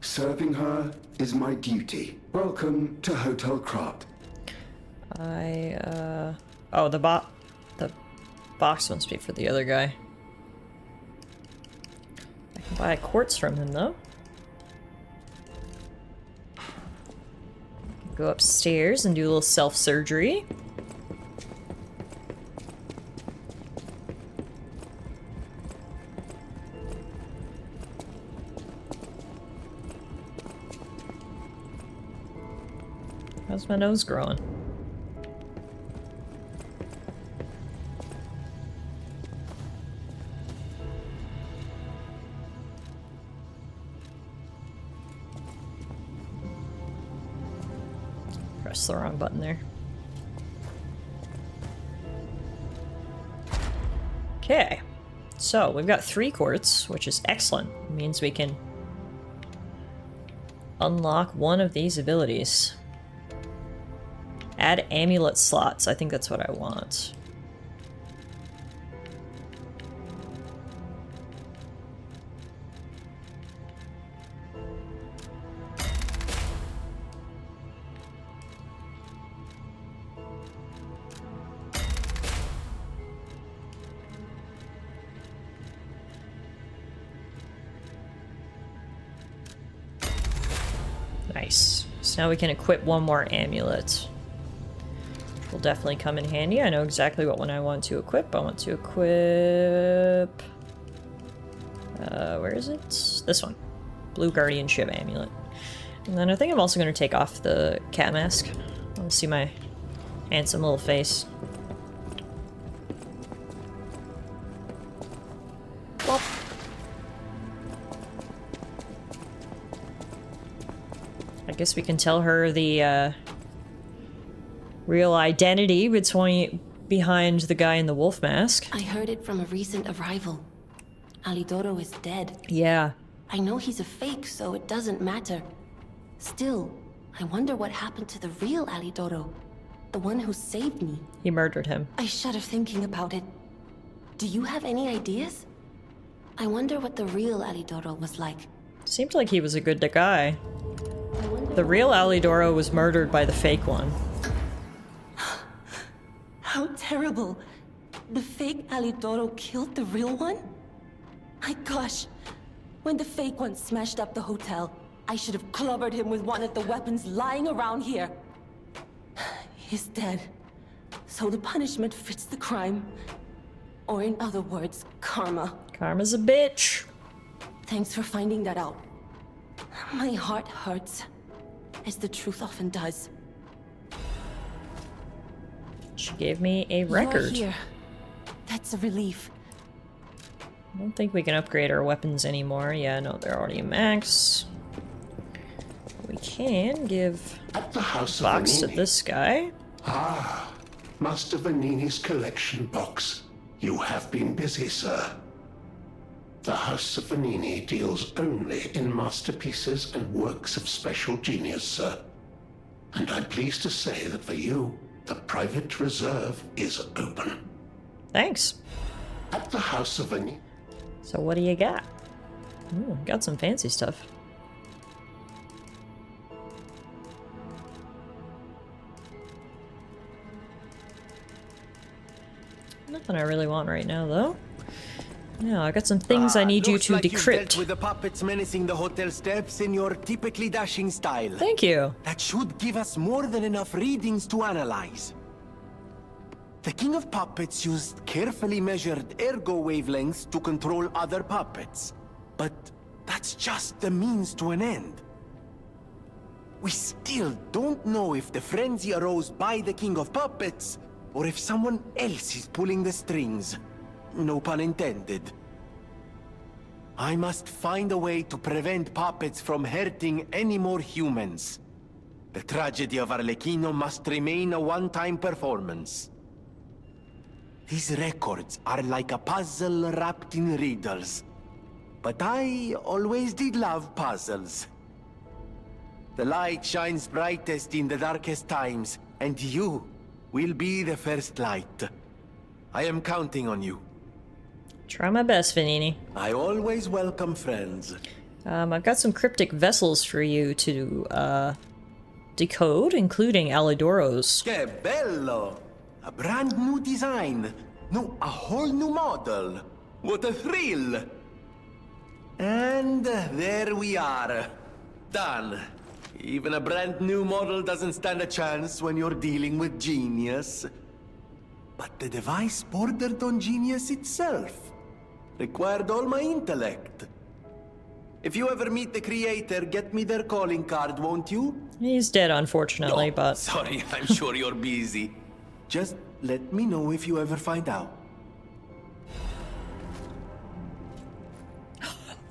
S12: Serving her is my duty. Welcome to Hotel Krat.
S1: Oh, the box must be for the other guy. I can buy a quartz from him, though. Go upstairs and do a little self-surgery. How's my nose growing? Press the wrong button there. Okay. So, we've got 3 quartz, which is excellent. It means we can unlock one of these abilities. Add amulet slots. I think that's what I want. Nice. So now we can equip one more amulet. Which will definitely come in handy. I know exactly what one I want to equip. I want to equip... where is it? This one. Blue Guardianship Amulet. And then I think I'm also going to take off the cat mask. I want to see my handsome little face. Well. I guess we can tell her the real identity behind the guy in the wolf mask.
S13: I heard it from a recent arrival. Alidoro is dead.
S1: Yeah.
S13: I know he's a fake, so it doesn't matter. Still, I wonder what happened to the real Alidoro. The one who saved me.
S1: He murdered him.
S13: I shudder thinking about it. Do you have any ideas? I wonder what the real Alidoro was like.
S1: Seemed like he was a good guy. The real Alidoro was murdered by the fake one.
S13: How terrible. The fake Alidoro killed the real one? My gosh. When the fake one smashed up the hotel, I should have clobbered him with one of the weapons lying around here. He's dead. So the punishment fits the crime. Or in other words, karma.
S1: Karma's a bitch.
S13: Thanks for finding that out. My heart hurts, as the truth often does.
S1: She gave me a record.
S13: You're here. That's a relief.
S1: I don't think we can upgrade our weapons anymore. Yeah, no, they're already max. We can give
S12: At the House
S1: a box
S12: of
S1: to
S12: Vanini.
S1: this guy.
S12: Ah, Master Vanini's collection box. You have been busy, sir. The House of Vanini deals only in masterpieces and works of special genius, sir. And I'm pleased to say that for you, the private reserve is open.
S1: Thanks.
S12: At the House of Vanini.
S1: So what do you got? Ooh, got some fancy stuff. Nothing I really want right now, though. Yeah, I got some things I need you to
S14: Looks like you've dealt
S1: decrypt.
S14: with the puppets menacing the hotel steps in your typically dashing style.
S1: Thank you.
S14: That should give us more than enough readings to analyze. The King of Puppets used carefully measured ergo wavelengths to control other puppets. But that's just the means to an end. We still don't know if the frenzy arose by the King of Puppets, or if someone else is pulling the strings. No pun intended. I must find a way to prevent puppets from hurting any more humans. The tragedy of Arlecchino must remain a one-time performance. These records are like a puzzle wrapped in riddles. But I always did love puzzles. The light shines brightest in the darkest times, and you will be the first light. I am counting on you.
S1: Try my best, Vanini.
S14: I always welcome friends.
S1: I've got some cryptic vessels for you to decode, including Alidoro's.
S14: Que bello! A brand new design. No, a whole new model. What a thrill! And there we are. Done. Even a brand new model doesn't stand a chance when you're dealing with genius. But the device bordered on genius itself. Required all my intellect. If you ever meet the creator, get me their calling card, won't you?
S1: He's dead, unfortunately,
S14: Oh,
S1: but...
S14: sorry, I'm sure you're busy. Just let me know if you ever find out.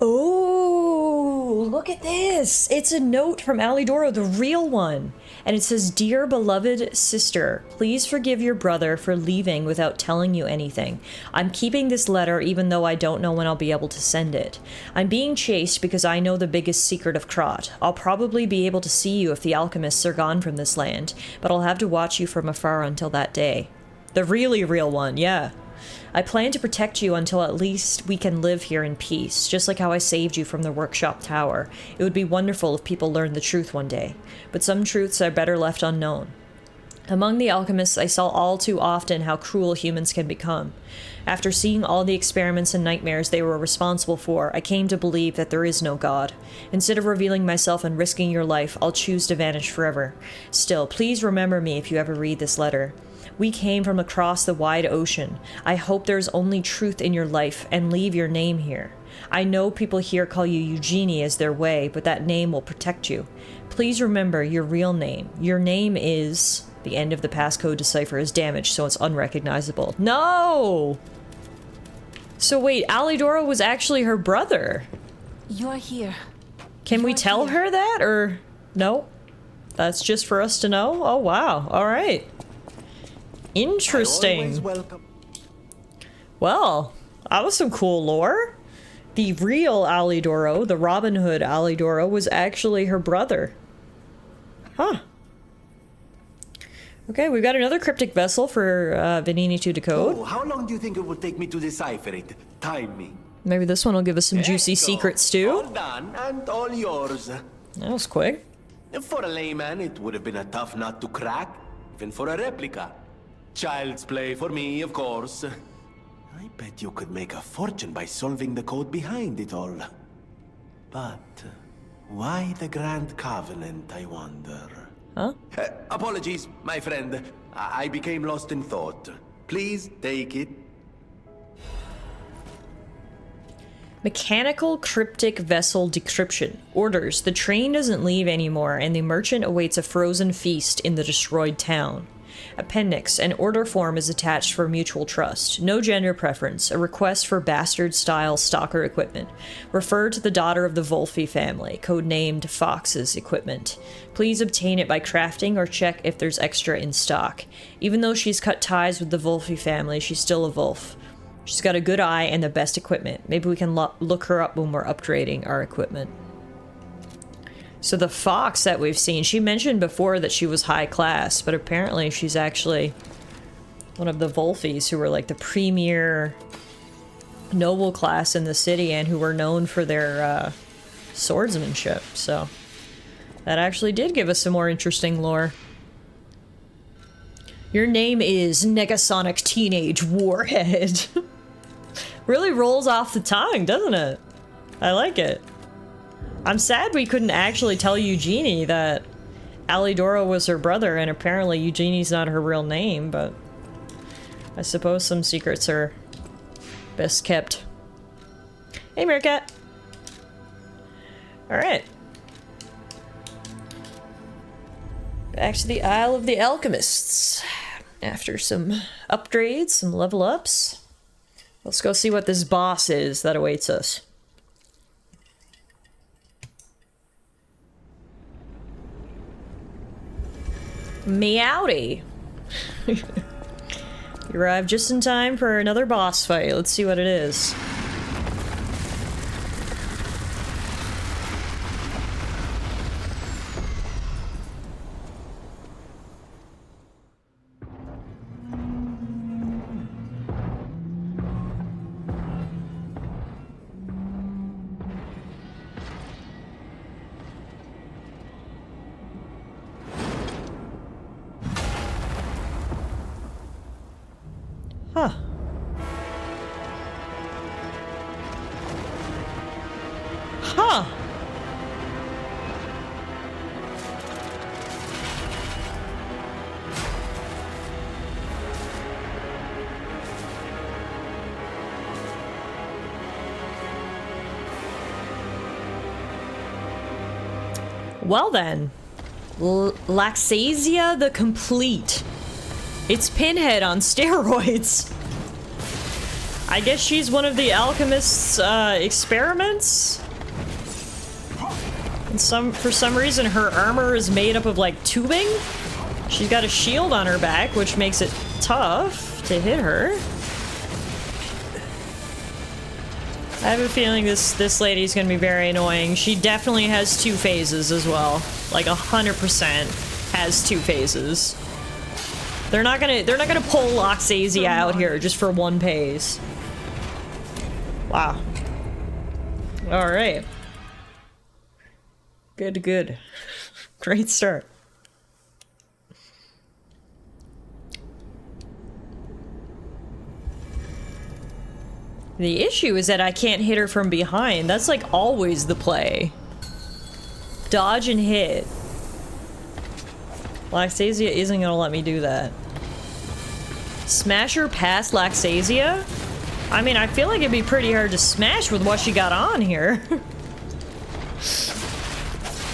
S1: Oh, look at this! It's a note from Alidoro, the real one. And it says, "Dear beloved sister, please forgive your brother for leaving without telling you anything. I'm keeping this letter even though I don't know when I'll be able to send it. I'm being chased because I know the biggest secret of Krot. I'll probably be able to see you if the alchemists are gone from this land, but I'll have to watch you from afar until that day." The really real one, yeah. "I plan to protect you until at least we can live here in peace, just like how I saved you from the workshop tower. It would be wonderful if people learned the truth one day, but some truths are better left unknown. Among the alchemists, I saw all too often how cruel humans can become. After seeing all the experiments and nightmares they were responsible for, I came to believe that there is no God. Instead of revealing myself and risking your life, I'll choose to vanish forever. Still, please remember me if you ever read this letter. We came from across the wide ocean. I hope there's only truth in your life, and leave your name here. I know people here call you Eugenie as their way, but that name will protect you. Please remember your real name. Your name is..." The end of the passcode decipher is damaged, so it's unrecognizable. No! So wait, Alidoro was actually her brother.
S13: You're here.
S1: Can we tell her that, or no? That's just for us to know? Oh wow, alright. Interesting. Well, that was some cool lore. The real Alidoro, the Robin Hood Alidoro, was actually her brother. Huh. Okay, we've got another cryptic vessel for Venini to decode.
S14: Oh, how long do you think it will take me to decipher it? Time me.
S1: Maybe this one will give us some juicy secrets too.
S14: All done and all yours.
S1: That was quick.
S14: For a layman, it would have been a tough nut to crack, even for a replica. Child's play for me, of course. I bet you could make a fortune by solving the code behind it all. But why the Grand Covenant, I wonder?
S1: Huh?
S14: Apologies, my friend. I became lost in thought. Please take it.
S1: Mechanical cryptic vessel decryption. Orders: the train doesn't leave anymore, and the merchant awaits a frozen feast in the destroyed town. Appendix: an order form is attached for mutual trust. No gender preference. A request for bastard-style stalker equipment. Refer to the daughter of the Wolfie family, codenamed Fox's equipment. Please obtain it by crafting or check if there's extra in stock. Even though she's cut ties with the Wolfie family, she's still a Wolf. She's got a good eye and the best equipment. Maybe we can look her up when we're upgrading our equipment. So the Fox that we've seen, she mentioned before that she was high class, but apparently she's actually one of the Wolfies who were like the premier noble class in the city and who were known for their swordsmanship. So that actually did give us some more interesting lore. Your name is Negasonic Teenage Warhead. Really rolls off the tongue, doesn't it? I like it. I'm sad we couldn't actually tell Eugenie that Alidoro was her brother, and apparently Eugenie's not her real name, but I suppose some secrets are best kept. Hey, Meerkat. Alright. Back to the Isle of the Alchemists. After some upgrades, some level ups, let's go see what this boss is that awaits us. Meowdy! You arrived just in time for another boss fight. Let's see what it is. Huh. Huh. Well then, Laxasia the Complete. It's Pinhead on steroids. I guess she's one of the Alchemists' experiments? And for some reason, her armor is made up of like tubing. She's got a shield on her back, which makes it tough to hit her. I have a feeling this lady's gonna be very annoying. She definitely has 2 phases as well. Like 100% has 2 phases. They're not gonna pull Loxasia out here just for 1 phase. Wow. Alright. Good. Great start. The issue is that I can't hit her from behind. That's like always the play. Dodge and hit. Loxasia isn't gonna let me do that. Smash her past Loxasia? I mean, I feel like it'd be pretty hard to smash with what she got on here.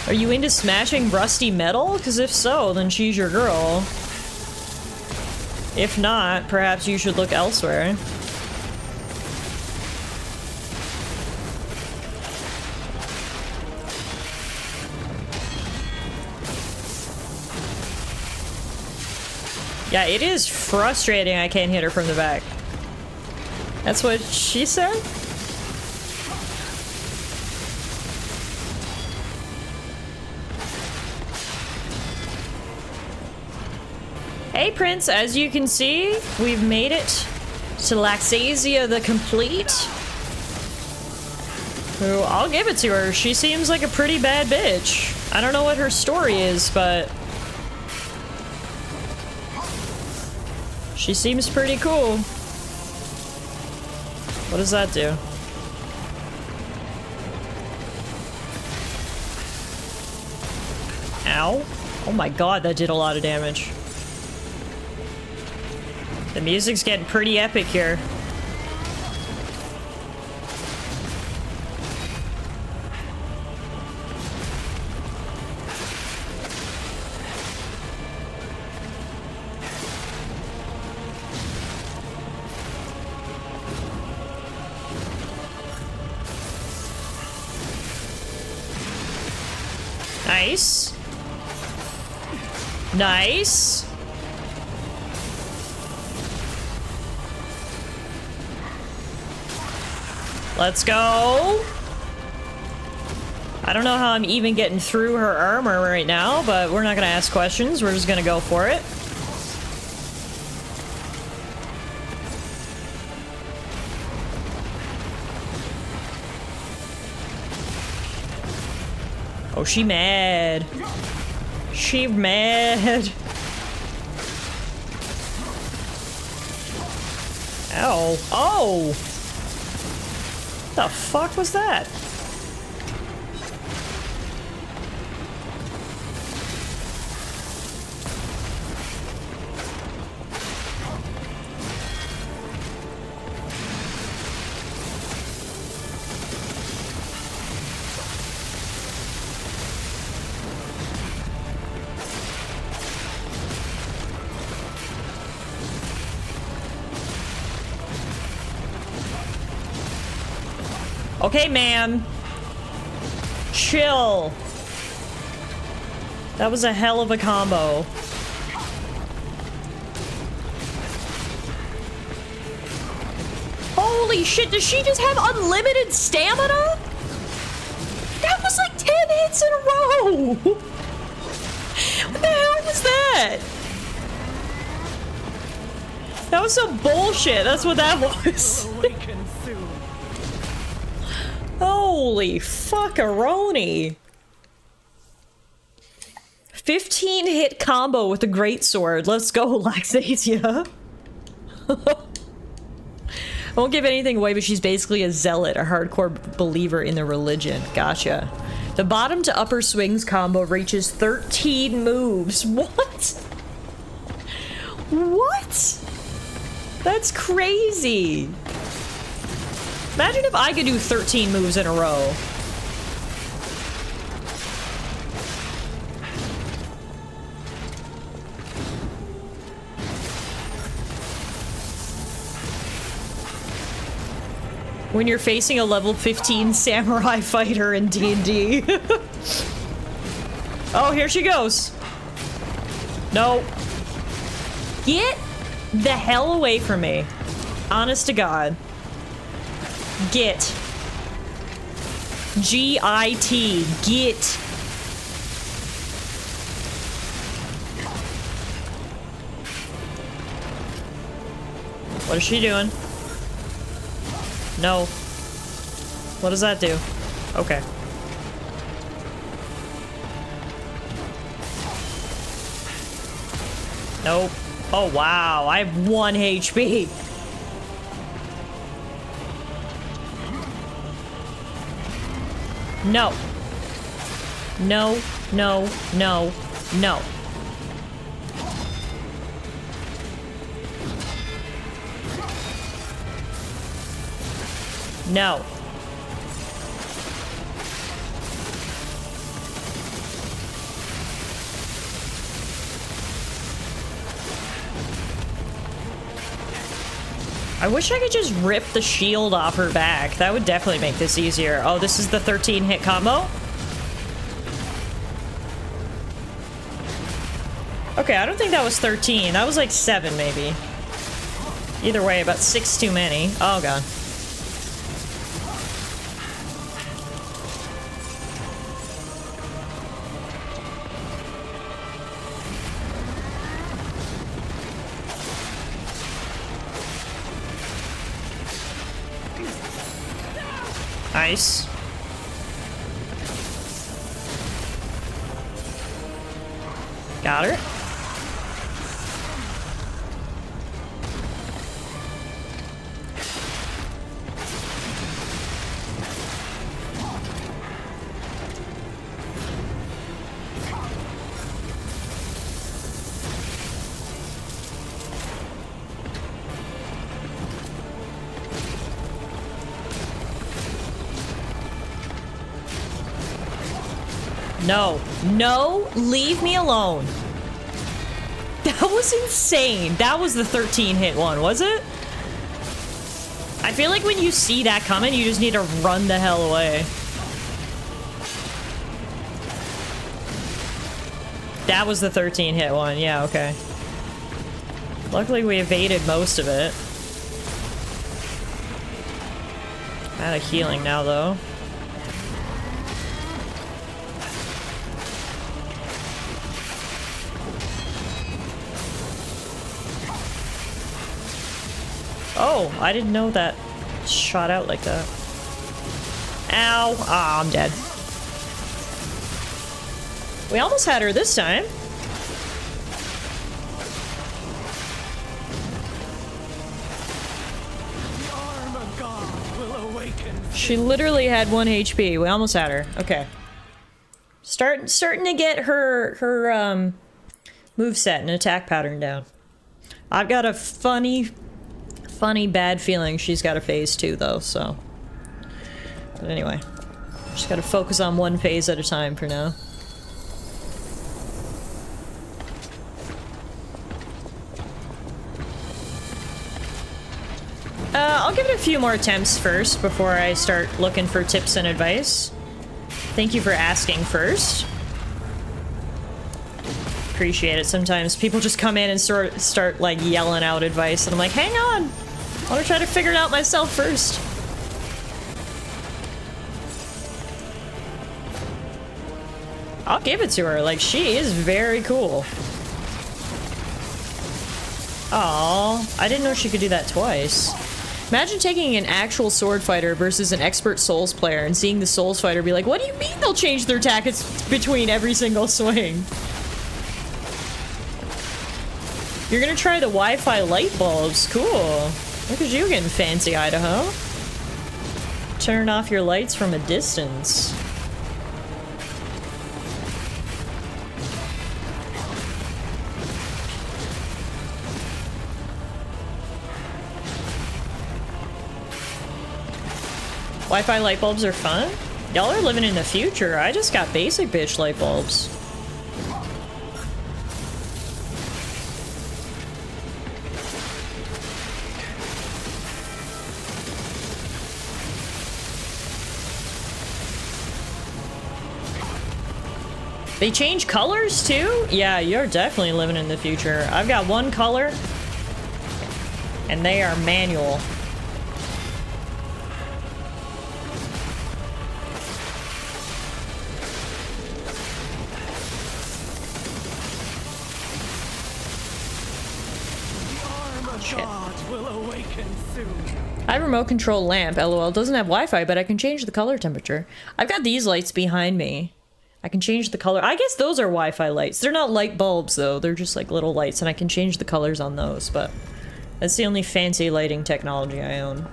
S1: Are you into smashing rusty metal? Because if so, then she's your girl. If not, perhaps you should look elsewhere. Yeah, it is frustrating I can't hit her from the back. That's what she said? Hey Prince, as you can see, we've made it to Loxasia the Complete. Who, I'll give it to her. She seems like a pretty bad bitch. I don't know what her story is, but she seems pretty cool. What does that do? Ow. Oh my god, that did a lot of damage. The music's getting pretty epic here. Nice. Nice. Let's go. I don't know how I'm even getting through her armor right now, but we're not gonna ask questions. We're just gonna go for it. Oh, she mad. She mad. Ow. Oh! What the fuck was that? Okay, ma'am. Chill. That was a hell of a combo. Holy shit, does she just have unlimited stamina? That was like 10 hits in a row! What the hell was that? That was some bullshit, that's what that was. Holy fuckaroni. 15 hit combo with the greatsword. Let's go, Loxasia. I won't give anything away, but she's basically a zealot, a hardcore believer in the religion. Gotcha. The bottom to upper swings combo reaches 13 moves. What? What? That's crazy. Imagine if I could do 13 moves in a row. When you're facing a level 15 samurai fighter in D&D. Oh, here she goes. No. Get the hell away from me. Honest to God. Get. G-I-T. Get. What is she doing? No. What does that do? Okay. Nope. Oh, wow. I have 1 HP. No. No, no, no, no. No. I wish I could just rip the shield off her back. That would definitely make this easier. Oh, this is the 13-hit combo? Okay, I don't think that was 13. That was like 7, maybe. Either way, about 6 too many. Oh, God. Nice. Got her. No. No, leave me alone. That was insane. That was the 13-hit one, was it? I feel like when you see that coming, you just need to run the hell away. That was the 13-hit one. Yeah, okay. Luckily, we evaded most of it. Out of healing now, though. Oh, I didn't know that shot out like that. Ow. Ah, I'm dead. We almost had her this time. She literally had 1 HP. We almost had her. Okay. Starting to get her moveset and attack pattern down. I've got a funny bad feeling she's got a phase 2 though, so. But anyway. Just gotta focus on 1 phase at a time for now. I'll give it a few more attempts first before I start looking for tips and advice. Thank you for asking first. Appreciate it. Sometimes people just come in and start like yelling out advice and I'm like, hang on! I want to try to figure it out myself first. I'll give it to her. Like, she is very cool. Aw, I didn't know she could do that twice. Imagine taking an actual sword fighter versus an expert Souls player and seeing the Souls fighter be like, what do you mean they'll change their tactics between every single swing? You're gonna try the Wi-Fi light bulbs. Cool. Look at you getting fancy, Idaho. Turn off your lights from a distance. Wi-Fi light bulbs are fun? Y'all are living in the future. I just got basic bitch light bulbs. They change colors too? Yeah, you're definitely living in the future. I've got one color, and they are manual.
S15: Gods will awaken soon.
S1: I have a remote control lamp. LOL. Doesn't have Wi-Fi, but I can change the color temperature. I've got these lights behind me. I can change the color. I guess those are Wi-Fi lights. They're not light bulbs though. They're just like little lights, and I can change the colors on those, but that's the only fancy lighting technology I own.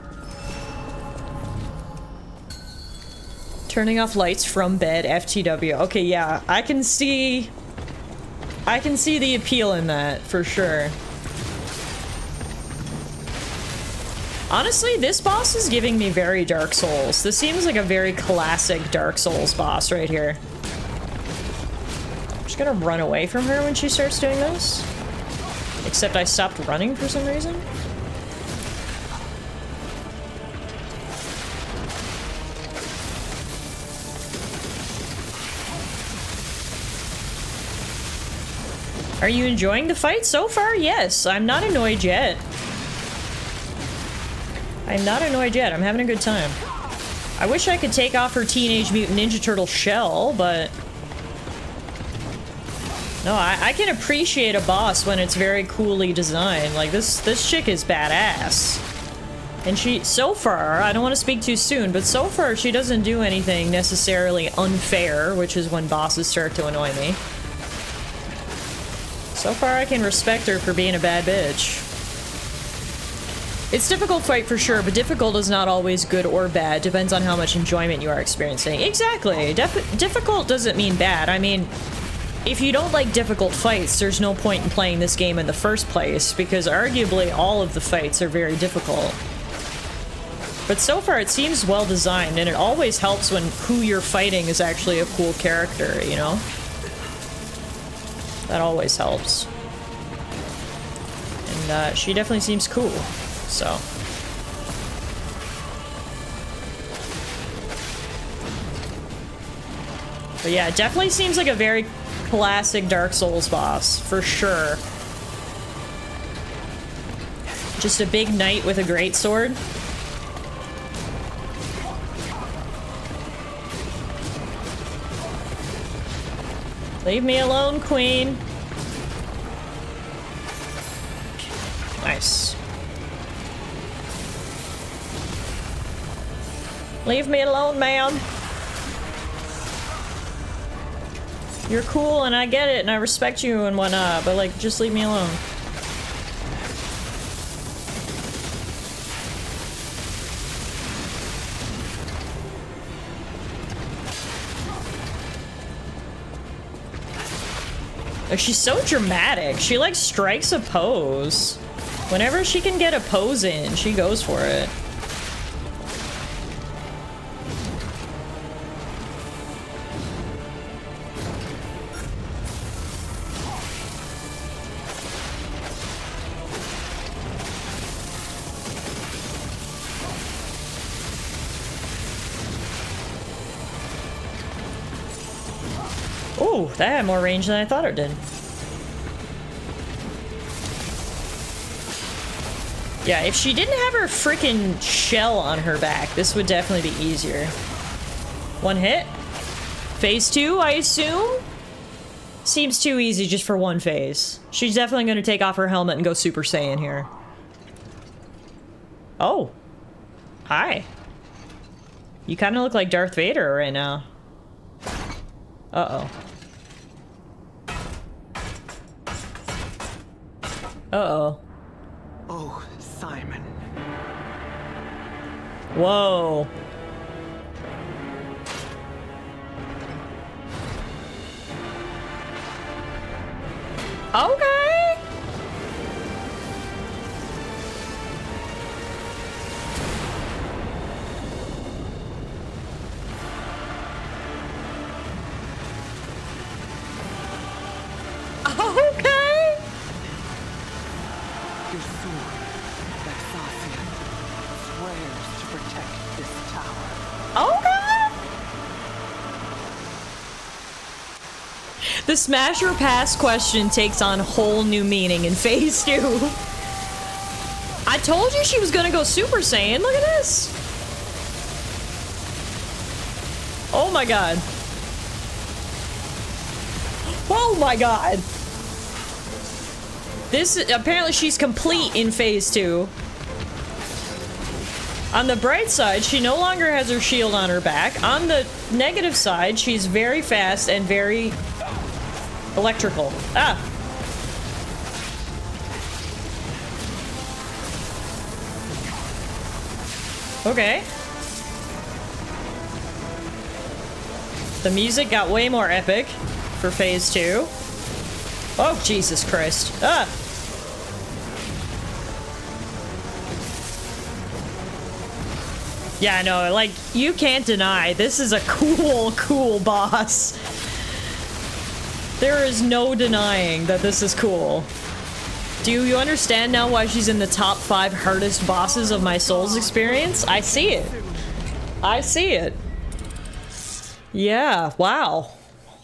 S1: Turning off lights from bed, FTW. Okay, yeah. I can see the appeal in that for sure. Honestly, this boss is giving me very Dark Souls. This seems like a very classic Dark Souls boss right here. I'm just gonna run away from her when she starts doing this. Except I stopped running for some reason. Are you enjoying the fight so far? Yes, I'm not annoyed yet. I'm not annoyed yet. I'm having a good time. I wish I could take off her Teenage Mutant Ninja Turtle shell, but... No, I can appreciate a boss when it's very coolly designed. Like, this chick is badass. And she, so far, I don't want to speak too soon, but so far she doesn't do anything necessarily unfair, which is when bosses start to annoy me. So far I can respect her for being a bad bitch. It's a difficult fight for sure, but difficult is not always good or bad. Depends on how much enjoyment you are experiencing. Exactly. Difficult doesn't mean bad. I mean, if you don't like difficult fights, there's no point in playing this game in the first place, because arguably all of the fights are very difficult. But so far it seems well designed, and it always helps when who you're fighting is actually a cool character, you know? That always helps. And she definitely seems cool. So. But yeah, it definitely seems like a very classic Dark Souls boss, for sure. Just a big knight with a greatsword. Leave me alone, queen. Nice. Leave me alone, man. You're cool and I get it and I respect you and whatnot, but like, just leave me alone. Oh, she's so dramatic. She like strikes a pose. Whenever she can get a pose in, she goes for it. Ooh, that had more range than I thought it did. Yeah, if she didn't have her freaking shell on her back, this would definitely be easier. One hit. Phase 2, I assume? Seems too easy just for one phase. She's definitely going to take off her helmet and go Super Saiyan here. Oh. Hi. You kind of look like Darth Vader right now. Uh-oh. Uh-oh.
S15: Oh, Simon.
S1: Whoa. Okay. Okay.
S15: Your sword, Vexasian, swears to protect this tower.
S1: Okay. The smash or pass question takes on whole new meaning in phase 2. I told you she was gonna go Super Saiyan. Look at this. Oh my god. Oh my god. This apparently she's complete in phase 2. On the bright side, she no longer has her shield on her back. On the negative side, she's very fast and very electrical. Ah. Okay. The music got way more epic for phase 2. Oh, Jesus Christ. Ah. Yeah, I know, like, you can't deny, this is a cool, cool boss. There is no denying that this is cool. Do you understand now why she's in the top 5 hardest bosses of my Souls experience? I see it. I see it. Yeah, wow.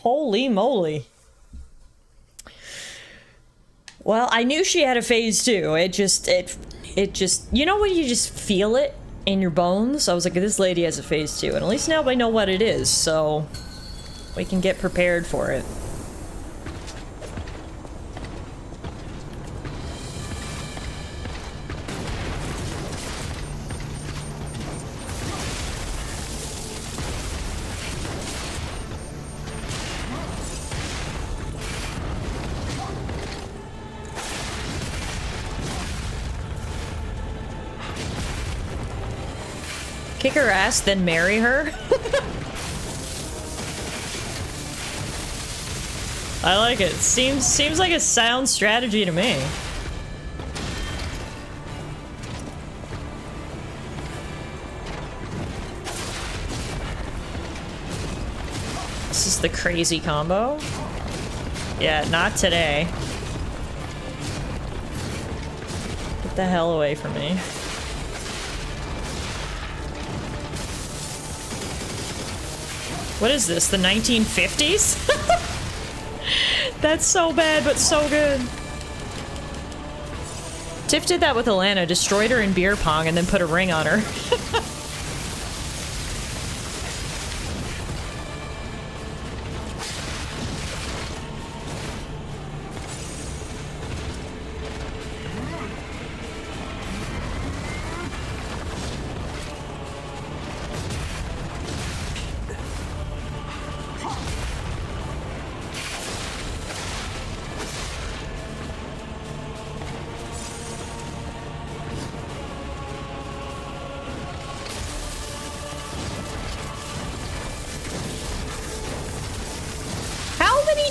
S1: Holy moly. Well, I knew she had a phase 2. It just, you know when you just feel it in your bones? I was like, this lady has a phase 2, and at least now I know what it is, so we can get prepared for it. Kick her ass, then marry her? I like it. Seems like a sound strategy to me. This is the crazy combo? Yeah, not today. Get the hell away from me. What is this, the 1950s? That's so bad, but so good. Tiff did that with Alana, destroyed her in beer pong, and then put a ring on her.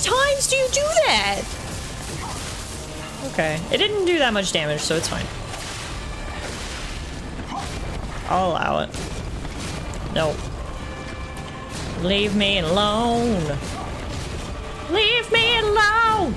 S1: Times do you do that? Okay, it didn't do that much damage, so it's fine. I'll allow it. Nope. Leave me alone. Leave me alone.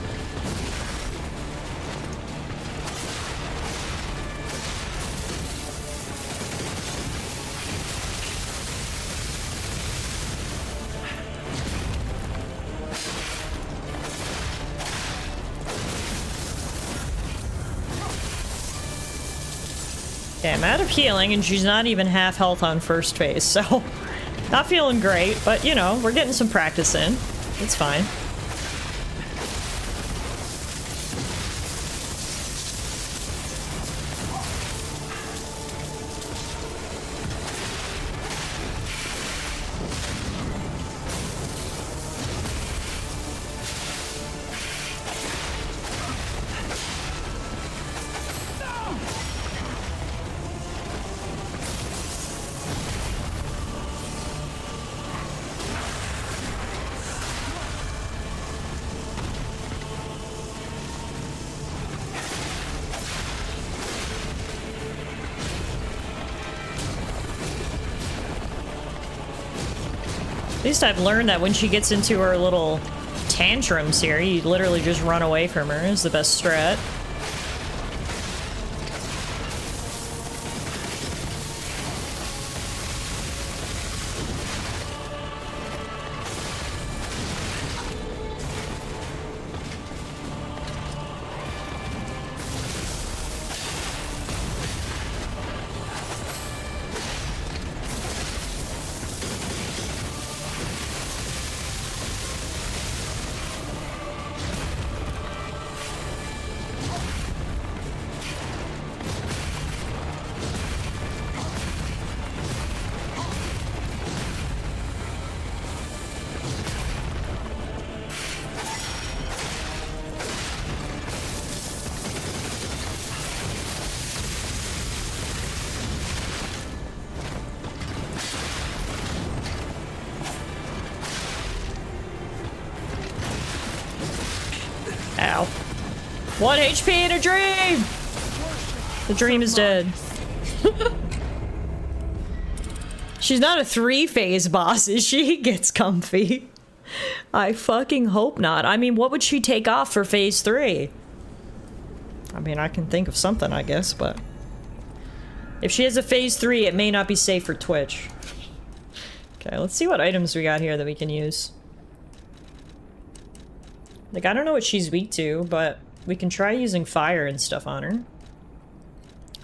S1: Okay, I'm out of healing, and she's not even half health on first phase, so not feeling great, but you know, we're getting some practice in. It's fine. At least I've learned that when she gets into her little tantrums here, you literally just run away from her is the best strat. 1 HP in a dream! The dream is dead. She's not a 3-phase boss, is she? Gets comfy. I fucking hope not. I mean, what would she take off for phase 3? I mean, I can think of something, I guess, but... if she has a phase 3, it may not be safe for Twitch. Okay, let's see what items we got here that we can use. Like, I don't know what she's weak to, but we can try using fire and stuff on her.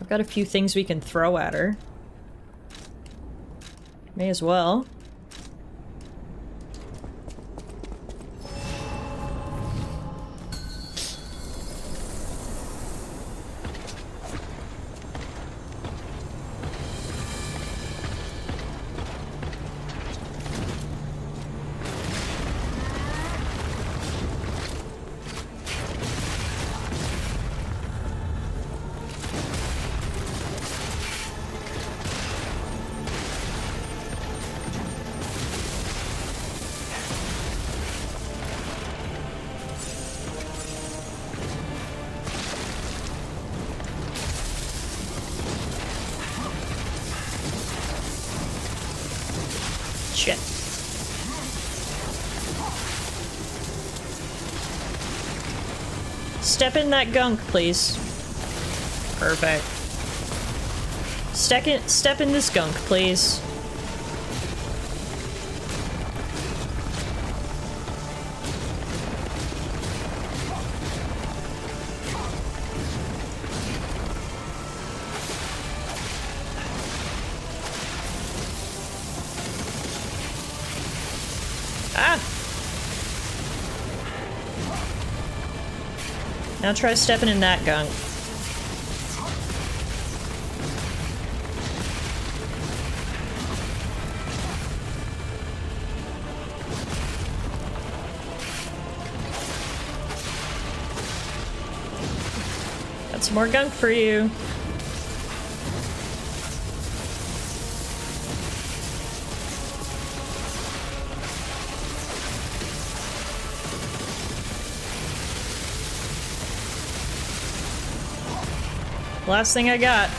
S1: I've got a few things we can throw at her. May as well. Shit. Step in that gunk, please. Perfect. Step in this gunk, please. Now try stepping in that gunk. Got some more gunk for you. Last thing I got.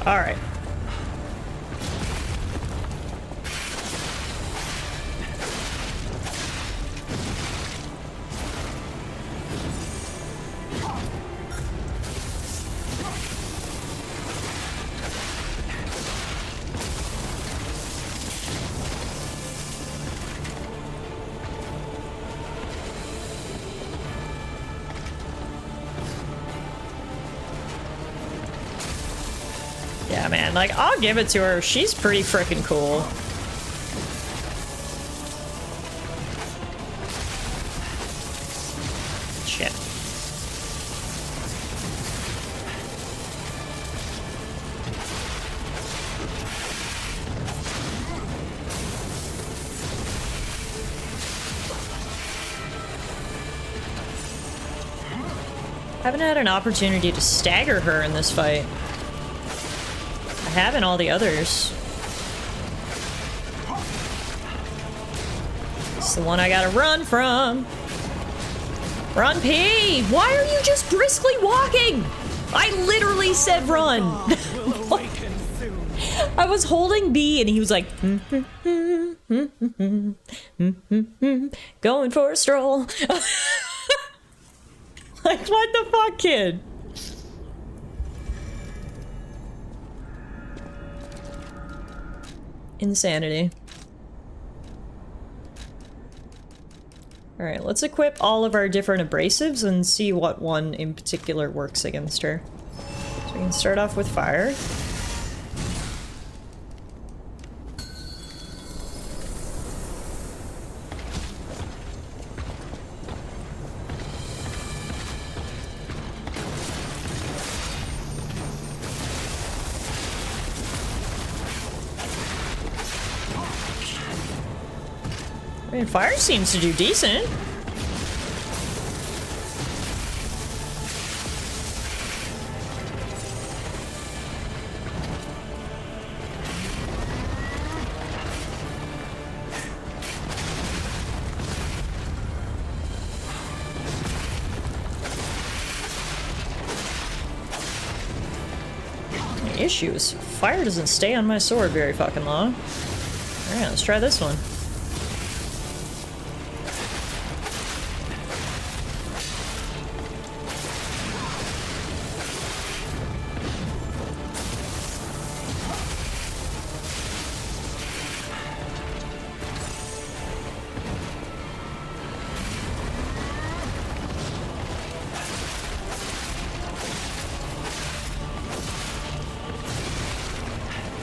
S1: All right. Yeah, man, like, I'll give it to her. She's pretty freaking cool. Shit. Haven't had an opportunity to stagger her in this fight. I have in all the others. It's the one I gotta run from. Run, P! Why are you just briskly walking? I literally said run. I was holding B and he was like, going for a stroll. Like, what the fuck, kid? Insanity. Alright, let's equip all of our different abrasives and see what one in particular works against her. So we can start off with fire. mean, fire seems to do decent. The issue is fire doesn't stay on my sword very fucking long. Alright, let's try this one.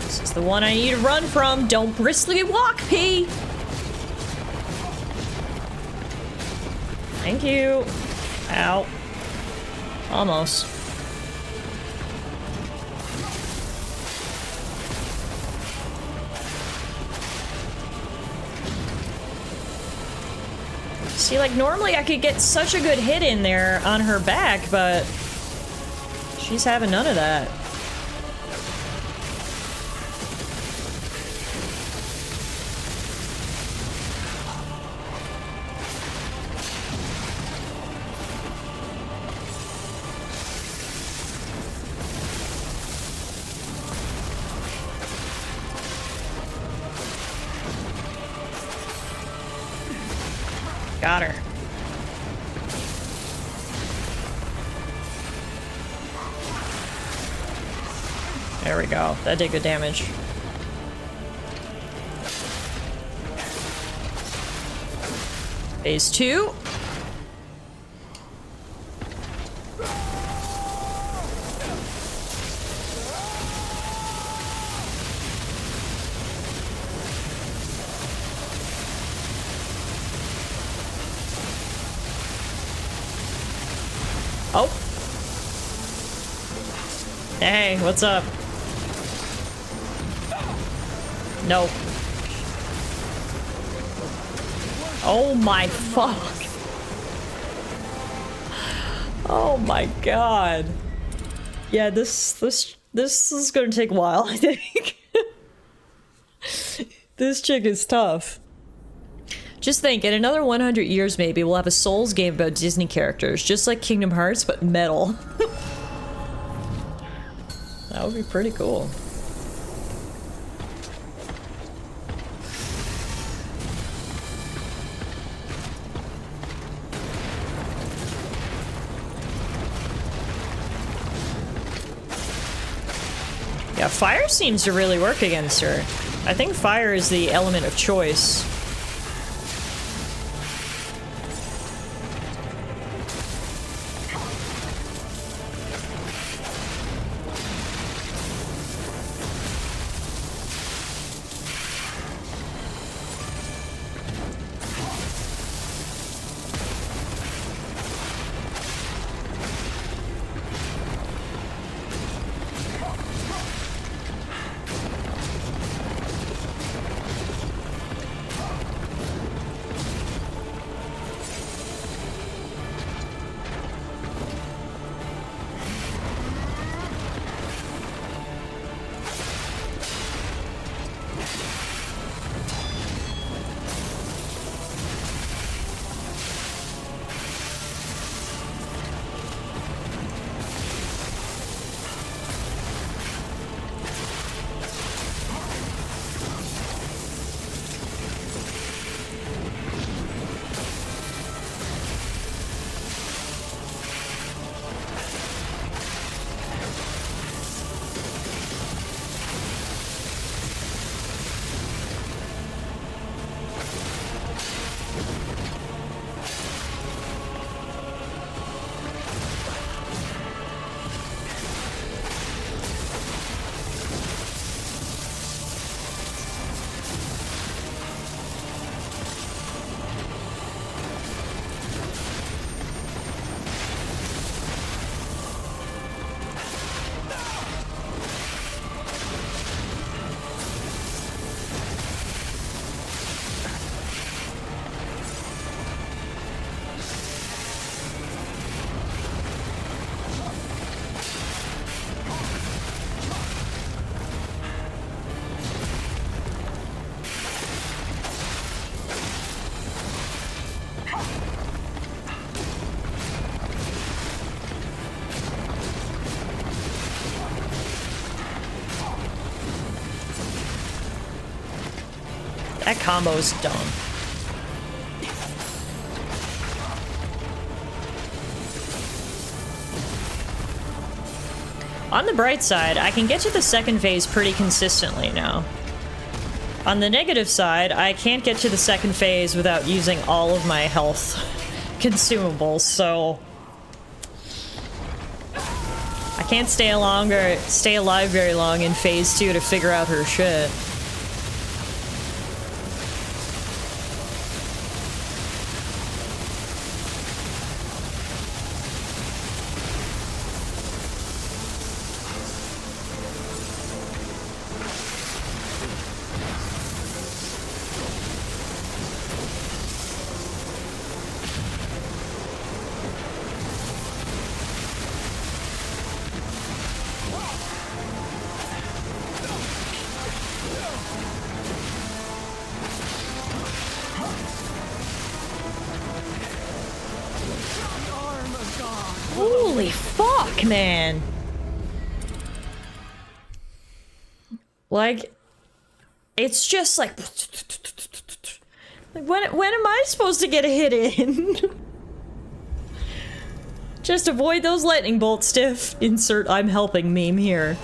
S1: This is the one I need to run from. Don't briskly walk, P. Thank you. Ow. Almost. See, like, normally I could get such a good hit in there on her back, but she's having none of that. Got her. There we go. That did good damage. Phase 2. Oh. Hey, what's up? No. Oh my fuck. Oh my god. Yeah, this is gonna take a while, I think. This chick is tough. Just think, in another 100 years maybe, we'll have a Souls game about Disney characters, just like Kingdom Hearts, but metal. That would be pretty cool. Yeah, fire seems to really work against her. I think fire is the element of choice. That combo's dumb. On the bright side, I can get to the second phase pretty consistently now. On the negative side, I can't get to the second phase without using all of my health consumables, so I can't stay alive very long in phase 2 to figure out her shit. Holy fuck, man. Like, it's just like when am I supposed to get a hit in? Just avoid those lightning bolts, Stiff. Insert I'm helping meme here.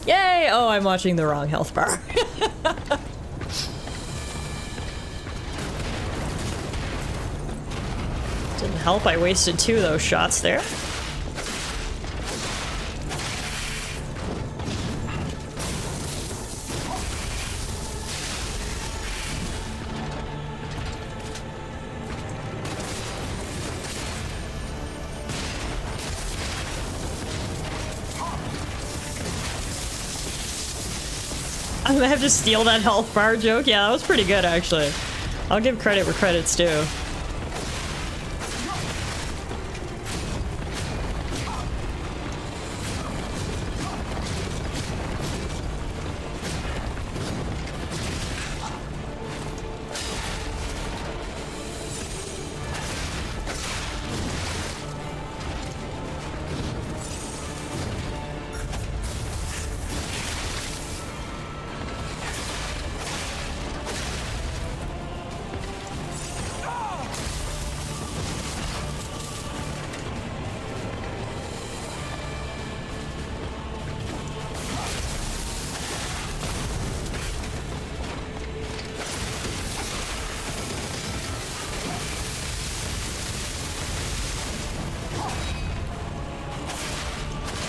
S1: Yay! Oh, I'm watching the wrong health bar. Didn't help, I wasted 2 of those shots there. I'm gonna have to steal that health bar joke. Yeah, that was pretty good, actually. I'll give credit where credit's due.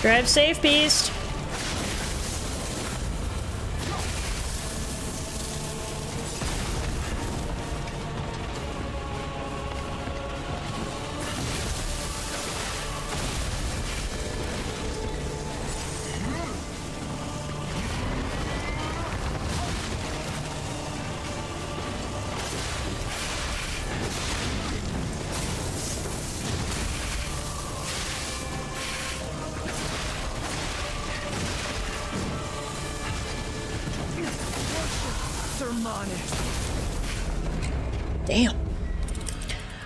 S1: Drive safe, beast. Damn.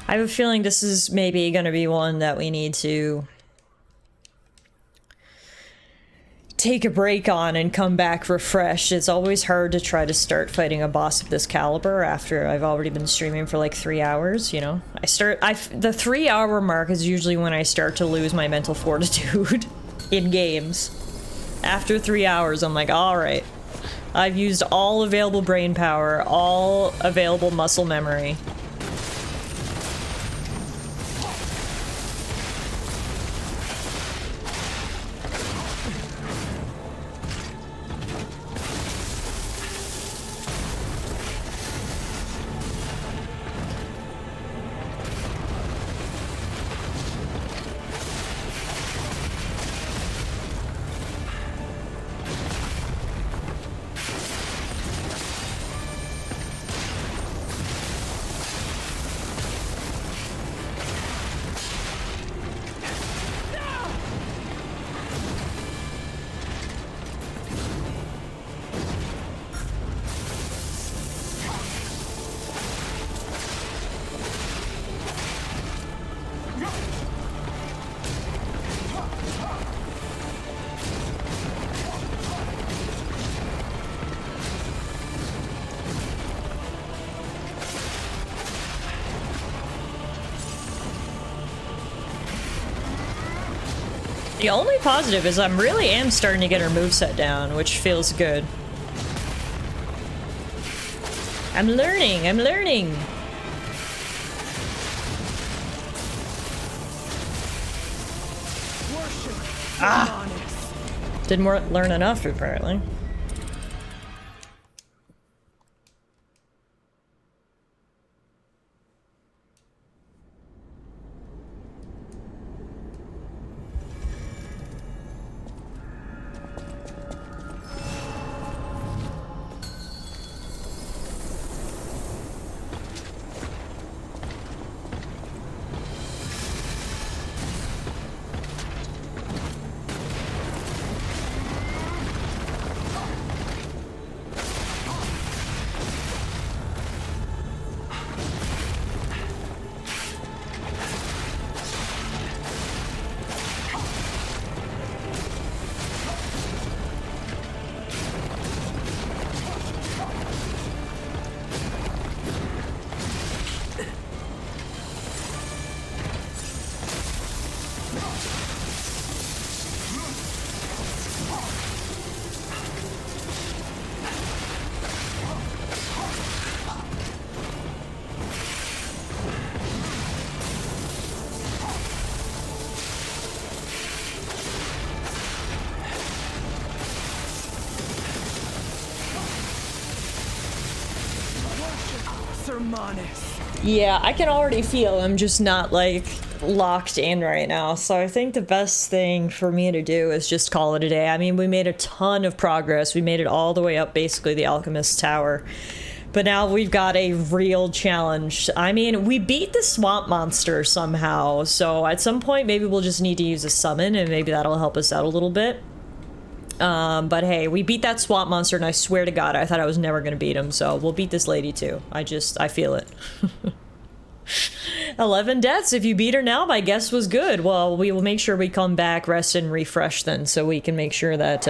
S1: I have a feeling this is maybe gonna be one that we need to take a break on and come back refreshed. It's always hard to try to start fighting a boss of this caliber after I've already been streaming for like 3 hours, you know? The 3 hour mark is usually when I start to lose my mental fortitude in games. After 3 hours, I'm like, alright. I've used all available brain power, all available muscle memory. The only positive is I'm really am starting to get her moveset down, which feels good. I'm learning, I'm learning. Ah! Didn't learn enough, apparently. Yeah, I can already feel I'm just not, like, locked in right now. So I think the best thing for me to do is just call it a day. I mean, we made a ton of progress. We made it all the way up, basically, the Alchemist Tower. But now we've got a real challenge. I mean, we beat the swamp monster somehow. So at some point, maybe we'll just need to use a summon, and maybe that'll help us out a little bit. But hey, we beat that swamp monster, and I swear to God, I thought I was never gonna beat him, so we'll beat this lady too. I feel it. 11 deaths. If you beat her now, my guess was good. Well, we will make sure we come back, rest, and refresh then, so we can make sure that,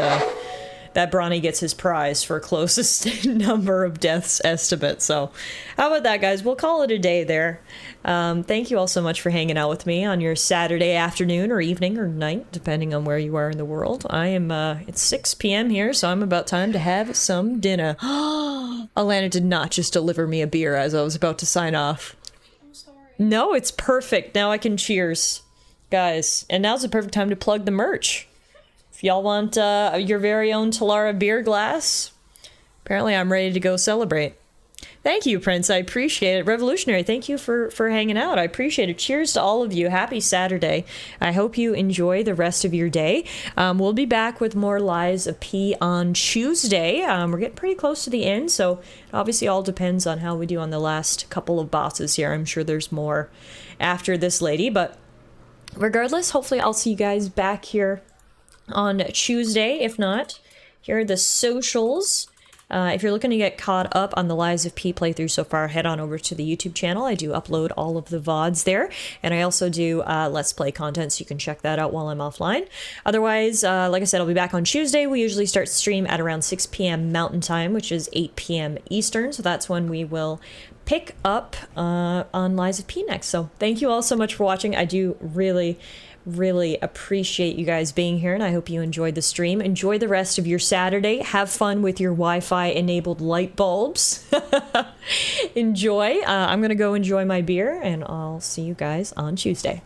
S1: that Bronny gets his prize for closest number of deaths estimate. So how about that, guys? We'll call it a day there. Thank you all so much for hanging out with me on your Saturday afternoon or evening or night, depending on where you are in the world. I am, it's 6 p.m. here, so I'm about time to have some dinner. Alana did not just deliver me a beer as I was about to sign off. I'm sorry. No, it's perfect. Now I can cheers. Guys, and now's the perfect time to plug the merch. If y'all want your very own Tallara beer glass, apparently I'm ready to go celebrate. Thank you, Prince. I appreciate it. Revolutionary, thank you for hanging out. I appreciate it. Cheers to all of you. Happy Saturday. I hope you enjoy the rest of your day. We'll be back with more Lies of P on Tuesday. We're getting pretty close to the end, so it obviously all depends on how we do on the last couple of bosses here. I'm sure there's more after this lady, but regardless, hopefully I'll see you guys back here on Tuesday. If not, here are the socials. If you're looking to get caught up on the Lies of P playthrough so far, head on over to the YouTube channel. I do upload all of the VODs there, and I also do Let's Play content, so you can check that out while I'm offline. Otherwise, like I said, I'll be back on Tuesday. We usually start stream at around 6 p.m. Mountain Time, which is 8 p.m. Eastern, so that's when we will pick up on Lies of P next. So thank you all so much for watching. I do really appreciate you guys being here, and I hope you enjoyed the stream. Enjoy the rest of your Saturday. Have fun with your Wi-Fi enabled light bulbs. Enjoy. I'm gonna go enjoy my beer, and I'll see you guys on Tuesday.